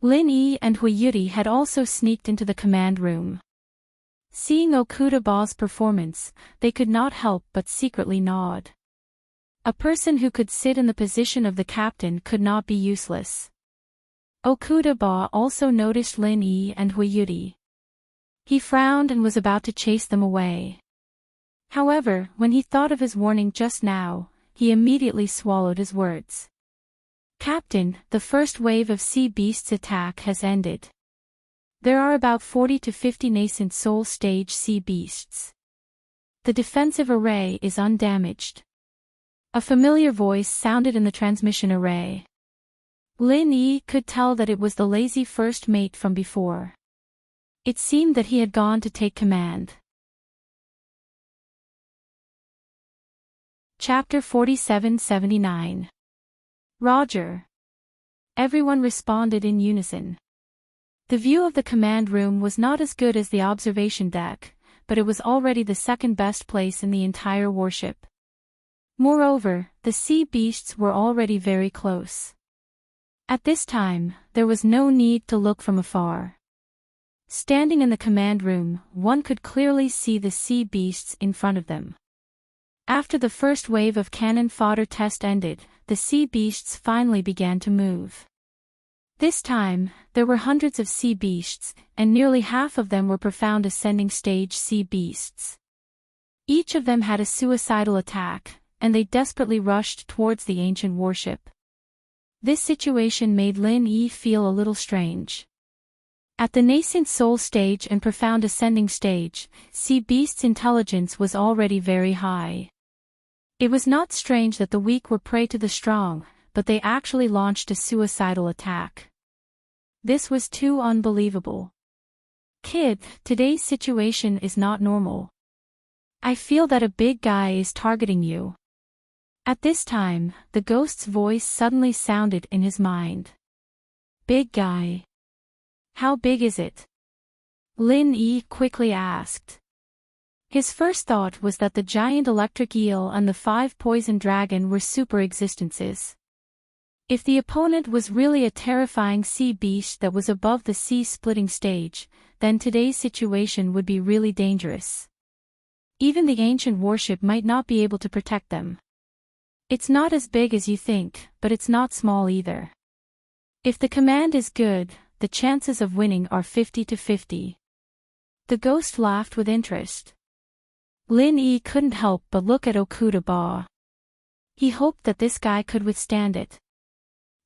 Speaker 1: Lin Yi and Hui Yuri had also sneaked into the command room. Seeing Okuda's performance, they could not help but secretly nod. A person who could sit in the position of the captain could not be useless. Okuda also noticed Lin Yi and Hui Yuri. He frowned and was about to chase them away. However, when he thought of his warning just now, he immediately swallowed his words. "Captain, the first wave of sea beasts' attack has ended. There are about 40 to 50 nascent soul stage sea beasts. The defensive array is undamaged." A familiar voice sounded in the transmission array. Lin Yi could tell that it was the lazy first mate from before. It seemed that he had gone to take command. Chapter 4779. Roger. Everyone responded in unison. The view of the command room was not as good as the observation deck, but it was already the second best place in the entire warship. Moreover, the sea beasts were already very close. At this time, there was no need to look from afar. Standing in the command room, one could clearly see the sea beasts in front of them. After the first wave of cannon fodder test ended, the sea beasts finally began to move. This time, there were hundreds of sea beasts, and nearly half of them were profound ascending stage sea beasts. Each of them had a suicidal attack, and they desperately rushed towards the ancient warship. This situation made Lin Yi feel a little strange. At the nascent soul stage and profound ascending stage, sea beasts' intelligence was already very high. It was not strange that the weak were prey to the strong, but they actually launched a suicidal attack. This was too unbelievable. Kid, today's situation is not normal. I feel that a big guy is targeting you. At this time, the ghost's voice suddenly sounded in his mind. Big guy. How big is it? Lin Yi quickly asked. His first thought was that the giant electric eel and the 5 poison dragon were super existences. If the opponent was really a terrifying sea beast that was above the sea-splitting stage, then today's situation would be really dangerous. Even the ancient warship might not be able to protect them. It's not as big as you think, but it's not small either. If the command is good, the chances of winning are 50-50. The ghost laughed with interest. Lin Yi couldn't help but look at Okuda Ba. He hoped that this guy could withstand it.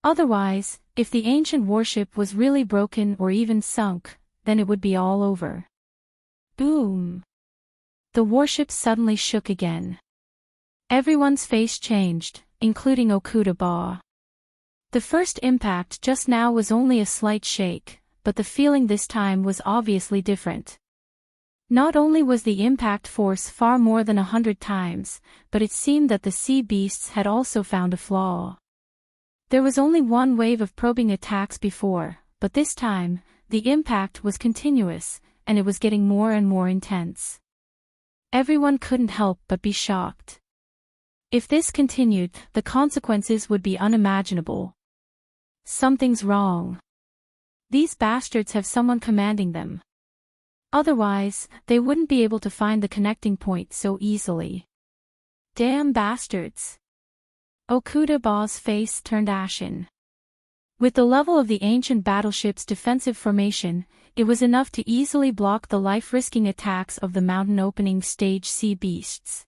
Speaker 1: Otherwise, if the ancient warship was really broken or even sunk, then it would be all over. Boom! The warship suddenly shook again. Everyone's face changed, including Okuda Ba. The first impact just now was only a slight shake, but the feeling this time was obviously different. Not only was the impact force far more than 100 times, but it seemed that the sea beasts had also found a flaw. There was only one wave of probing attacks before, but this time, the impact was continuous, and it was getting more and more intense. Everyone couldn't help but be shocked. If this continued, the consequences would be unimaginable. Something's wrong. These bastards have someone commanding them. Otherwise, they wouldn't be able to find the connecting point so easily. Damn bastards. Okuda Ba's face turned ashen. With the level of the ancient battleship's defensive formation, it was enough to easily block the life-risking attacks of the mountain opening stage sea beasts.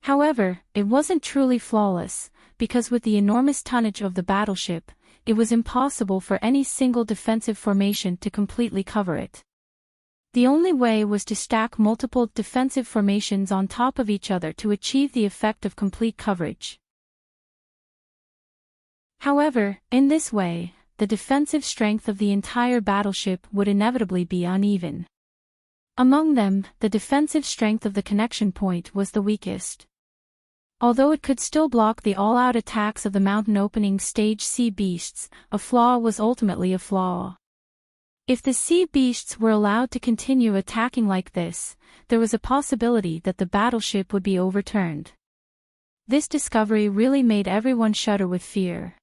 Speaker 1: However, it wasn't truly flawless, because with the enormous tonnage of the battleship, it was impossible for any single defensive formation to completely cover it. The only way was to stack multiple defensive formations on top of each other to achieve the effect of complete coverage. However, in this way, the defensive strength of the entire battleship would inevitably be uneven. Among them, the defensive strength of the connection point was the weakest. Although it could still block the all-out attacks of the mountain opening stage sea beasts, a flaw was ultimately a flaw. If the sea beasts were allowed to continue attacking like this, there was a possibility that the battleship would be overturned. This discovery really made everyone shudder with fear.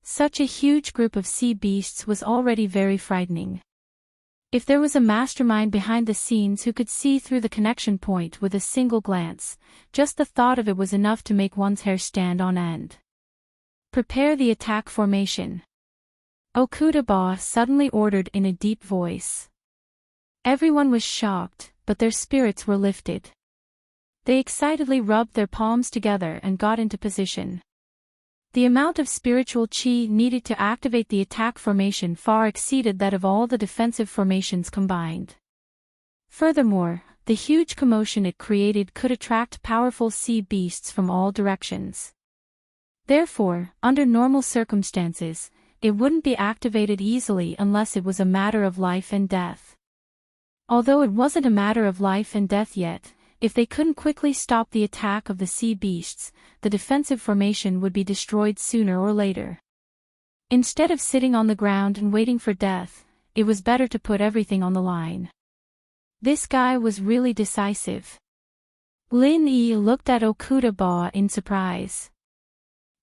Speaker 1: Such a huge group of sea beasts was already very frightening. If there was a mastermind behind the scenes who could see through the connection point with a single glance, just the thought of it was enough to make one's hair stand on end. Prepare the attack formation. Okuda Ba suddenly ordered in a deep voice. Everyone was shocked, but their spirits were lifted. They excitedly rubbed their palms together and got into position. The amount of spiritual chi needed to activate the attack formation far exceeded that of all the defensive formations combined. Furthermore, the huge commotion it created could attract powerful sea beasts from all directions. Therefore, under normal circumstances, it wouldn't be activated easily unless it was a matter of life and death. Although it wasn't a matter of life and death yet, if they couldn't quickly stop the attack of the sea beasts, the defensive formation would be destroyed sooner or later. Instead of sitting on the ground and waiting for death, it was better to put everything on the line. This guy was really decisive. Lin Yi looked at Okuda Ba in surprise.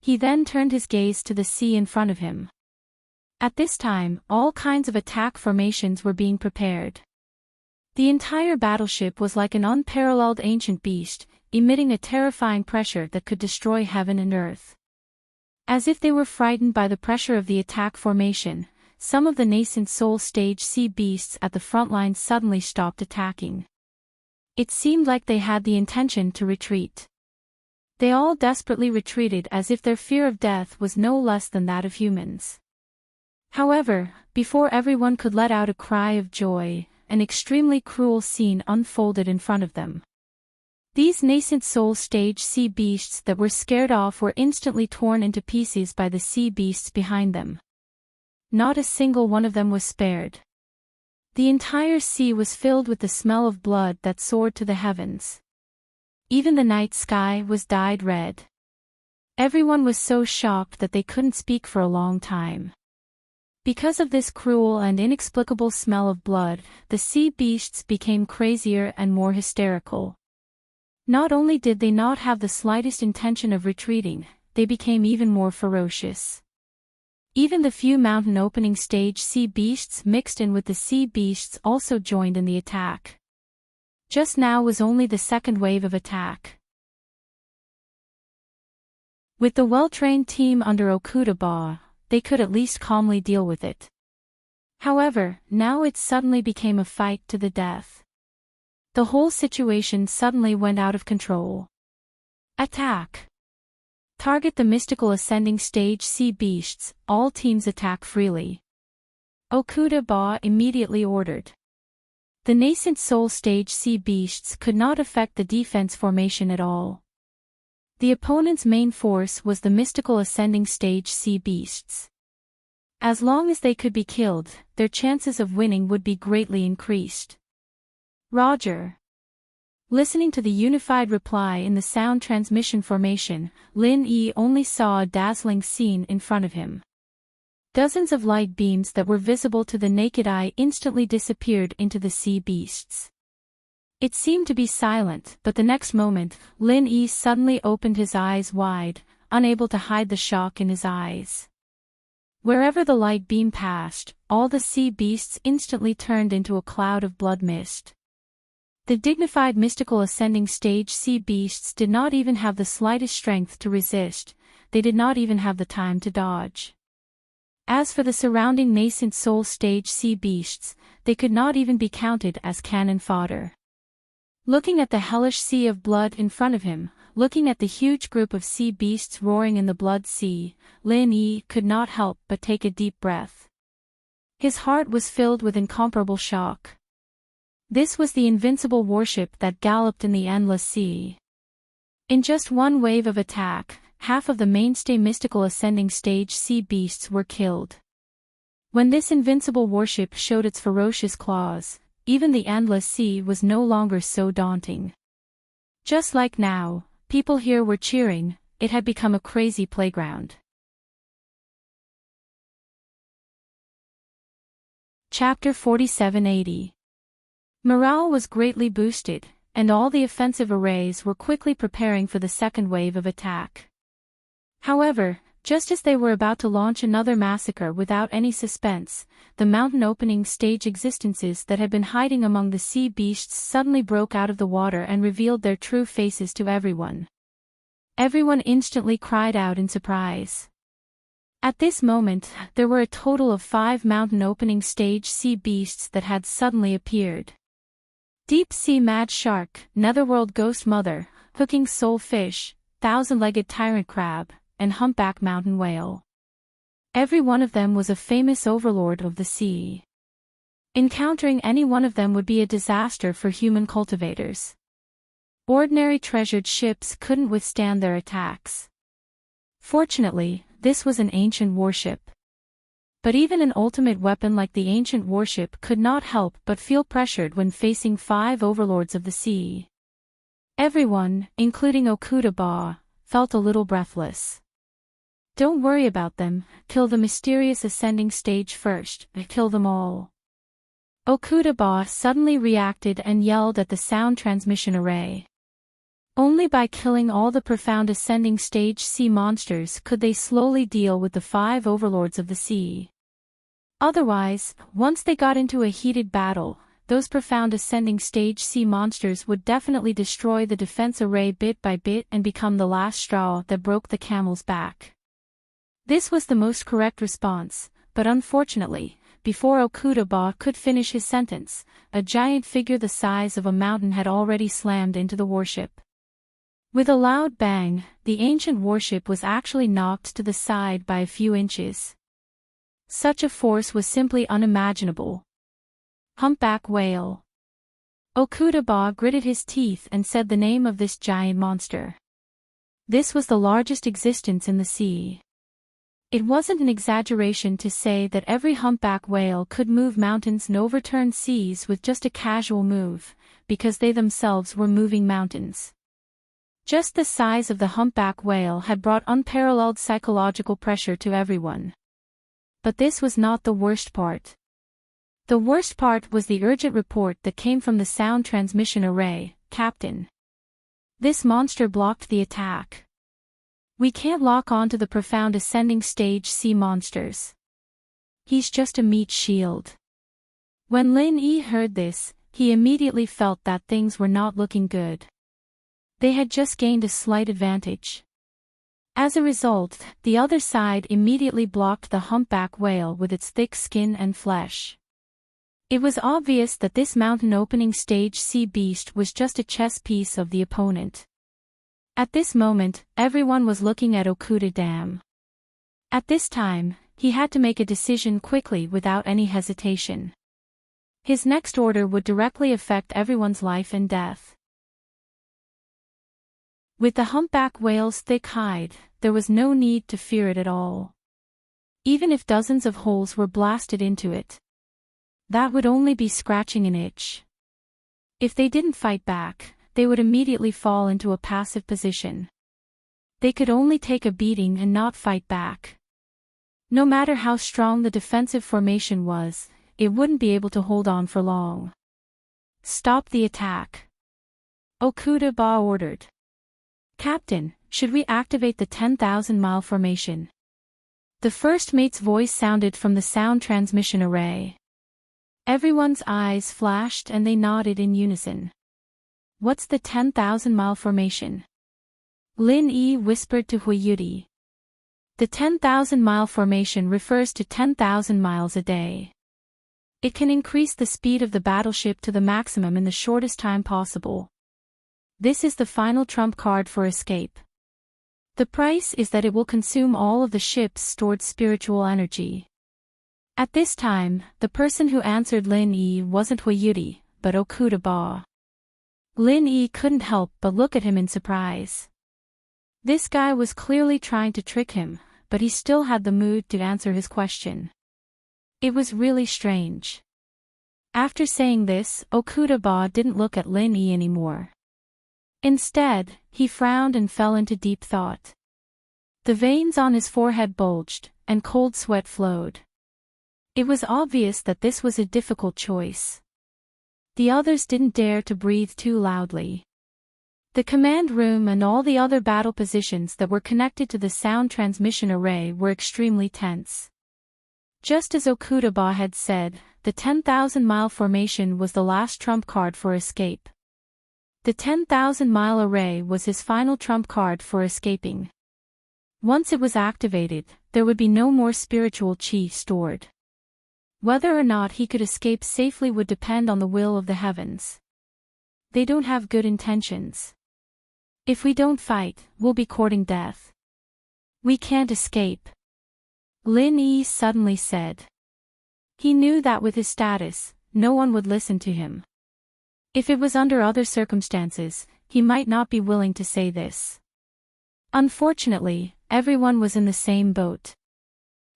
Speaker 1: He then turned his gaze to the sea in front of him. At this time, all kinds of attack formations were being prepared. The entire battleship was like an unparalleled ancient beast, emitting a terrifying pressure that could destroy heaven and earth. As if they were frightened by the pressure of the attack formation, some of the nascent soul stage sea beasts at the front line suddenly stopped attacking. It seemed like they had the intention to retreat. They all desperately retreated as if their fear of death was no less than that of humans. However, before everyone could let out a cry of joy, an extremely cruel scene unfolded in front of them. These nascent soul stage sea beasts that were scared off were instantly torn into pieces by the sea beasts behind them. Not a single one of them was spared. The entire sea was filled with the smell of blood that soared to the heavens. Even the night sky was dyed red. Everyone was so shocked that they couldn't speak for a long time. Because of this cruel and inexplicable smell of blood, the sea beasts became crazier and more hysterical. Not only did they not have the slightest intention of retreating, they became even more ferocious. Even the few mountain opening stage sea beasts mixed in with the sea beasts also joined in the attack. Just now was only the second wave of attack. With the well-trained team under Okuda Ba, they could at least calmly deal with it. However, now it suddenly became a fight to the death. The whole situation suddenly went out of control. Attack! Target the mystical ascending stage sea beasts, all teams attack freely. Okuda Ba immediately ordered. The nascent soul stage sea beasts could not affect the defense formation at all. The opponent's main force was the mystical ascending stage sea beasts. As long as they could be killed, their chances of winning would be greatly increased. Roger. Listening to the unified reply in the sound transmission formation, Lin Yi only saw a dazzling scene in front of him. Dozens of light beams that were visible to the naked eye instantly disappeared into the sea beasts. It seemed to be silent, but the next moment, Lin Yi suddenly opened his eyes wide, unable to hide the shock in his eyes. Wherever the light beam passed, all the sea beasts instantly turned into a cloud of blood mist. The dignified mystical ascending stage sea beasts did not even have the slightest strength to resist, they did not even have the time to dodge. As for the surrounding nascent soul stage sea beasts, they could not even be counted as cannon fodder. Looking at the hellish sea of blood in front of him, looking at the huge group of sea beasts roaring in the blood sea, Lin Yi could not help but take a deep breath. His heart was filled with incomparable shock. This was the invincible warship that galloped in the endless sea. In just one wave of attack, half of the mainstay mystical ascending stage sea beasts were killed. When this invincible warship showed its ferocious claws, even the endless sea was no longer so daunting. Just like now, people here were cheering, it had become a crazy playground. Chapter 4780. Morale was greatly boosted, and all the offensive arrays were quickly preparing for the second wave of attack. However, just as they were about to launch another massacre without any suspense, the mountain opening stage existences that had been hiding among the sea beasts suddenly broke out of the water and revealed their true faces to everyone. Everyone instantly cried out in surprise. At this moment, there were a total of 5 mountain opening stage sea beasts that had suddenly appeared. Deep Sea Mad Shark, Netherworld Ghost Mother, Hooking Soul Fish, Thousand-Legged Tyrant Crab, and Humpback Mountain Whale. Every one of them was a famous overlord of the sea. Encountering any one of them would be a disaster for human cultivators. Ordinary treasured ships couldn't withstand their attacks. Fortunately, this was an ancient warship. But even an ultimate weapon like the ancient warship could not help but feel pressured when facing 5 overlords of the sea. Everyone, including Okuda, felt a little breathless. Don't worry about them, kill the mysterious ascending stage first, kill them all. Okuda suddenly reacted and yelled at the sound transmission array. Only by killing all the profound ascending stage sea monsters could they slowly deal with the 5 overlords of the sea. Otherwise, once they got into a heated battle, those profound ascending stage sea monsters would definitely destroy the defense array bit by bit and become the last straw that broke the camel's back. This was the most correct response, but unfortunately, before Okuda could finish his sentence, a giant figure the size of a mountain had already slammed into the warship. With a loud bang, the ancient warship was actually knocked to the side by a few inches. Such a force was simply unimaginable. Humpback whale. Okuda gritted his teeth and said the name of this giant monster. This was the largest existence in the sea. It wasn't an exaggeration to say that every humpback whale could move mountains and overturn seas with just a casual move, because they themselves were moving mountains. Just the size of the humpback whale had brought unparalleled psychological pressure to everyone. But this was not the worst part. The worst part was the urgent report that came from the sound transmission array, Captain. This monster blocked the attack. We can't lock onto the profound ascending stage sea monsters. He's just a meat shield. When Lin Yi heard this, he immediately felt that things were not looking good. They had just gained a slight advantage. As a result, the other side immediately blocked the humpback whale with its thick skin and flesh. It was obvious that this mountain opening stage sea beast was just a chess piece of the opponent. At this moment, everyone was looking at Okuda Dam. At this time, he had to make a decision quickly without any hesitation. His next order would directly affect everyone's life and death. With the humpback whale's thick hide, there was no need to fear it at all. Even if dozens of holes were blasted into it, that would only be scratching an itch. If they didn't fight back, they would immediately fall into a passive position. They could only take a beating and not fight back. No matter how strong the defensive formation was, it wouldn't be able to hold on for long. Stop the attack. Okuda ordered. Captain, should we activate the 10,000-mile formation? The first mate's voice sounded from the sound transmission array. Everyone's eyes flashed and they nodded in unison. What's the 10,000-mile formation? Lin Yi whispered to Huiyuti. The 10,000-mile formation refers to 10,000 miles a day. It can increase the speed of the battleship to the maximum in the shortest time possible. This is the final trump card for escape. The price is that it will consume all of the ship's stored spiritual energy. At this time, the person who answered Lin Yi wasn't Huiyuti, but Okuda. Lin Yi couldn't help but look at him in surprise. This guy was clearly trying to trick him, but he still had the mood to answer his question. It was really strange. After saying this, Okuda didn't look at Lin Yi anymore. Instead, he frowned and fell into deep thought. The veins on his forehead bulged, and cold sweat flowed. It was obvious that this was a difficult choice. The others didn't dare to breathe too loudly. The command room and all the other battle positions that were connected to the sound transmission array were extremely tense. Just as Okuda had said, the 10,000-mile formation was the last trump card for escape. The 10,000-mile array was his final trump card for escaping. Once it was activated, there would be no more spiritual chi stored. Whether or not he could escape safely would depend on the will of the heavens. They don't have good intentions. If we don't fight, we'll be courting death. We can't escape. Lin Yi suddenly said. He knew that with his status, no one would listen to him. If it was under other circumstances, he might not be willing to say this. Unfortunately, everyone was in the same boat.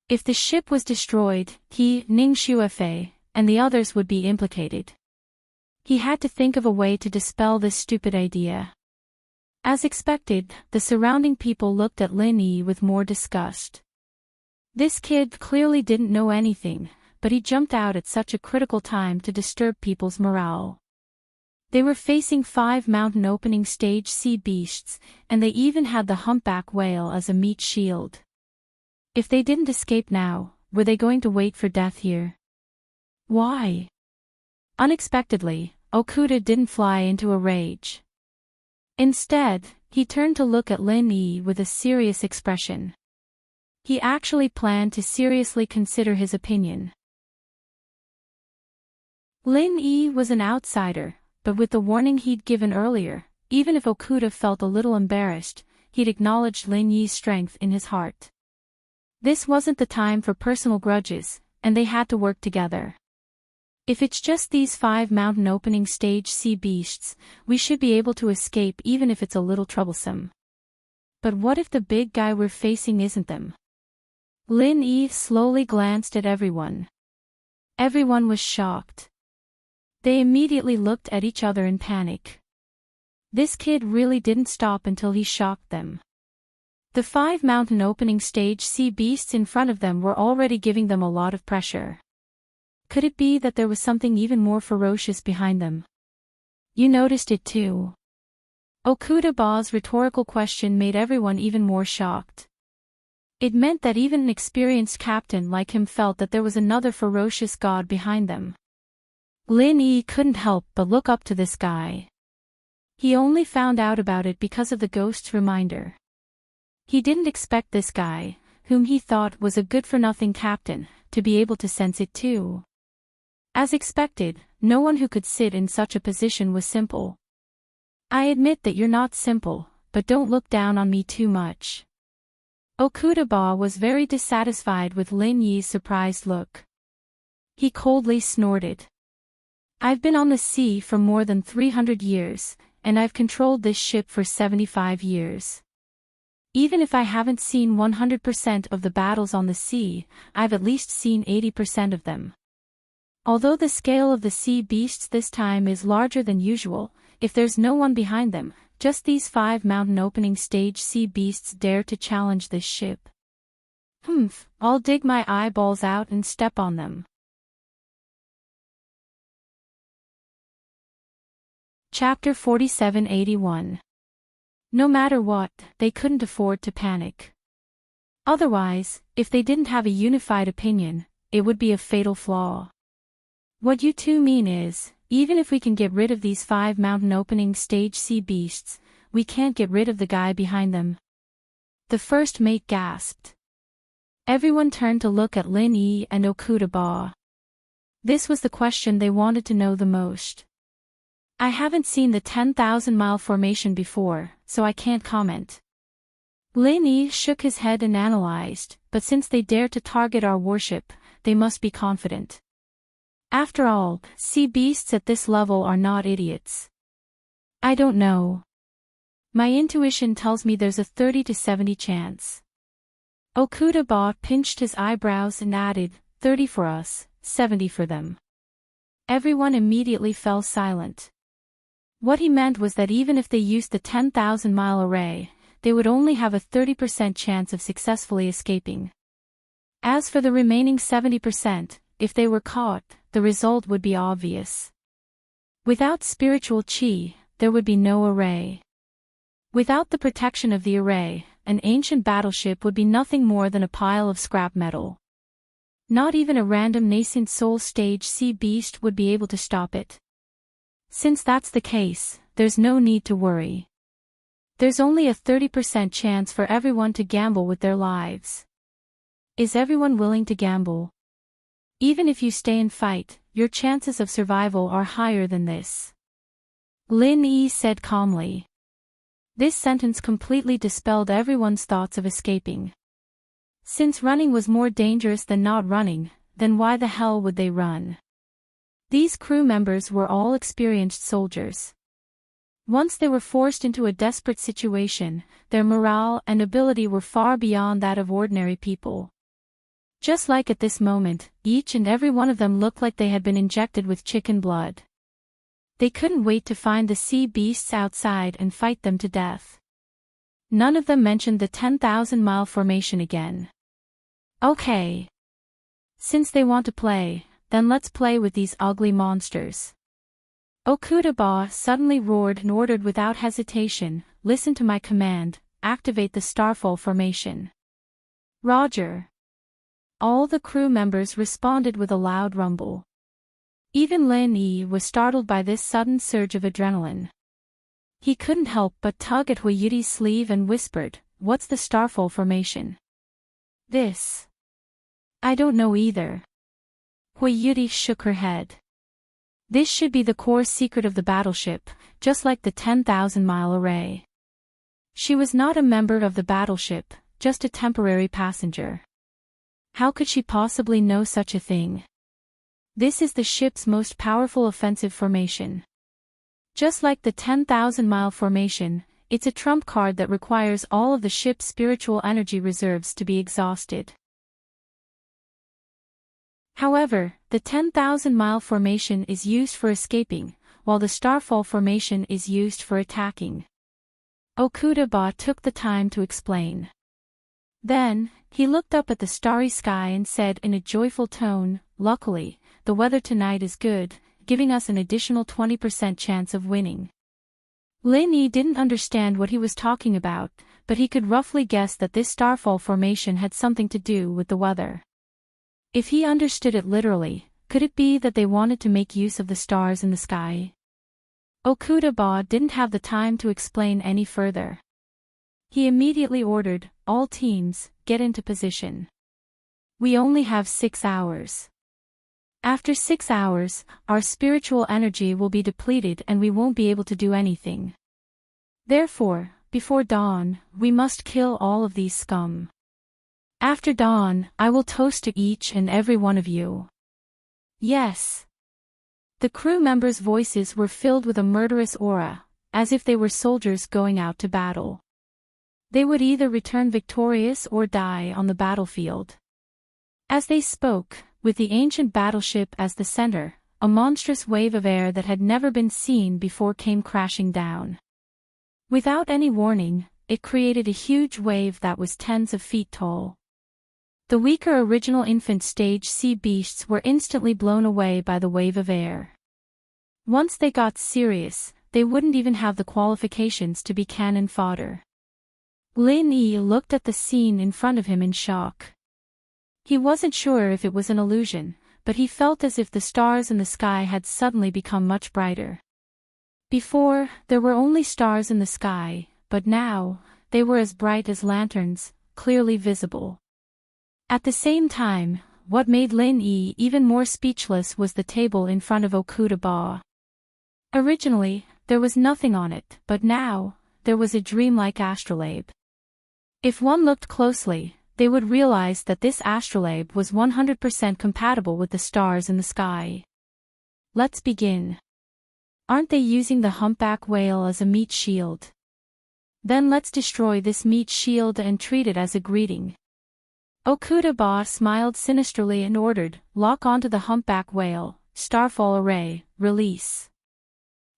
Speaker 1: If the ship was destroyed, he, Ning Shuefei, and the others would be implicated. He had to think of a way to dispel this stupid idea. As expected, the surrounding people looked at Lin Yi with more disgust. This kid clearly didn't know anything, but he jumped out at such a critical time to disturb people's morale. They were facing 5 mountain opening stage sea beasts, and they even had the humpback whale as a meat shield. If they didn't escape now, were they going to wait for death here? Why? Unexpectedly, Okuda didn't fly into a rage. Instead, he turned to look at Lin Yi with a serious expression. He actually planned to seriously consider his opinion. Lin Yi was an outsider, but with the warning he'd given earlier, even if Okuda felt a little embarrassed, he'd acknowledged Lin Yi's strength in his heart. This wasn't the time for personal grudges, and they had to work together. If it's just these 5 mountain opening stage sea beasts, we should be able to escape even if it's a little troublesome. But what if the big guy we're facing isn't them? Lin Yi slowly glanced at everyone. Everyone was shocked. They immediately looked at each other in panic. This kid really didn't stop until he shocked them. The 5 mountain opening stage sea beasts in front of them were already giving them a lot of pressure. Could it be that there was something even more ferocious behind them? You noticed it too. Okuda Ba's rhetorical question made everyone even more shocked. It meant that even an experienced captain like him felt that there was another ferocious god behind them. Lin Yi couldn't help but look up to this guy. He only found out about it because of the ghost's reminder. He didn't expect this guy, whom he thought was a good-for-nothing captain, to be able to sense it too. As expected, no one who could sit in such a position was simple. I admit that you're not simple, but don't look down on me too much. Okuda Ba was very dissatisfied with Lin Yi's surprised look. He coldly snorted. I've been on the sea for more than 300 years, and I've controlled this ship for 75 years. Even if I haven't seen 100% of the battles on the sea, I've at least seen 80% of them. Although the scale of the sea beasts this time is larger than usual, if there's no one behind them, just these 5 mountain opening stage sea beasts dare to challenge this ship. I'll dig my eyeballs out and step on them. Chapter 4781. No matter what, they couldn't afford to panic. Otherwise, if they didn't have a unified opinion, it would be a fatal flaw. What you two mean is, even if we can get rid of these 5 mountain opening stage sea beasts, we can't get rid of the guy behind them. The first mate gasped. Everyone turned to look at Lin Yi and Okuda Ba. This was the question they wanted to know the most. I haven't seen the 10,000-mile formation before, so I can't comment. Lin Yi shook his head and analyzed, but since they dare to target our warship, they must be confident. After all, sea beasts at this level are not idiots. I don't know. My intuition tells me there's a 30 to 70 chance. Okuda Ba pinched his eyebrows and added, 30 for us, 70 for them. Everyone immediately fell silent. What he meant was that even if they used the 10,000-mile array, they would only have a 30% chance of successfully escaping. As for the remaining 70%, if they were caught, the result would be obvious. Without spiritual chi, there would be no array. Without the protection of the array, an ancient battleship would be nothing more than a pile of scrap metal. Not even a random nascent soul stage sea beast would be able to stop it. Since that's the case, there's no need to worry. There's only a 30% chance for everyone to gamble with their lives. Is everyone willing to gamble? Even if you stay and fight, your chances of survival are higher than this. Lin Yi said calmly. This sentence completely dispelled everyone's thoughts of escaping. Since running was more dangerous than not running, then why the hell would they run? These crew members were all experienced soldiers. Once they were forced into a desperate situation, their morale and ability were far beyond that of ordinary people. Just like at this moment, each and every one of them looked like they had been injected with chicken blood. They couldn't wait to find the sea beasts outside and fight them to death. None of them mentioned the 10,000-mile formation again. Okay. Since they want to play, then let's play with these ugly monsters. Okudaba suddenly roared and ordered without hesitation, "Listen to my command, activate the Starfall formation." Roger. All the crew members responded with a loud rumble. Even Lin Yi was startled by this sudden surge of adrenaline. He couldn't help but tug at Huiyuti's sleeve and whispered, "What's the Starfall formation?" "This. I don't know either." Huiyuti shook her head. "This should be the core secret of the battleship, just like the 10,000-mile array." She was not a member of the battleship, just a temporary passenger. How could she possibly know such a thing? This is the ship's most powerful offensive formation. Just like the 10,000-mile formation, it's a trump card that requires all of the ship's spiritual energy reserves to be exhausted. However, the 10,000-mile formation is used for escaping, while the Starfall formation is used for attacking. Okudaba took the time to explain. Then, he looked up at the starry sky and said in a joyful tone, "Luckily, the weather tonight is good, giving us an additional 20% chance of winning." Lin Yi didn't understand what he was talking about, but he could roughly guess that this Starfall formation had something to do with the weather. If he understood it literally, could it be that they wanted to make use of the stars in the sky? Okudaba didn't have the time to explain any further. He immediately ordered, "All teams, get into position. We only have 6 hours. After 6 hours, our spiritual energy will be depleted and we won't be able to do anything. Therefore, before dawn, we must kill all of these scum. After dawn, I will toast to each and every one of you." Yes. The crew members' voices were filled with a murderous aura, as if they were soldiers going out to battle. They would either return victorious or die on the battlefield. As they spoke, with the ancient battleship as the center, a monstrous wave of air that had never been seen before came crashing down. Without any warning, it created a huge wave that was tens of feet tall. The weaker original infant stage sea beasts were instantly blown away by the wave of air. Once they got serious, they wouldn't even have the qualifications to be cannon fodder. Lin Yi looked at the scene in front of him in shock. He wasn't sure if it was an illusion, but he felt as if the stars in the sky had suddenly become much brighter. Before, there were only stars in the sky, but now, they were as bright as lanterns, clearly visible. At the same time, what made Lin Yi even more speechless was the table in front of Okudaba. Originally, there was nothing on it, but now, there was a dreamlike astrolabe. If one looked closely, they would realize that this astrolabe was 100% compatible with the stars in the sky. Let's begin. Aren't they using the humpback whale as a meat shield? Then let's destroy this meat shield and treat it as a greeting. Okudaba smiled sinisterly and ordered, "Lock onto the humpback whale, Starfall array, release."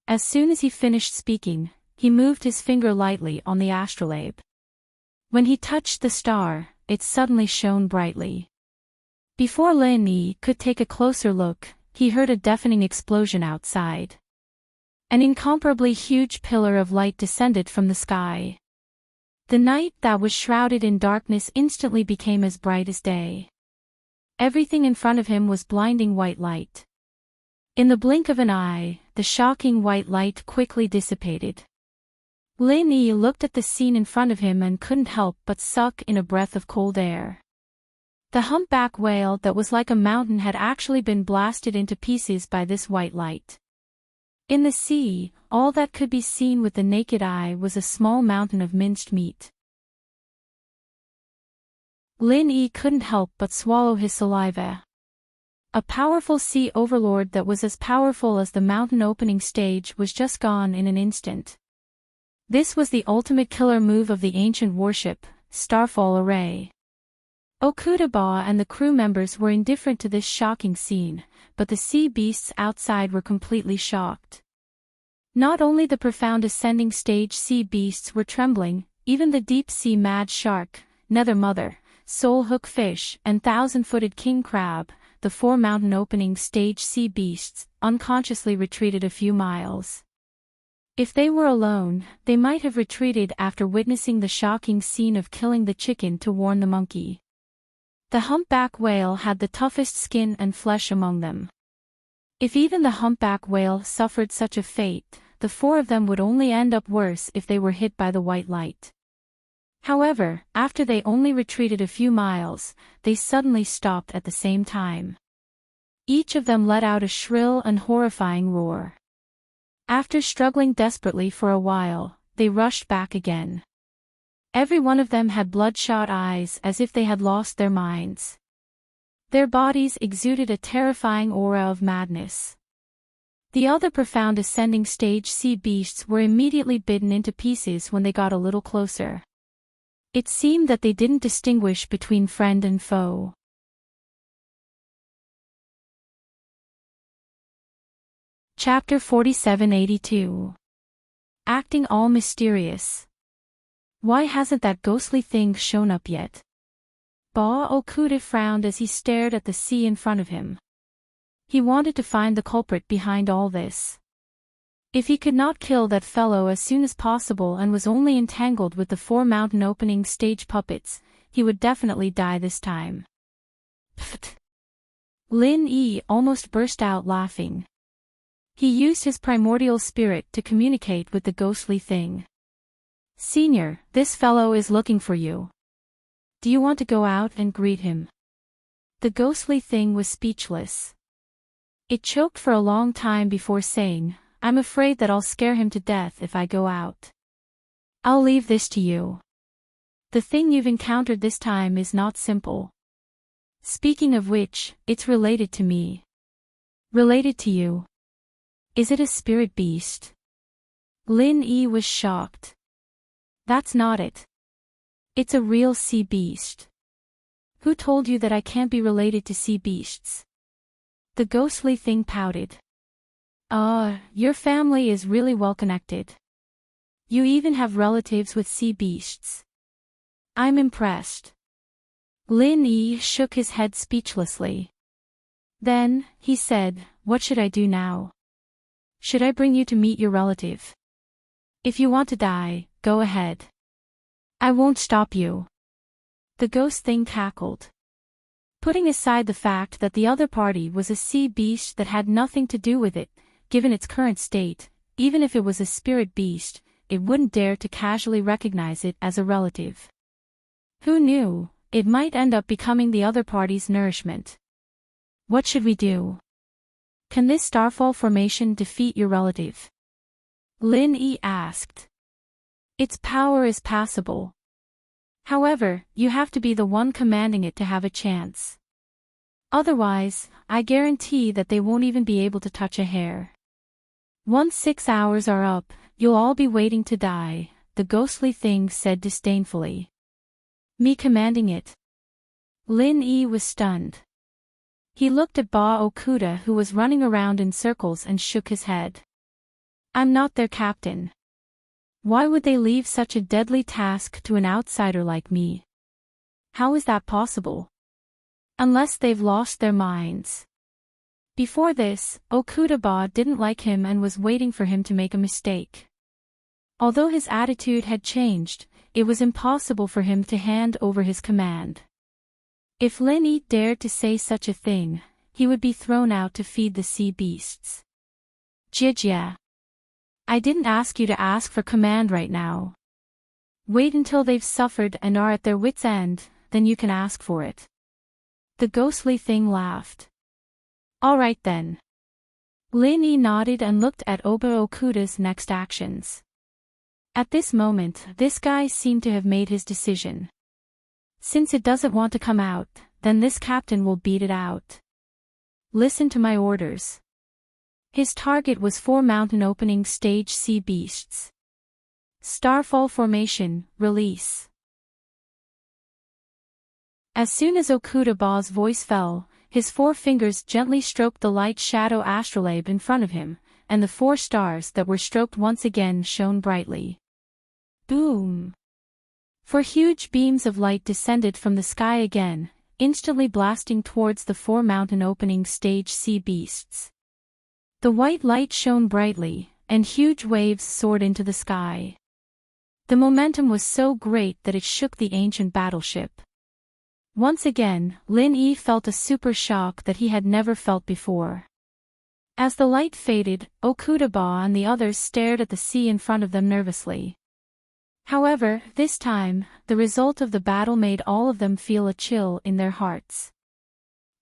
Speaker 1: As soon as he finished speaking, he moved his finger lightly on the astrolabe. When he touched the star, it suddenly shone brightly. Before Lin Yi could take a closer look, he heard a deafening explosion outside. An incomparably huge pillar of light descended from the sky. The night that was shrouded in darkness instantly became as bright as day. Everything in front of him was blinding white light. In the blink of an eye, the shocking white light quickly dissipated. Lin Yi looked at the scene in front of him and couldn't help but suck in a breath of cold air. The humpback whale that was like a mountain had actually been blasted into pieces by this white light. In the sea, all that could be seen with the naked eye was a small mountain of minced meat. Lin Yi couldn't help but swallow his saliva. A powerful sea overlord that was as powerful as the mountain opening stage was just gone in an instant. This was the ultimate killer move of the ancient warship, Starfall Array. Okudaba and the crew members were indifferent to this shocking scene, but the sea beasts outside were completely shocked. Not only the profound ascending stage sea beasts were trembling, even the deep-sea mad shark, nether mother, soul hook fish, and thousand-footed king crab, the four mountain opening stage sea beasts, unconsciously retreated a few miles. If they were alone, they might have retreated after witnessing the shocking scene of killing the chicken to warn the monkey. The humpback whale had the toughest skin and flesh among them. If even the humpback whale suffered such a fate, the four of them would only end up worse if they were hit by the white light. However, after they only retreated a few miles, they suddenly stopped at the same time. Each of them let out a shrill and horrifying roar. After struggling desperately for a while, they rushed back again. Every one of them had bloodshot eyes as if they had lost their minds. Their bodies exuded a terrifying aura of madness. The other profound ascending stage sea beasts were immediately bitten into pieces when they got a little closer. It seemed that they didn't distinguish between friend and foe. Chapter 4782. Acting all mysterious. Why hasn't that ghostly thing shown up yet? Ba Okuda frowned as he stared at the sea in front of him. He wanted to find the culprit behind all this. If he could not kill that fellow as soon as possible and was only entangled with the four mountain opening stage puppets, he would definitely die this time. Pfft! Lin Yi almost burst out laughing. He used his primordial spirit to communicate with the ghostly thing. Senior, this fellow is looking for you. Do you want to go out and greet him? The ghostly thing was speechless. It choked for a long time before saying, I'm afraid that I'll scare him to death if I go out. I'll leave this to you. The thing you've encountered this time is not simple. Speaking of which, it's related to me. Related to you. Is it a spirit beast? Lin Yi was shocked. That's not it. It's a real sea beast. Who told you that I can't be related to sea beasts? The ghostly thing pouted. Your family is really well connected. You even have relatives with sea beasts. I'm impressed. Lin Yi shook his head speechlessly. Then, he said, what should I do now? Should I bring you to meet your relative? If you want to die, go ahead. I won't stop you. The ghost thing cackled. Putting aside the fact that the other party was a sea beast that had nothing to do with it, given its current state, even if it was a spirit beast, it wouldn't dare to casually recognize it as a relative. Who knew, it might end up becoming the other party's nourishment. What should we do? Can this starfall formation defeat your relative? Lin Yi asked. Its power is passable. However, you have to be the one commanding it to have a chance. Otherwise, I guarantee that they won't even be able to touch a hair. Once 6 hours are up, you'll all be waiting to die, the ghostly thing said disdainfully. Me commanding it? Lin Yi was stunned. He looked at Ba Okuda who was running around in circles and shook his head. I'm not their captain. Why would they leave such a deadly task to an outsider like me? How is that possible? Unless they've lost their minds. Before this, Okudaba didn't like him and was waiting for him to make a mistake. Although his attitude had changed, it was impossible for him to hand over his command. If Lin Yi dared to say such a thing, he would be thrown out to feed the sea beasts. Jijia. I didn't ask you to ask for command right now. Wait until they've suffered and are at their wits' end, then you can ask for it. The ghostly thing laughed. All right then. Lin Yi nodded and looked at Oba Okuda's next actions. At this moment, this guy seemed to have made his decision. Since it doesn't want to come out, then this captain will beat it out. Listen to my orders. His target was 4 mountain opening stage sea beasts. Starfall Formation, Release. As soon as Okudaba's voice fell, his 4 fingers gently stroked the light shadow astrolabe in front of him, and the 4 stars that were stroked once again shone brightly. Boom! 4 huge beams of light descended from the sky again, instantly blasting towards the 4 mountain opening stage sea beasts. The white light shone brightly, and huge waves soared into the sky. The momentum was so great that it shook the ancient battleship. Once again, Lin Yi felt a super shock that he had never felt before. As the light faded, Okudaba and the others stared at the sea in front of them nervously. However, this time, the result of the battle made all of them feel a chill in their hearts.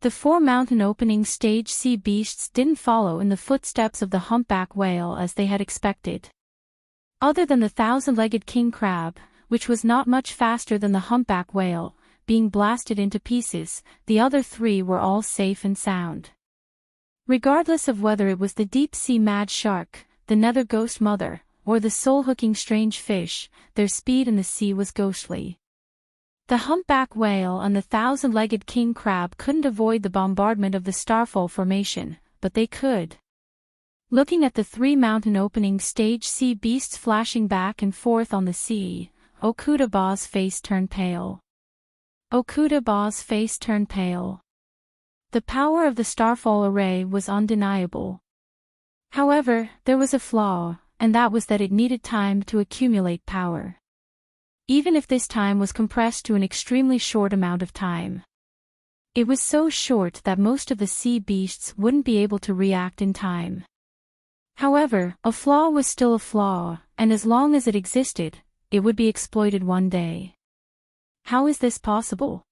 Speaker 1: The 4 mountain opening stage sea beasts didn't follow in the footsteps of the humpback whale as they had expected. Other than the 1,000-legged king crab, which was not much faster than the humpback whale, being blasted into pieces, the other 3 were all safe and sound. Regardless of whether it was the deep-sea mad shark, the nether ghost mother, or the soul-hooking strange fish, their speed in the sea was ghostly. The humpback whale and the 1,000-legged king crab couldn't avoid the bombardment of the Starfall Formation, but they could. Looking at the 3 mountain opening stage sea beasts flashing back and forth on the sea, Okudaba's face turned pale. Okudaba's face turned pale. The power of the Starfall array was undeniable. However, there was a flaw, and that was that it needed time to accumulate power. Even if this time was compressed to an extremely short amount of time. It was so short that most of the sea beasts wouldn't be able to react in time. However, a flaw was still a flaw, and as long as it existed, it would be exploited one day. How is this possible?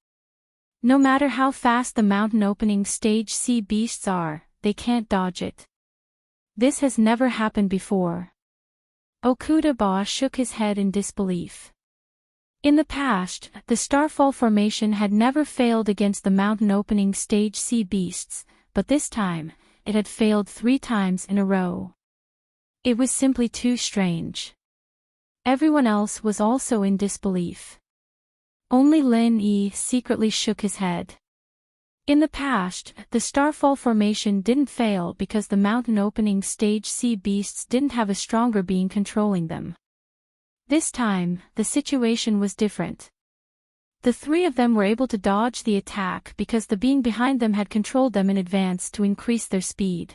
Speaker 1: No matter how fast the mountain opening stage sea beasts are, they can't dodge it. This has never happened before. Okudaba shook his head in disbelief. In the past, the Starfall Formation had never failed against the mountain opening stage sea beasts, but this time, it had failed 3 times in a row. It was simply too strange. Everyone else was also in disbelief. Only Lin Yi secretly shook his head. In the past, the Starfall Formation didn't fail because the mountain opening stage sea beasts didn't have a stronger being controlling them. This time, the situation was different. The 3 of them were able to dodge the attack because the being behind them had controlled them in advance to increase their speed.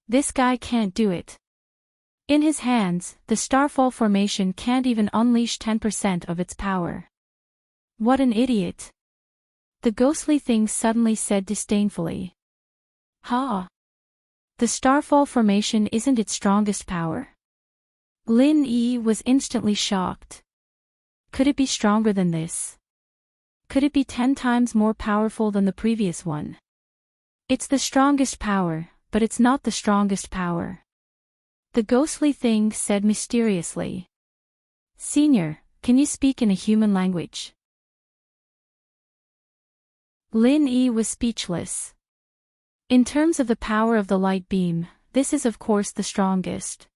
Speaker 1: This guy can't do it. In his hands, the Starfall Formation can't even unleash 10% of its power. What an idiot! The ghostly thing suddenly said disdainfully. Ha! The Starfall Formation isn't its strongest power. Lin Yi was instantly shocked. Could it be stronger than this? Could it be 10 times more powerful than the previous one? It's the strongest power, but it's not the strongest power. The ghostly thing said mysteriously. Senior, can you speak in a human language? Lin Yi was speechless. In terms of the power of the light beam, this is of course the strongest.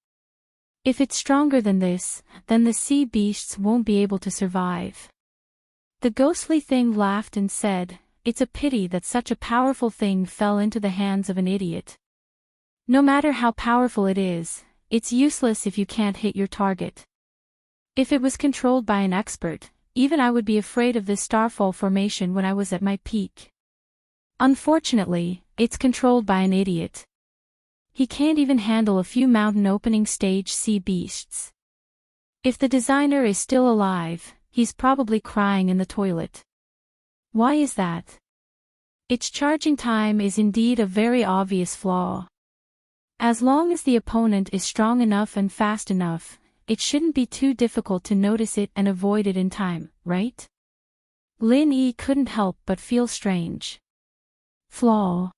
Speaker 1: If it's stronger than this, then the sea beasts won't be able to survive. The ghostly thing laughed and said, it's a pity that such a powerful thing fell into the hands of an idiot. No matter how powerful it is, it's useless if you can't hit your target. If it was controlled by an expert, even I would be afraid of this Starfall Formation when I was at my peak. Unfortunately, it's controlled by an idiot. He can't even handle a few mountain opening stage sea beasts. If the designer is still alive, he's probably crying in the toilet. Why is that? Its charging time is indeed a very obvious flaw. As long as the opponent is strong enough and fast enough, it shouldn't be too difficult to notice it and avoid it in time, right? Lin Yi couldn't help but feel strange. Flaw.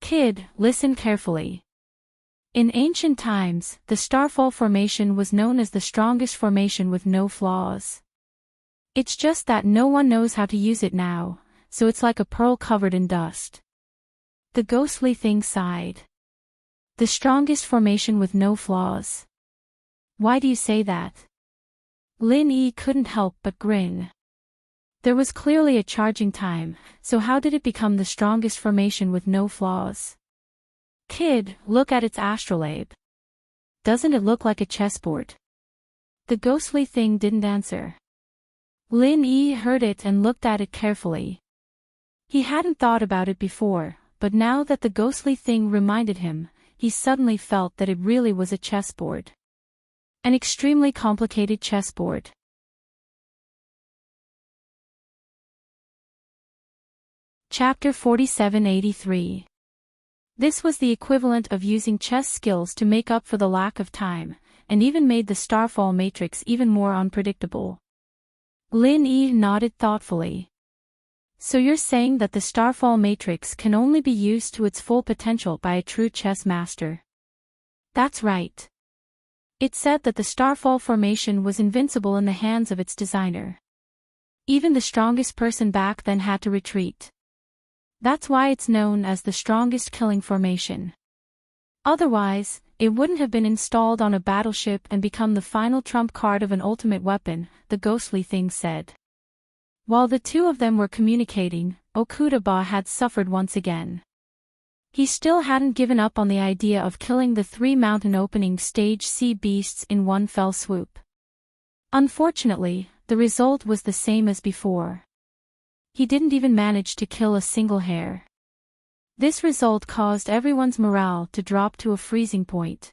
Speaker 1: Kid, listen carefully. In ancient times, the Starfall Formation was known as the strongest formation with no flaws. It's just that no one knows how to use it now, so it's like a pearl covered in dust. The ghostly thing sighed. The strongest formation with no flaws. Why do you say that? Lin Yi couldn't help but grin. There was clearly a charging time, so how did it become the strongest formation with no flaws? Kid, look at its astrolabe. Doesn't it look like a chessboard? The ghostly thing didn't answer. Lin Yi heard it and looked at it carefully. He hadn't thought about it before, but now that the ghostly thing reminded him, he suddenly felt that it really was a chessboard. An extremely complicated chessboard. Chapter 4783. This was the equivalent of using chess skills to make up for the lack of time, and even made the starfall matrix even more unpredictable. Lin Yi nodded thoughtfully. So you're saying that the starfall matrix can only be used to its full potential by a true chess master? That's right. It said that the starfall formation was invincible in the hands of its designer. Even the strongest person back then had to retreat. That's why it's known as the strongest killing formation. Otherwise, it wouldn't have been installed on a battleship and become the final trump card of an ultimate weapon, the ghostly thing said. While the two of them were communicating, Okuda had suffered once again. He still hadn't given up on the idea of killing the 3 mountain opening stage sea beasts in one fell swoop. Unfortunately, the result was the same as before. He didn't even manage to kill a single hare. This result caused everyone's morale to drop to a freezing point.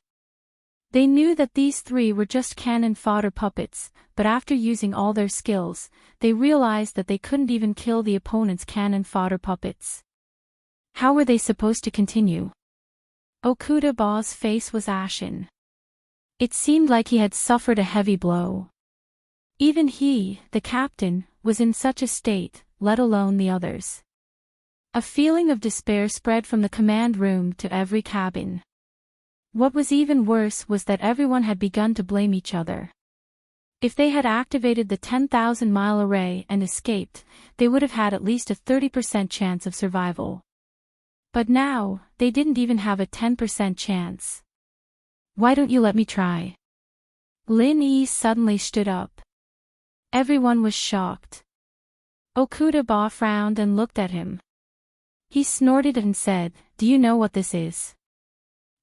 Speaker 1: They knew that these 3 were just cannon fodder puppets, but after using all their skills, they realized that they couldn't even kill the opponent's cannon fodder puppets. How were they supposed to continue? Okuda's face was ashen. It seemed like he had suffered a heavy blow. Even he, the captain, was in such a state, let alone the others. A feeling of despair spread from the command room to every cabin. What was even worse was that everyone had begun to blame each other. If they had activated the 10,000-mile array and escaped, they would have had at least a 30% chance of survival. But now, they didn't even have a 10% chance. Why don't you let me try? Lin Yi suddenly stood up. Everyone was shocked. Okuda frowned and looked at him. He snorted and said, "Do you know what this is?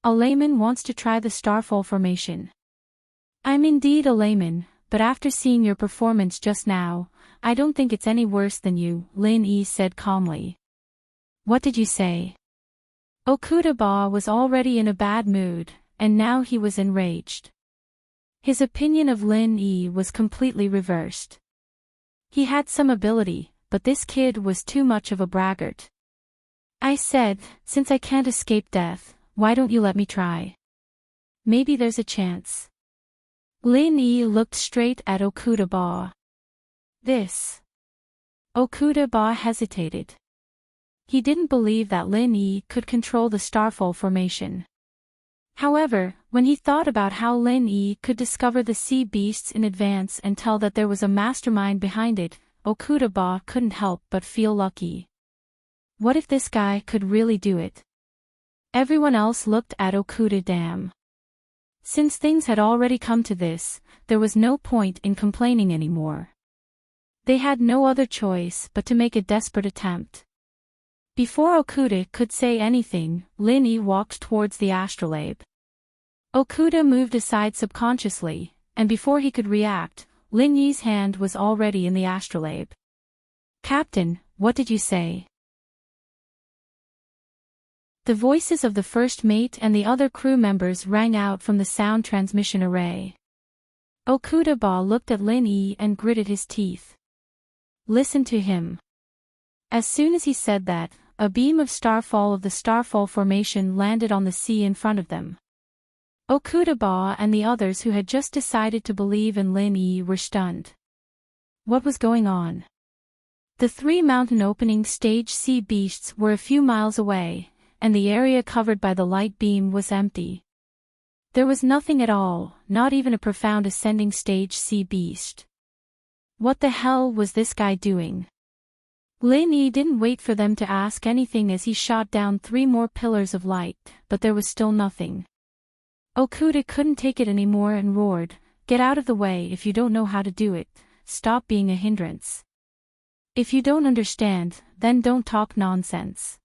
Speaker 1: A layman wants to try the starfall formation." "I'm indeed a layman, but after seeing your performance just now, I don't think it's any worse than you," Lin Yi said calmly. "What did you say?" Okuda was already in a bad mood, and now he was enraged. His opinion of Lin Yi was completely reversed. He had some ability, but this kid was too much of a braggart. "I said, since I can't escape death, why don't you let me try? Maybe there's a chance." Lin Yi looked straight at Okuda. "This." Okuda hesitated. He didn't believe that Lin Yi could control the starfall formation. However, when he thought about how Lin Yi could discover the sea beasts in advance and tell that there was a mastermind behind it, Okuda couldn't help but feel lucky. What if this guy could really do it? Everyone else looked at Okuda. Since things had already come to this, there was no point in complaining anymore. They had no other choice but to make a desperate attempt. Before Okuda could say anything, Lin Yi walked towards the astrolabe. Okuda moved aside subconsciously, and before he could react, Lin Yi's hand was already in the astrolabe. "Captain, what did you say?" The voices of the first mate and the other crew members rang out from the sound transmission array. Okuda looked at Lin Yi and gritted his teeth. Listen to him. As soon as he said that, a beam of the starfall formation landed on the sea in front of them. Okuda and the others who had just decided to believe in Lin Yi were stunned. What was going on? The 3 mountain opening stage sea beasts were a few miles away, and the area covered by the light beam was empty. There was nothing at all, not even a profound ascending stage sea beast. What the hell was this guy doing? Lin Yi didn't wait for them to ask anything as he shot down 3 more pillars of light, but there was still nothing. Okuda couldn't take it anymore and roared, "Get out of the way if you don't know how to do it, stop being a hindrance. If you don't understand, then don't talk nonsense.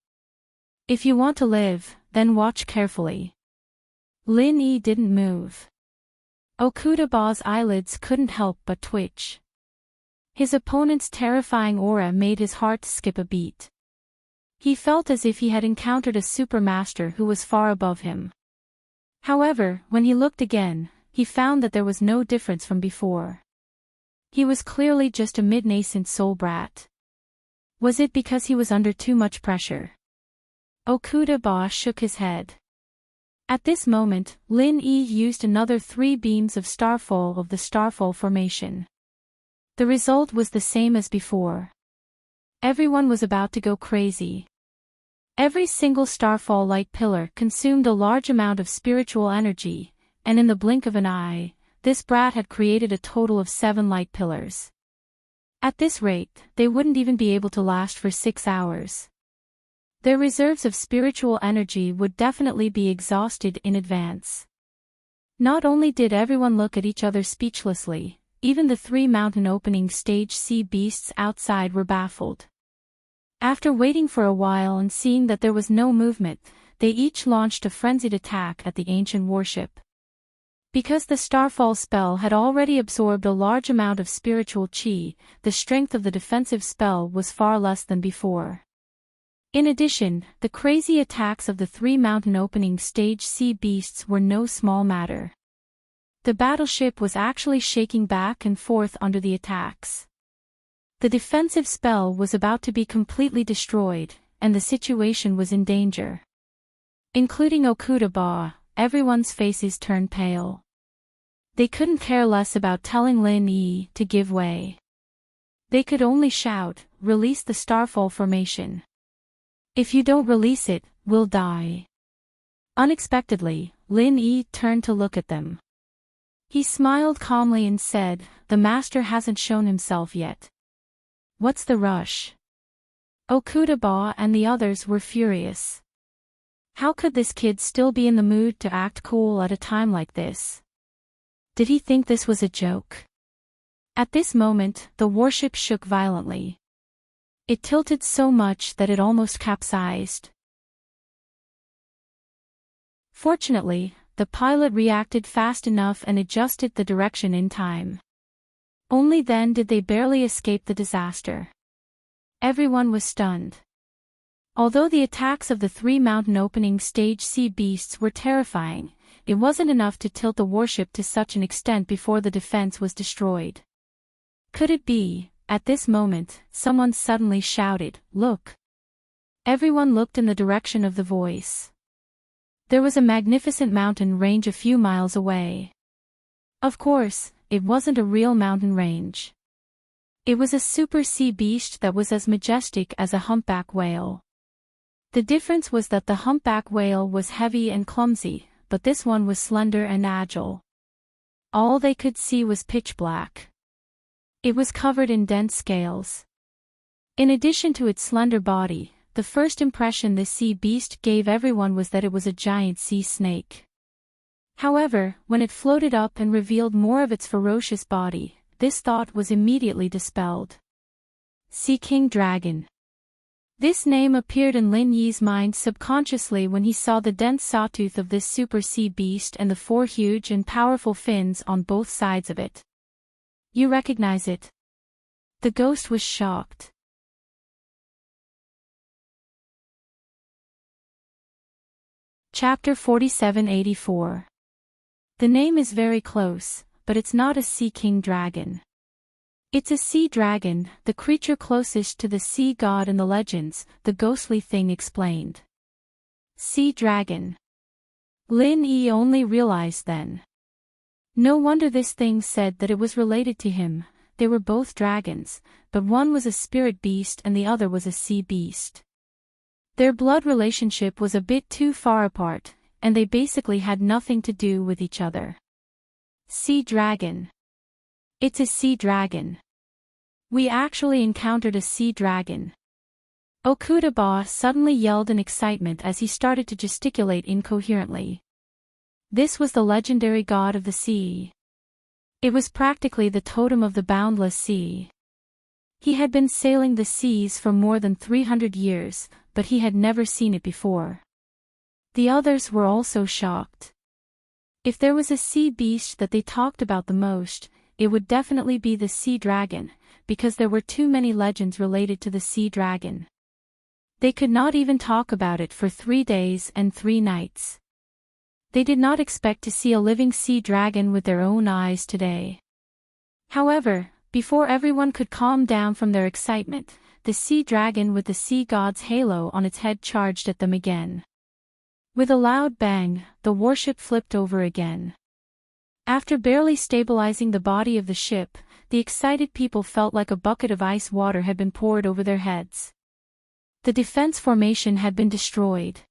Speaker 1: If you want to live, then watch carefully." Lin Yi didn't move. Okuda Ba's eyelids couldn't help but twitch. His opponent's terrifying aura made his heart skip a beat. He felt as if he had encountered a supermaster who was far above him. However, when he looked again, he found that there was no difference from before. He was clearly just a mid-nascent soul brat. Was it because he was under too much pressure? Okuda Ba shook his head. At this moment, Lin Yi used another 3 beams of Starfall of the Starfall formation. The result was the same as before. Everyone was about to go crazy. Every single Starfall light pillar consumed a large amount of spiritual energy, and in the blink of an eye, this brat had created a total of 7 light pillars. At this rate, they wouldn't even be able to last for 6 hours. Their reserves of spiritual energy would definitely be exhausted in advance. Not only did everyone look at each other speechlessly, even the 3 mountain opening stage sea beasts outside were baffled. After waiting for a while and seeing that there was no movement, they each launched a frenzied attack at the ancient warship. Because the Starfall spell had already absorbed a large amount of spiritual chi, the strength of the defensive spell was far less than before. In addition, the crazy attacks of the 3 mountain opening stage sea beasts were no small matter. The battleship was actually shaking back and forth under the attacks. The defensive spell was about to be completely destroyed, and the situation was in danger. Including Okuda Ba, everyone's faces turned pale. They couldn't care less about telling Lin Yi to give way. They could only shout, "Release the Starfall formation. If you don't release it, we'll die." Unexpectedly, Lin Yi turned to look at them. He smiled calmly and said, "The master hasn't shown himself yet. What's the rush?" Okuda Ba and the others were furious. How could this kid still be in the mood to act cool at a time like this? Did he think this was a joke? At this moment, the warship shook violently. It tilted so much that it almost capsized. Fortunately, the pilot reacted fast enough and adjusted the direction in time. Only then did they barely escape the disaster. Everyone was stunned. Although the attacks of the 3 mountain opening stage sea beasts were terrifying, it wasn't enough to tilt the warship to such an extent before the defense was destroyed. Could it be? At this moment, someone suddenly shouted, "Look!" Everyone looked in the direction of the voice. There was a magnificent mountain range a few miles away. Of course, it wasn't a real mountain range. It was a super sea beast that was as majestic as a humpback whale. The difference was that the humpback whale was heavy and clumsy, but this one was slender and agile. All they could see was pitch black. It was covered in dense scales. In addition to its slender body, the first impression this sea beast gave everyone was that it was a giant sea snake. However, when it floated up and revealed more of its ferocious body, this thought was immediately dispelled. Sea King Dragon. This name appeared in Lin Yi's mind subconsciously when he saw the dense sawtooth of this super sea beast and the 4 huge and powerful fins on both sides of it. "You recognize it?" The ghost was shocked. Chapter 4784. The name is very close, but it's not a Sea King dragon. It's a sea dragon, the creature closest to the sea god in the legends, the ghostly thing explained. Sea dragon. Lin Yi only realized then. No wonder this thing said that it was related to him. They were both dragons, but one was a spirit beast and the other was a sea beast. Their blood relationship was a bit too far apart, and they basically had nothing to do with each other. Sea dragon. It's a sea dragon. We actually encountered a sea dragon. Okuda Ba suddenly yelled in excitement as he started to gesticulate incoherently. This was the legendary god of the sea. It was practically the totem of the boundless sea. He had been sailing the seas for more than 300 years, but he had never seen it before. The others were also shocked. If there was a sea beast that they talked about the most, it would definitely be the sea dragon, because there were too many legends related to the sea dragon. They could not even talk about it for 3 days and 3 nights. They did not expect to see a living sea dragon with their own eyes today. However, before everyone could calm down from their excitement, the sea dragon with the sea god's halo on its head charged at them again. With a loud bang, the warship flipped over again. After barely stabilizing the body of the ship, the excited people felt like a bucket of ice water had been poured over their heads. The defense formation had been destroyed.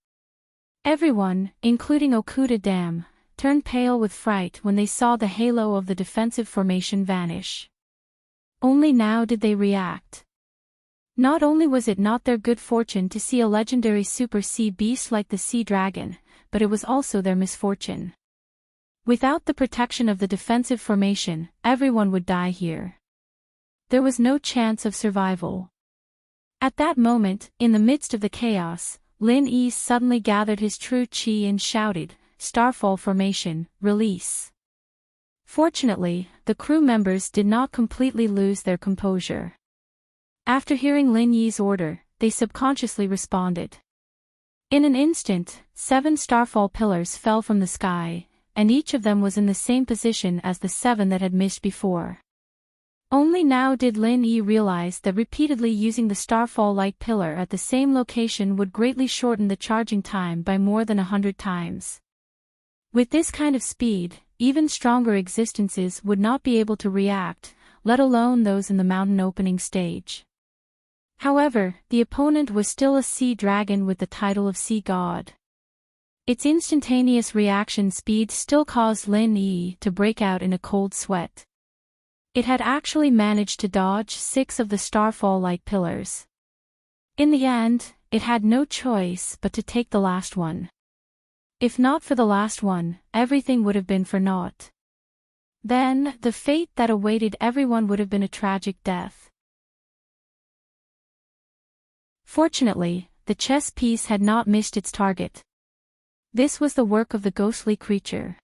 Speaker 1: Everyone, including Okuda Dam, turned pale with fright when they saw the halo of the defensive formation vanish. Only now did they react. Not only was it not their good fortune to see a legendary super sea beast like the sea dragon, but it was also their misfortune. Without the protection of the defensive formation, everyone would die here. There was no chance of survival. At that moment, in the midst of the chaos, Lin Yi suddenly gathered his true chi and shouted, "Starfall formation, release." Fortunately, the crew members did not completely lose their composure. After hearing Lin Yi's order, they subconsciously responded. In an instant, 7 starfall pillars fell from the sky, and each of them was in the same position as the 7 that had missed before. Only now did Lin Yi realize that repeatedly using the starfall light pillar at the same location would greatly shorten the charging time by more than 100 times. With this kind of speed, even stronger existences would not be able to react, let alone those in the mountain opening stage. However, the opponent was still a sea dragon with the title of sea god. Its instantaneous reaction speed still caused Lin Yi to break out in a cold sweat. It had actually managed to dodge 6 of the starfall light pillars. In the end, it had no choice but to take the last one. If not for the last one, everything would have been for naught. Then, the fate that awaited everyone would have been a tragic death. Fortunately, the chess piece had not missed its target. This was the work of the ghostly creature.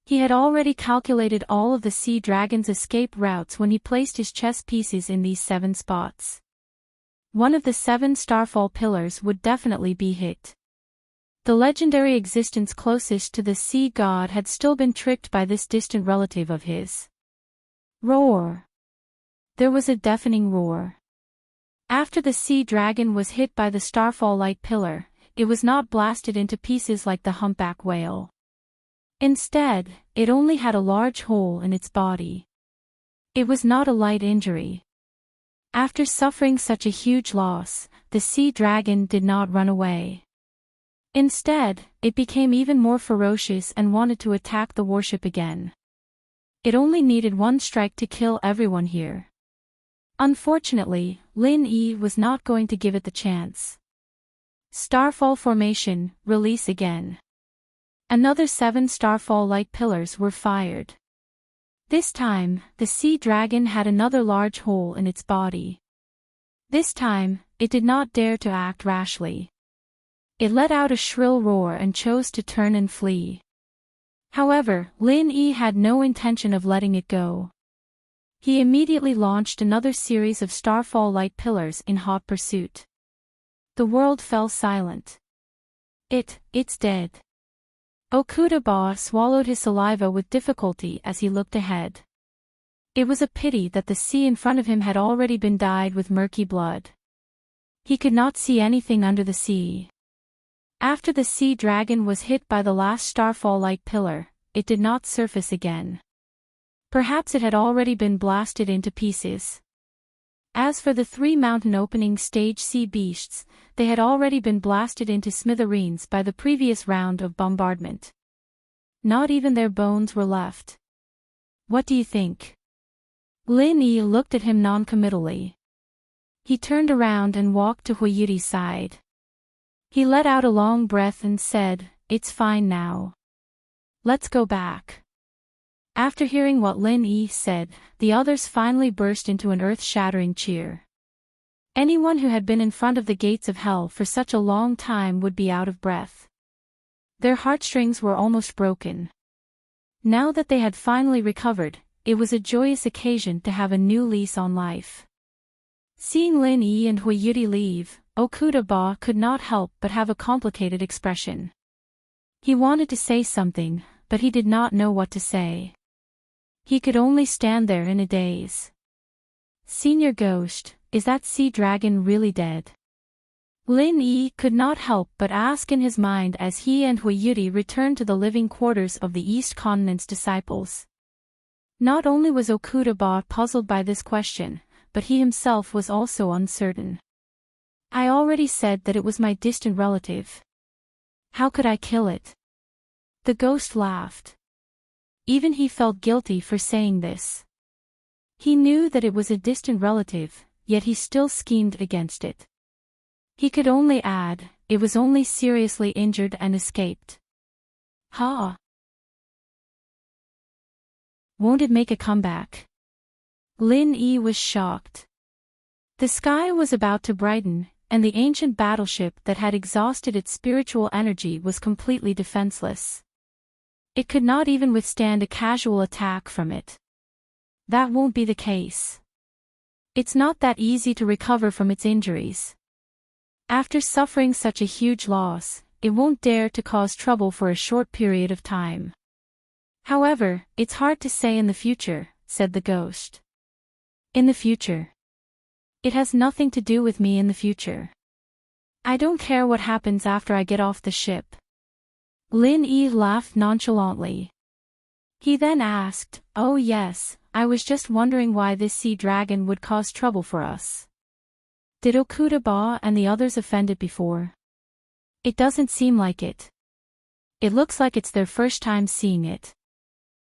Speaker 1: He had already calculated all of the sea dragon's escape routes when he placed his chess pieces in these 7 spots. One of the 7 starfall pillars would definitely be hit. The legendary existence closest to the sea god had still been tricked by this distant relative of his. Roar! There was a deafening roar. After the sea dragon was hit by the starfall light pillar, it was not blasted into pieces like the humpback whale. Instead, it only had a large hole in its body. It was not a light injury. After suffering such a huge loss, the sea dragon did not run away. Instead, it became even more ferocious and wanted to attack the warship again. It only needed 1 strike to kill everyone here. Unfortunately, Lin Yi was not going to give it the chance. Starfall formation, release again. Another 7 starfall light pillars were fired. This time, the sea dragon had another large hole in its body. This time, it did not dare to act rashly. It let out a shrill roar and chose to turn and flee. However, Lin Yi had no intention of letting it go. He immediately launched another series of starfall light pillars in hot pursuit. The world fell silent. It's dead. Okuda swallowed his saliva with difficulty as he looked ahead. It was a pity that the sea in front of him had already been dyed with murky blood. He could not see anything under the sea. After the sea dragon was hit by the last starfall light pillar, it did not surface again. Perhaps it had already been blasted into pieces. As for the 3 mountain opening stage sea beasts, they had already been blasted into smithereens by the previous round of bombardment. Not even their bones were left. What do you think? Lin Yi looked at him noncommittally. He turned around and walked to Huiyuti's side. He let out a long breath and said, "It's fine now." Let's go back. After hearing what Lin Yi said, the others finally burst into an earth-shattering cheer. Anyone who had been in front of the gates of hell for such a long time would be out of breath. Their heartstrings were almost broken. Now that they had finally recovered, it was a joyous occasion to have a new lease on life. Seeing Lin Yi and Hui Yudi leave, Okuda Ba could not help but have a complicated expression. He wanted to say something, but he did not know what to say. He could only stand there in a daze. Senior Ghost, is that sea dragon really dead? Lin Yi could not help but ask in his mind as he and Hui Yudi returned to the living quarters of the East Continent's disciples. Not only was Okuda Ba puzzled by this question, but he himself was also uncertain. I already said that it was my distant relative. How could I kill it? The ghost laughed. Even he felt guilty for saying this. He knew that it was a distant relative, yet he still schemed against it. He could only add, it was only seriously injured and escaped. Ha! Won't it make a comeback? Lin Yi was shocked. The sky was about to brighten, and the ancient battleship that had exhausted its spiritual energy was completely defenseless. It could not even withstand a casual attack from it. That won't be the case. It's not that easy to recover from its injuries. After suffering such a huge loss, it won't dare to cause trouble for a short period of time. However, it's hard to say in the future, said the ghost. In the future. It has nothing to do with me in the future. I don't care what happens after I get off the ship. Lin Yi laughed nonchalantly. He then asked, oh yes, I was just wondering why this sea dragon would cause trouble for us. Did Okuda Ba and the others offend it before? It doesn't seem like it. It looks like it's their first time seeing it.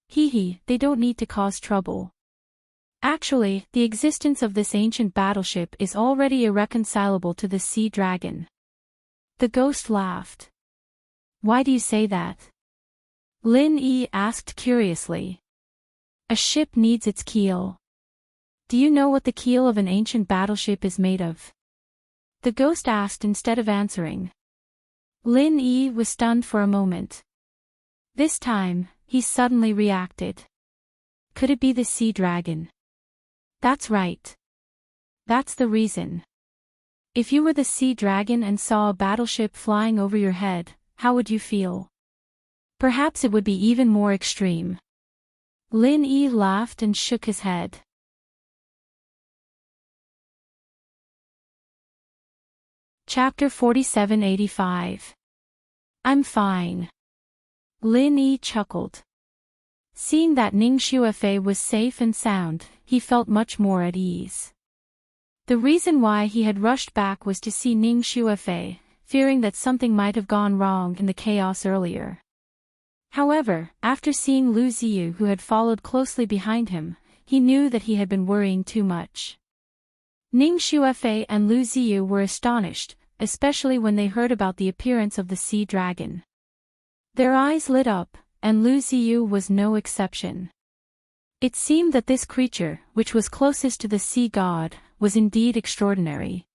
Speaker 1: Hee, they don't need to cause trouble. Actually, the existence of this ancient battleship is already irreconcilable to the sea dragon. The ghost laughed. Why do you say that? Lin Yi asked curiously. A ship needs its keel. Do you know what the keel of an ancient battleship is made of? The ghost asked instead of answering. Lin Yi was stunned for a moment. This time, he suddenly reacted. Could it be the sea dragon? That's right. That's the reason. If you were the sea dragon and saw a battleship flying over your head, how would you feel? Perhaps it would be even more extreme. Lin Yi laughed and shook his head. Chapter 4785. I'm fine. Lin Yi chuckled. Seeing that Ning Xuefei was safe and sound, he felt much more at ease. The reason why he had rushed back was to see Ning Xuefei, fearing that something might have gone wrong in the chaos earlier. However, after seeing Lu Ziyu who had followed closely behind him, he knew that he had been worrying too much. Ning Xuefei and Lu Ziyu were astonished, especially when they heard about the appearance of the sea dragon. Their eyes lit up, and Lu Ziyu was no exception. It seemed that this creature, which was closest to the sea god, was indeed extraordinary.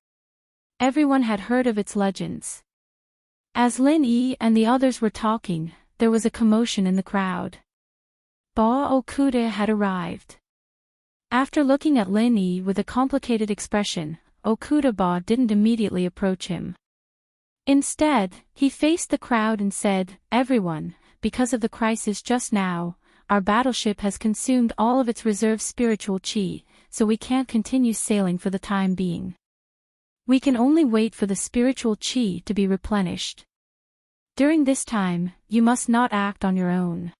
Speaker 1: Everyone had heard of its legends. As Lin Yi and the others were talking, there was a commotion in the crowd. Ba Okuda had arrived. After looking at Lin Yi with a complicated expression, Okuda Ba didn't immediately approach him. Instead, he faced the crowd and said, everyone, because of the crisis just now, our battleship has consumed all of its reserve spiritual chi, so we can't continue sailing for the time being. We can only wait for the spiritual chi to be replenished. During this time, you must not act on your own.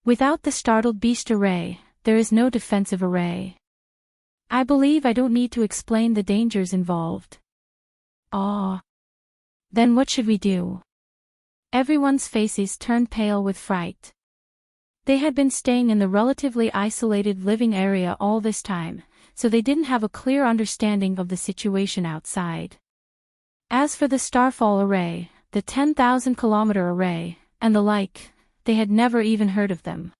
Speaker 1: Without the startled beast array, there is no defensive array. I believe I don't need to explain the dangers involved. Ah. Then what should we do? Everyone's faces turned pale with fright. They had been staying in the relatively isolated living area all this time, so they didn't have a clear understanding of the situation outside. As for the Starfall array, the 10,000-kilometer array, and the like, they had never even heard of them.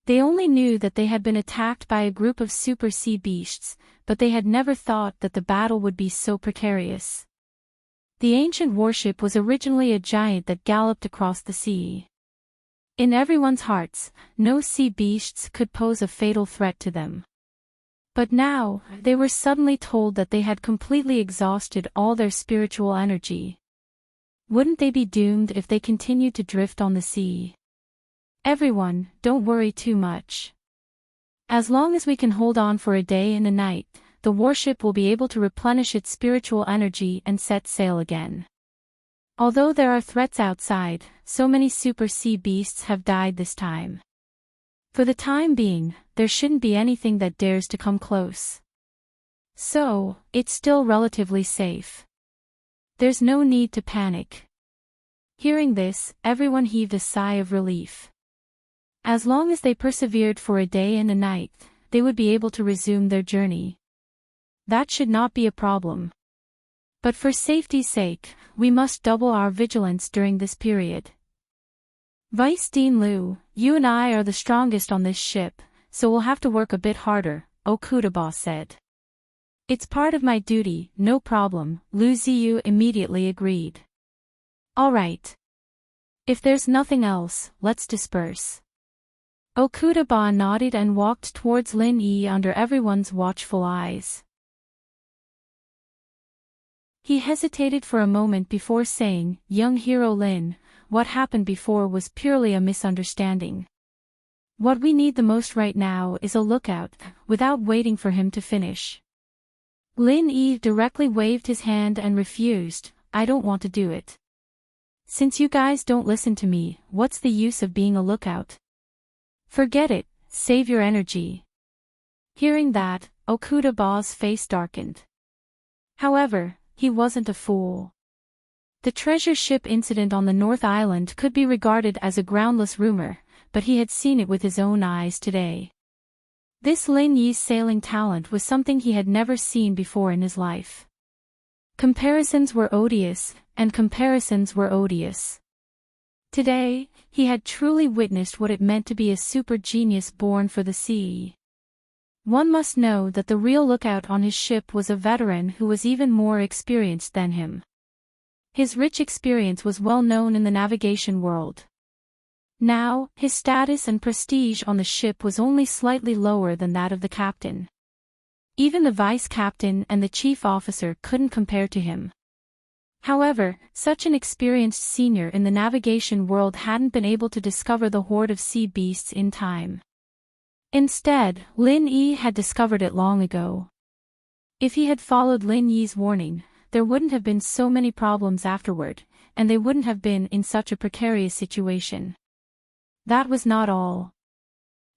Speaker 1: They only knew that they had been attacked by a group of super sea beasts, but they had never thought that the battle would be so precarious. The ancient warship was originally a giant that galloped across the sea. In everyone's hearts, no sea beasts could pose a fatal threat to them. But now, they were suddenly told that they had completely exhausted all their spiritual energy. Wouldn't they be doomed if they continued to drift on the sea? Everyone, don't worry too much. As long as we can hold on for a day and a night, the warship will be able to replenish its spiritual energy and set sail again. Although there are threats outside, so many super sea beasts have died this time. For the time being, there shouldn't be anything that dares to come close. So, it's still relatively safe. There's no need to panic. Hearing this, everyone heaved a sigh of relief. As long as they persevered for a day and a night, they would be able to resume their journey. That should not be a problem. But for safety's sake, we must double our vigilance during this period. Vice Dean Liu, you and I are the strongest on this ship, so we'll have to work a bit harder, Okudaba said. It's part of my duty, no problem, Lu Ziyu immediately agreed. All right. If there's nothing else, let's disperse. Okudaba nodded and walked towards Lin Yi under everyone's watchful eyes. He hesitated for a moment before saying, "Young hero Lin, what happened before was purely a misunderstanding. What we need the most right now is a lookout," without waiting for him to finish. Lin Yi directly waved his hand and refused, "I don't want to do it. Since you guys don't listen to me, what's the use of being a lookout? Forget it, save your energy." Hearing that, Okudaba's face darkened. However, he wasn't a fool. The treasure ship incident on the North Island could be regarded as a groundless rumor, but he had seen it with his own eyes today. This Lin Yi's sailing talent was something he had never seen before in his life. Comparisons were odious, and comparisons were odious. Today, he had truly witnessed what it meant to be a super genius born for the sea. One must know that the real lookout on his ship was a veteran who was even more experienced than him. His rich experience was well known in the navigation world. Now, his status and prestige on the ship was only slightly lower than that of the captain. Even the vice captain and the chief officer couldn't compare to him. However, such an experienced senior in the navigation world hadn't been able to discover the horde of sea beasts in time. Instead, Lin Yi had discovered it long ago. If he had followed Lin Yi's warning, there wouldn't have been so many problems afterward, and they wouldn't have been in such a precarious situation. That was not all.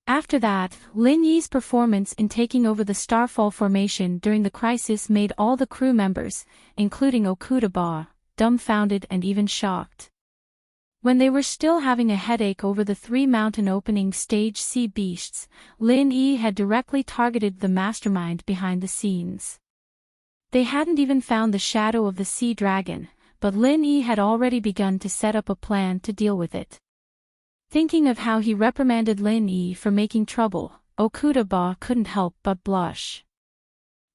Speaker 1: After that, Lin Yi's performance in taking over the Starfall formation during the crisis made all the crew members, including Okudaba, dumbfounded and even shocked. When they were still having a headache over the 3 mountain opening stage sea beasts, Lin Yi had directly targeted the mastermind behind the scenes. They hadn't even found the shadow of the sea dragon, but Lin Yi had already begun to set up a plan to deal with it. Thinking of how he reprimanded Lin Yi for making trouble, Okudaba couldn't help but blush.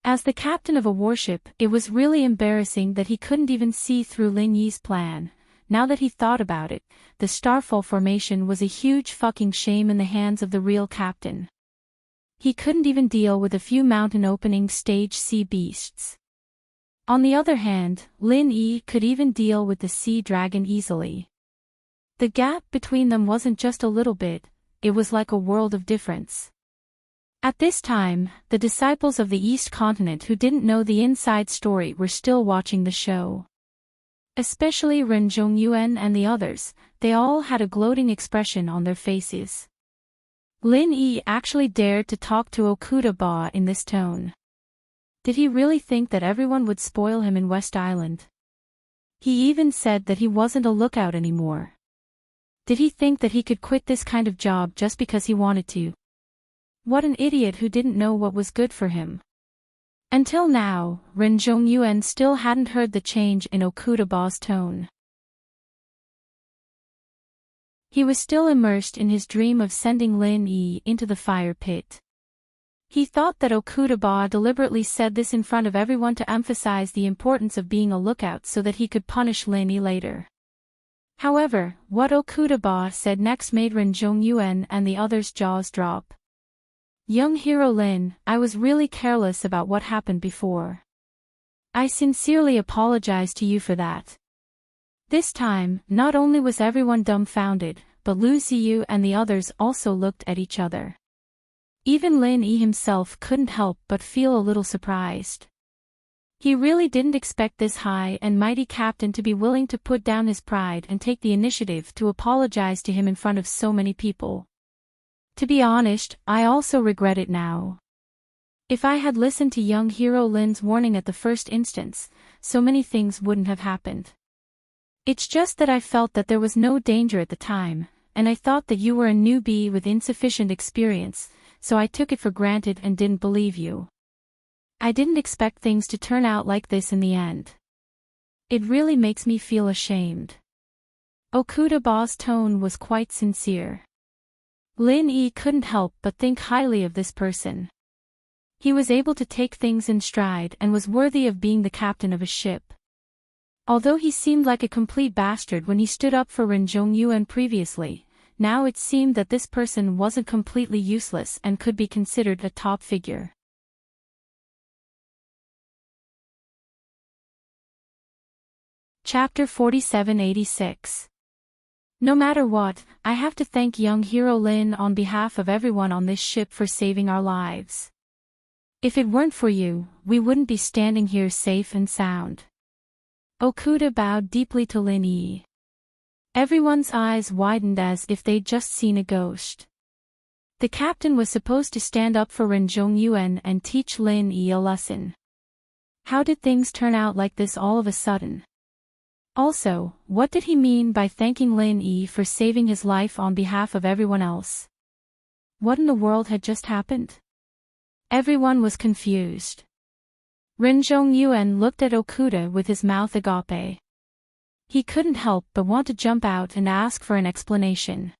Speaker 1: As the captain of a warship, it was really embarrassing that he couldn't even see through Lin Yi's plan. Now that he thought about it, the Starfall formation was a huge fucking shame in the hands of the real captain. He couldn't even deal with a few mountain opening stage sea beasts. On the other hand, Lin Yi could even deal with the sea dragon easily. The gap between them wasn't just a little bit, it was like a world of difference. At this time, the disciples of the East Continent who didn't know the inside story were still watching the show. Especially Ren Zhongyuan and the others, they all had a gloating expression on their faces. Lin Yi actually dared to talk to Okudaba in this tone. Did he really think that everyone would spoil him in West Island? He even said that he wasn't a lookout anymore. Did he think that he could quit this kind of job just because he wanted to? What an idiot who didn't know what was good for him. Until now, Ren Zhongyuan still hadn't heard the change in Okudaba's tone. He was still immersed in his dream of sending Lin Yi into the fire pit. He thought that Okuda deliberately said this in front of everyone to emphasize the importance of being a lookout so that he could punish Lin Yi later. However, what Okuda said next made Ren Zhongyuan and the others' jaws drop. Young hero Lin, I was really careless about what happened before. I sincerely apologize to you for that. This time, not only was everyone dumbfounded, but Lu Ziyu and the others also looked at each other. Even Lin Yi himself couldn't help but feel a little surprised. He really didn't expect this high and mighty captain to be willing to put down his pride and take the initiative to apologize to him in front of so many people. To be honest, I also regret it now. If I had listened to young hero Lin's warning at the first instance, so many things wouldn't have happened. It's just that I felt that there was no danger at the time, and I thought that you were a newbie with insufficient experience, so I took it for granted and didn't believe you. I didn't expect things to turn out like this in the end. It really makes me feel ashamed. Okuda's tone was quite sincere. Lin Yi couldn't help but think highly of this person. He was able to take things in stride and was worthy of being the captain of a ship. Although he seemed like a complete bastard when he stood up for Ren Zhongyuan previously, now it seemed that this person wasn't completely useless and could be considered a top figure. Chapter 4786. No matter what, I have to thank young hero Lin on behalf of everyone on this ship for saving our lives. If it weren't for you, we wouldn't be standing here safe and sound. Okuda bowed deeply to Lin Yi. Everyone's eyes widened as if they'd just seen a ghost. The captain was supposed to stand up for Ren Zhongyuan and teach Lin Yi a lesson. How did things turn out like this all of a sudden? Also, what did he mean by thanking Lin Yi for saving his life on behalf of everyone else? What in the world had just happened? Everyone was confused. Ren Zhongyuan looked at Okuda with his mouth agape. He couldn't help but want to jump out and ask for an explanation.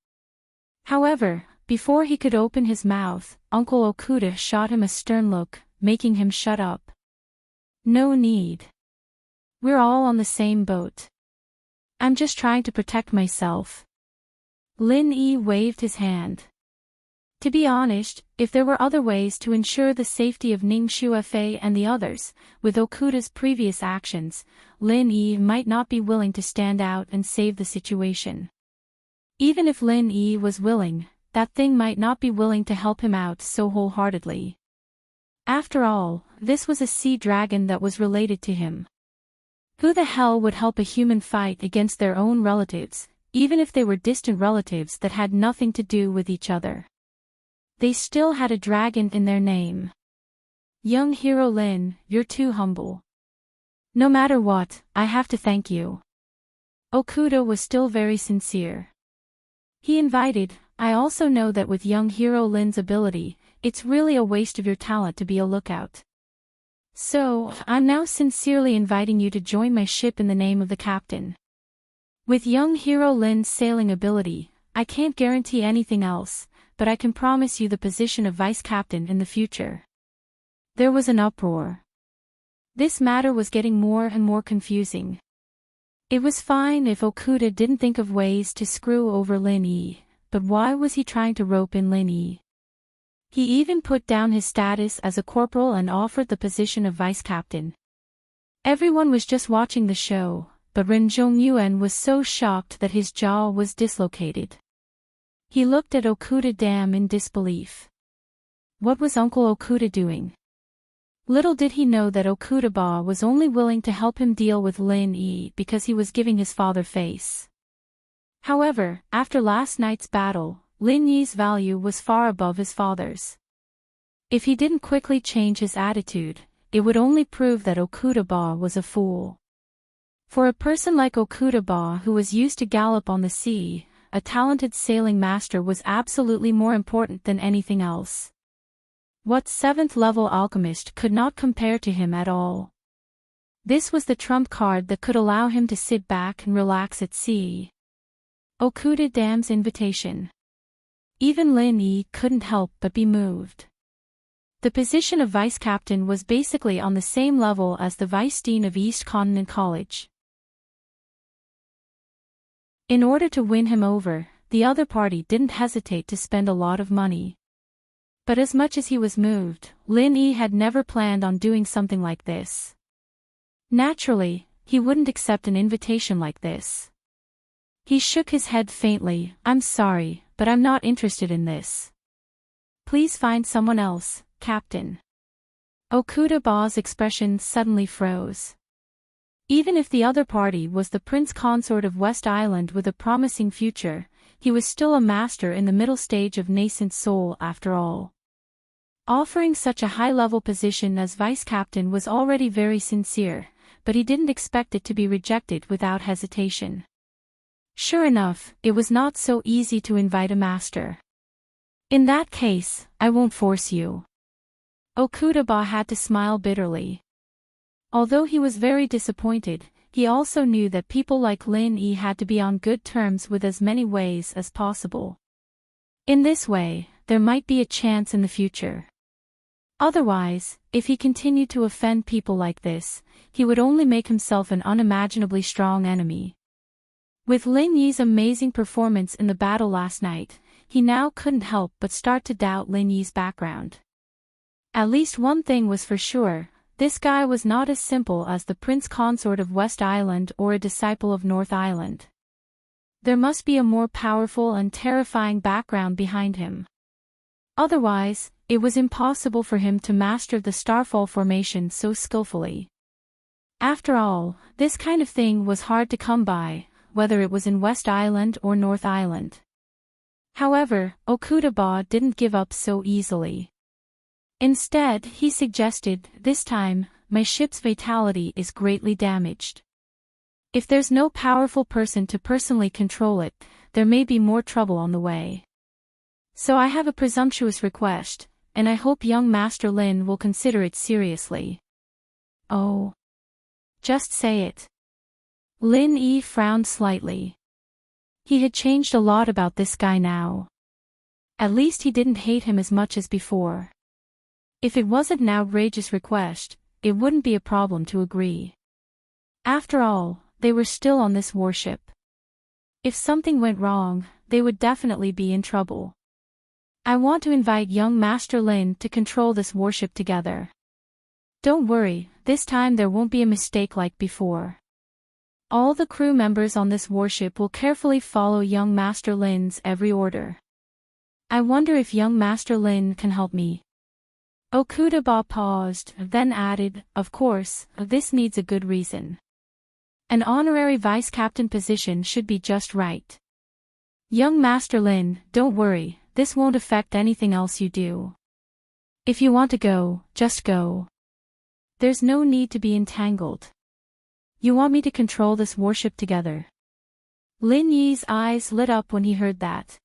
Speaker 1: However, before he could open his mouth, Uncle Okuda shot him a stern look, making him shut up. No need. We're all on the same boat. I'm just trying to protect myself. Lin Yi waved his hand. To be honest, if there were other ways to ensure the safety of Ning Shuefei and the others, with Okuda's previous actions, Lin Yi might not be willing to stand out and save the situation. Even if Lin Yi was willing, that thing might not be willing to help him out so wholeheartedly. After all, this was a sea dragon that was related to him. Who the hell would help a human fight against their own relatives, even if they were distant relatives that had nothing to do with each other? They still had a dragon in their name. Young hero Lin, you're too humble. No matter what, I have to thank you. Okuda was still very sincere. He invited, I also know that with young hero Lin's ability, it's really a waste of your talent to be a lookout. So, I'm now sincerely inviting you to join my ship in the name of the captain. With young hero Lin's sailing ability, I can't guarantee anything else, but I can promise you the position of vice captain in the future. There was an uproar. This matter was getting more and more confusing. It was fine if Okuda didn't think of ways to screw over Lin Yi, but why was he trying to rope in Lin Yi? He even put down his status as a corporal and offered the position of vice captain. Everyone was just watching the show, but Ren Zhongyuan was so shocked that his jaw was dislocated. He looked at Okuda in disbelief. What was Uncle Okuda doing? Little did he know that Okuda was only willing to help him deal with Lin Yi because he was giving his father face. However, after last night's battle, Lin Yi's value was far above his father's. If he didn't quickly change his attitude, it would only prove that Okuda was a fool. For a person like Okuda who was used to gallop on the sea, a talented sailing master was absolutely more important than anything else. What 7th level alchemist could not compare to him at all? This was the trump card that could allow him to sit back and relax at sea. Okuda Dam's invitation. Even Lin Yi couldn't help but be moved. The position of vice captain was basically on the same level as the vice dean of East Continent College. In order to win him over, the other party didn't hesitate to spend a lot of money. But as much as he was moved, Lin Yi had never planned on doing something like this. Naturally, he wouldn't accept an invitation like this. He shook his head faintly. "I'm sorry, but I'm not interested in this. Please find someone else, Captain." Okuda Ba's expression suddenly froze. Even if the other party was the prince consort of West Island with a promising future, he was still a master in the middle stage of nascent soul after all. Offering such a high-level position as vice captain was already very sincere, but he didn't expect it to be rejected without hesitation. Sure enough, it was not so easy to invite a master. "In that case, I won't force you." Okuda Ba had to smile bitterly. Although he was very disappointed, he also knew that people like Lin Yi had to be on good terms with as many ways as possible. In this way, there might be a chance in the future. Otherwise, if he continued to offend people like this, he would only make himself an unimaginably strong enemy. With Lin Yi's amazing performance in the battle last night, he now couldn't help but start to doubt Lin Yi's background. At least one thing was for sure, this guy was not as simple as the prince consort of West Island or a disciple of North Island. There must be a more powerful and terrifying background behind him. Otherwise, it was impossible for him to master the starfall formation so skillfully. After all, this kind of thing was hard to come by, whether it was in West Island or North Island. However, Okuda Ba didn't give up so easily. Instead, he suggested, "This time, my ship's vitality is greatly damaged. If there's no powerful person to personally control it, there may be more trouble on the way. So I have a presumptuous request, and I hope young Master Lin will consider it seriously." "Oh. Just say it." Lin Yi frowned slightly. He had changed a lot about this guy now. At least he didn't hate him as much as before. If it wasn't an outrageous request, it wouldn't be a problem to agree. After all, they were still on this warship. If something went wrong, they would definitely be in trouble. "I want to invite young Master Lin to control this warship together. Don't worry, this time there won't be a mistake like before. All the crew members on this warship will carefully follow young Master Lin's every order. I wonder if young Master Lin can help me." Okuda Ba paused, then added, "Of course, this needs a good reason. An honorary vice captain position should be just right. Young Master Lin, don't worry, this won't affect anything else you do. If you want to go, just go. There's no need to be entangled. You want me to control this warship together?" Lin Yi's eyes lit up when he heard that.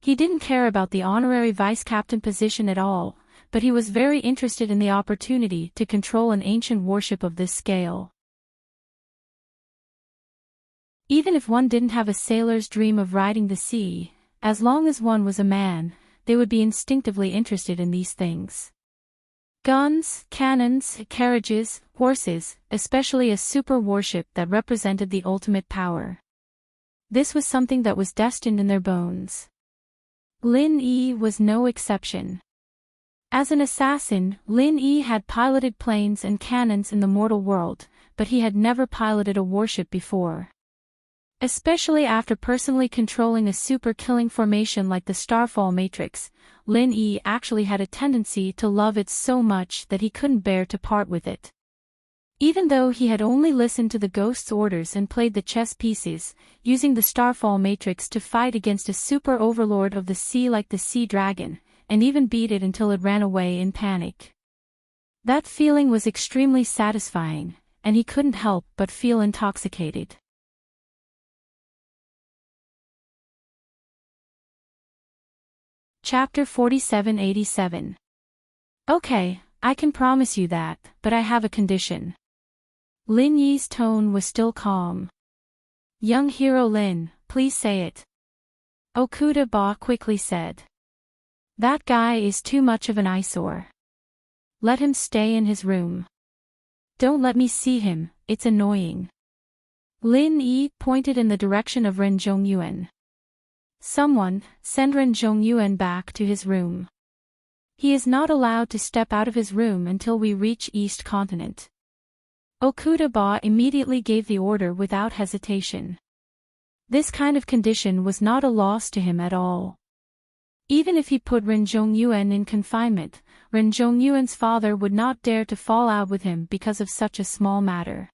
Speaker 1: He didn't care about the honorary vice captain position at all, but he was very interested in the opportunity to control an ancient warship of this scale. Even if one didn't have a sailor's dream of riding the sea, as long as one was a man, they would be instinctively interested in these things. Guns, cannons, carriages, horses, especially a super warship that represented the ultimate power. This was something that was destined in their bones. Lin Yi was no exception. As an assassin, Lin Yi had piloted planes and cannons in the mortal world, but he had never piloted a warship before. Especially after personally controlling a super-killing formation like the Starfall Matrix, Lin Yi actually had a tendency to love it so much that he couldn't bear to part with it. Even though he had only listened to the ghost's orders and played the chess pieces, using the Starfall Matrix to fight against a super overlord of the sea like the Sea Dragon, and even beat it until it ran away in panic. That feeling was extremely satisfying, and he couldn't help but feel intoxicated. Chapter 4787. "Okay, I can promise you that, but I have a condition." Lin Yi's tone was still calm. "Young hero Lin, please say it. Okuda-ba quickly said. That guy is too much of an eyesore. Let him stay in his room. Don't let me see him, it's annoying. Lin Yi pointed in the direction of Ren Zhongyuan. Someone, send Ren Zhongyuan back to his room. He is not allowed to step out of his room until we reach East Continent. Okuda-ba immediately gave the order without hesitation. This kind of condition was not a loss to him at all. Even if he put Ren Zhongyuan in confinement, Ren Zhongyuan's father would not dare to fall out with him because of such a small matter.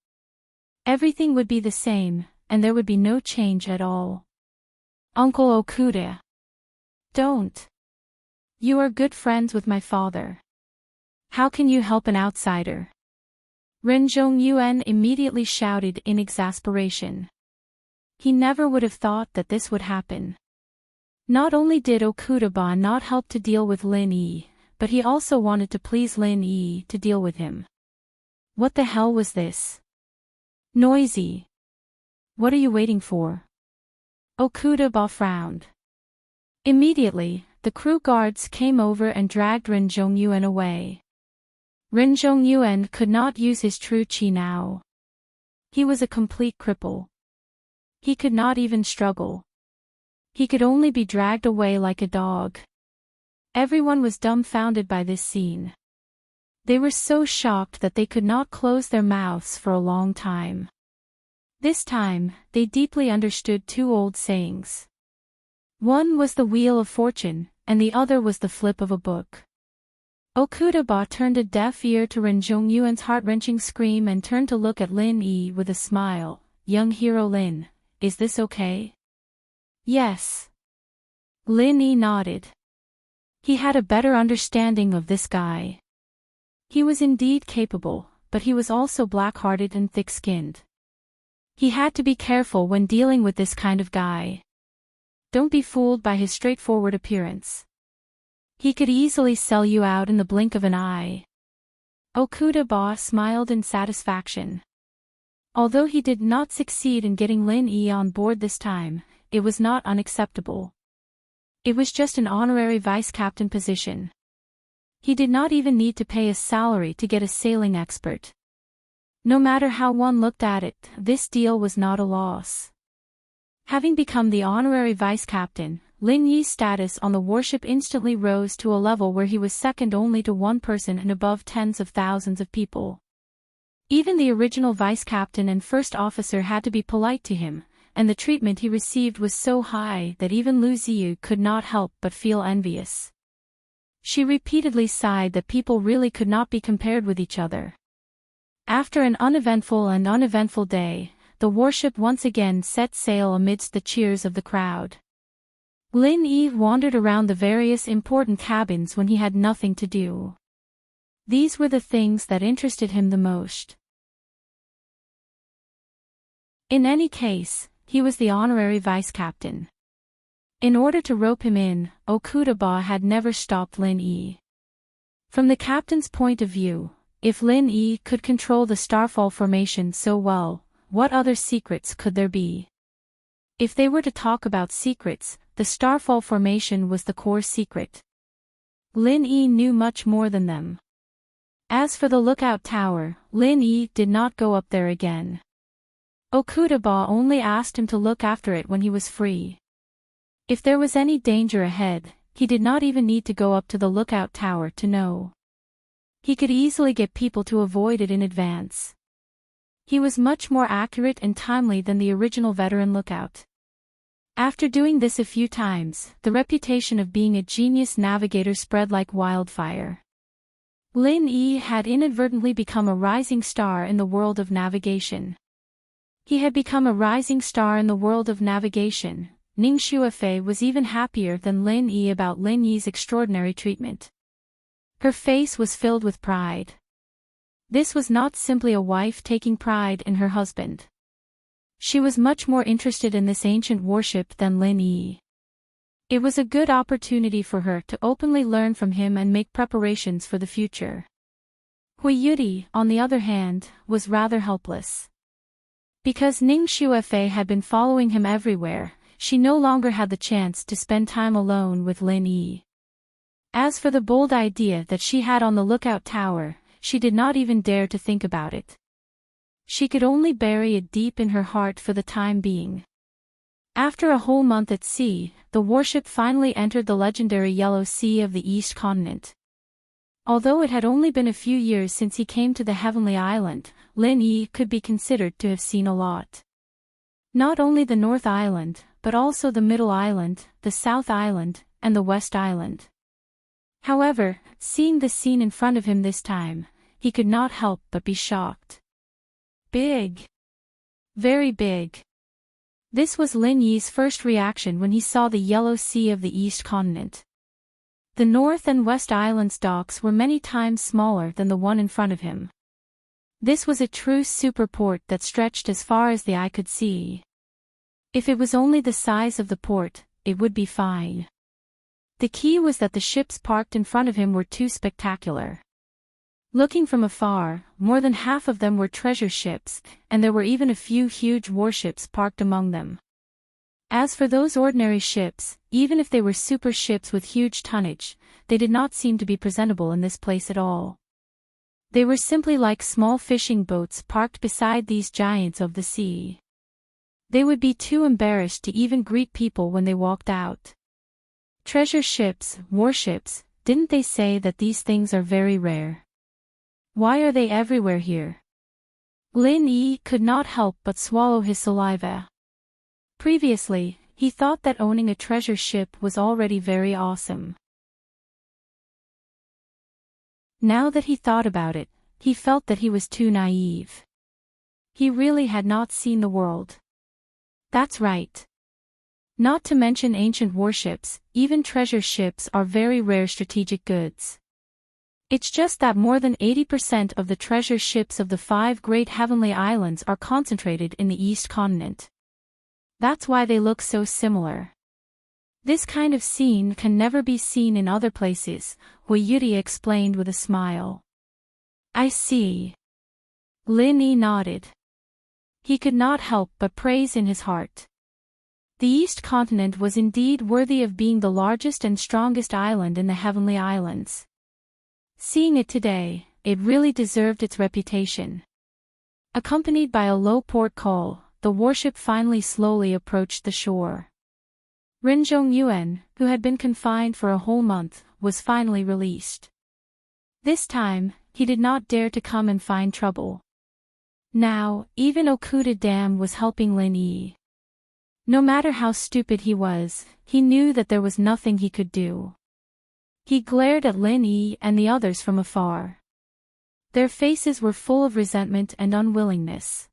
Speaker 1: Everything would be the same, and there would be no change at all. Uncle Okuda. Don't. You are good friends with my father. How can you help an outsider? Ren Zhongyuan immediately shouted in exasperation. He never would have thought that this would happen. Not only did Okuda-ba not help to deal with Lin Yi, but he also wanted to please Lin Yi to deal with him. What the hell was this? Noisy. What are you waiting for? Okuda-ba frowned. Immediately, the crew guards came over and dragged Ren Zhongyuan away. Ren Zhongyuan could not use his true chi now. He was a complete cripple. He could not even struggle. He could only be dragged away like a dog. Everyone was dumbfounded by this scene. They were so shocked that they could not close their mouths for a long time. This time, they deeply understood two old sayings. One was the wheel of fortune, and the other was the flip of a book. Okuda-ba turned a deaf ear to Ren Zhongyuan's heart-wrenching scream and turned to look at Lin Yi with a smile. Young hero Lin, is this okay? Yes. Lin Yi nodded. He had a better understanding of this guy. He was indeed capable, but he was also black-hearted and thick-skinned. He had to be careful when dealing with this kind of guy. Don't be fooled by his straightforward appearance. He could easily sell you out in the blink of an eye. Okuda-ba smiled in satisfaction. Although he did not succeed in getting Lin Yi on board this time, it was not unacceptable. It was just an honorary vice-captain position. He did not even need to pay a salary to get a sailing expert. No matter how one looked at it, this deal was not a loss. Having become the honorary vice-captain, Lin Yi's status on the warship instantly rose to a level where he was second only to one person and above tens of thousands of people. Even the original vice-captain and first officer had to be polite to him, and the treatment he received was so high that even Lu Ziyu could not help but feel envious. She repeatedly sighed that people really could not be compared with each other. After an uneventful day, the warship once again set sail amidst the cheers of the crowd. Lin Yi wandered around the various important cabins when he had nothing to do. These were the things that interested him the most. In any case, he was the honorary vice-captain. In order to rope him in, Okuda-ba had never stopped Lin Yi. From the captain's point of view, if Lin Yi could control the starfall formation so well, what other secrets could there be? If they were to talk about secrets, the starfall formation was the core secret. Lin Yi knew much more than them. As for the lookout tower, Lin Yi did not go up there again. Okuda-ba only asked him to look after it when he was free. If there was any danger ahead, he did not even need to go up to the lookout tower to know. He could easily get people to avoid it in advance. He was much more accurate and timely than the original veteran lookout. After doing this a few times, the reputation of being a genius navigator spread like wildfire. Lin Yi had inadvertently become a rising star in the world of navigation. He had become a rising star in the world of navigation. Ning Shuafei was even happier than Lin Yi about Lin Yi's extraordinary treatment. Her face was filled with pride. This was not simply a wife taking pride in her husband. She was much more interested in this ancient warship than Lin Yi. It was a good opportunity for her to openly learn from him and make preparations for the future. Hui Yudi, on the other hand, was rather helpless. Because Ning Shuafei had been following him everywhere, she no longer had the chance to spend time alone with Lin Yi. As for the bold idea that she had on the lookout tower, she did not even dare to think about it. She could only bury it deep in her heart for the time being. After a whole month at sea, the warship finally entered the legendary Yellow Sea of the East Continent. Although it had only been a few years since he came to the Heavenly Island, Lin Yi could be considered to have seen a lot. Not only the North Island, but also the Middle Island, the South Island, and the West Island. However, seeing the scene in front of him this time, he could not help but be shocked. Big. Very big. This was Lin Yi's first reaction when he saw the Yellow Sea of the East Continent. The North and West Islands' docks were many times smaller than the one in front of him. This was a true superport that stretched as far as the eye could see. If it was only the size of the port, it would be fine. The key was that the ships parked in front of him were too spectacular. Looking from afar, more than half of them were treasure ships, and there were even a few huge warships parked among them. As for those ordinary ships, even if they were super ships with huge tonnage, they did not seem to be presentable in this place at all. They were simply like small fishing boats parked beside these giants of the sea. They would be too embarrassed to even greet people when they walked out. Treasure ships, warships, didn't they say that these things are very rare? Why are they everywhere here? Lin Yi could not help but swallow his saliva. Previously, he thought that owning a treasure ship was already very awesome. Now that he thought about it, he felt that he was too naive. He really had not seen the world. That's right. Not to mention ancient warships, even treasure ships are very rare strategic goods. It's just that more than 80% of the treasure ships of the 5 great heavenly islands are concentrated in the East Continent. That's why they look so similar. This kind of scene can never be seen in other places, Hui Yuri explained with a smile. I see. Lin Yi nodded. He could not help but praise in his heart. The East Continent was indeed worthy of being the largest and strongest island in the Heavenly Islands. Seeing it today, it really deserved its reputation. Accompanied by a low port call, the warship finally slowly approached the shore. Rinzhong Yuan, who had been confined for a whole month, was finally released. This time, he did not dare to come and find trouble. Now, even Okuda Dam was helping Lin Yi. No matter how stupid he was, he knew that there was nothing he could do. He glared at Lin Yi and the others from afar. Their faces were full of resentment and unwillingness.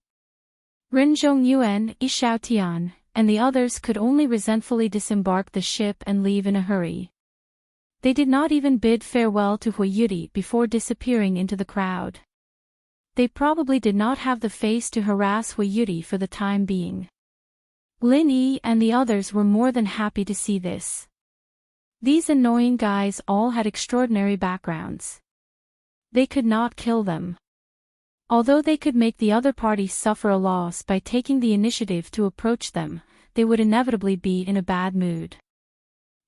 Speaker 1: Rinzhong Yuan, Yi Xiaotian, and the others could only resentfully disembark the ship and leave in a hurry. They did not even bid farewell to Hui Yuri before disappearing into the crowd. They probably did not have the face to harass Hui Yuri for the time being. Lin Yi and the others were more than happy to see this. These annoying guys all had extraordinary backgrounds. They could not kill them. Although they could make the other party suffer a loss by taking the initiative to approach them, they would inevitably be in a bad mood.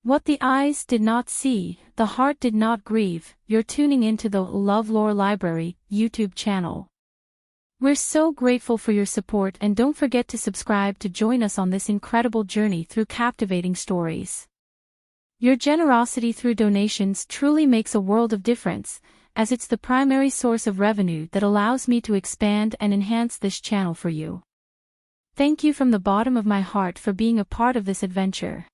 Speaker 1: What the eyes did not see, the heart did not grieve. You're tuning into the LoveLore Library YouTube channel. We're so grateful for your support, and don't forget to subscribe to join us on this incredible journey through captivating stories. Your generosity through donations truly makes a world of difference, as it's the primary source of revenue that allows me to expand and enhance this channel for you. Thank you from the bottom of my heart for being a part of this adventure.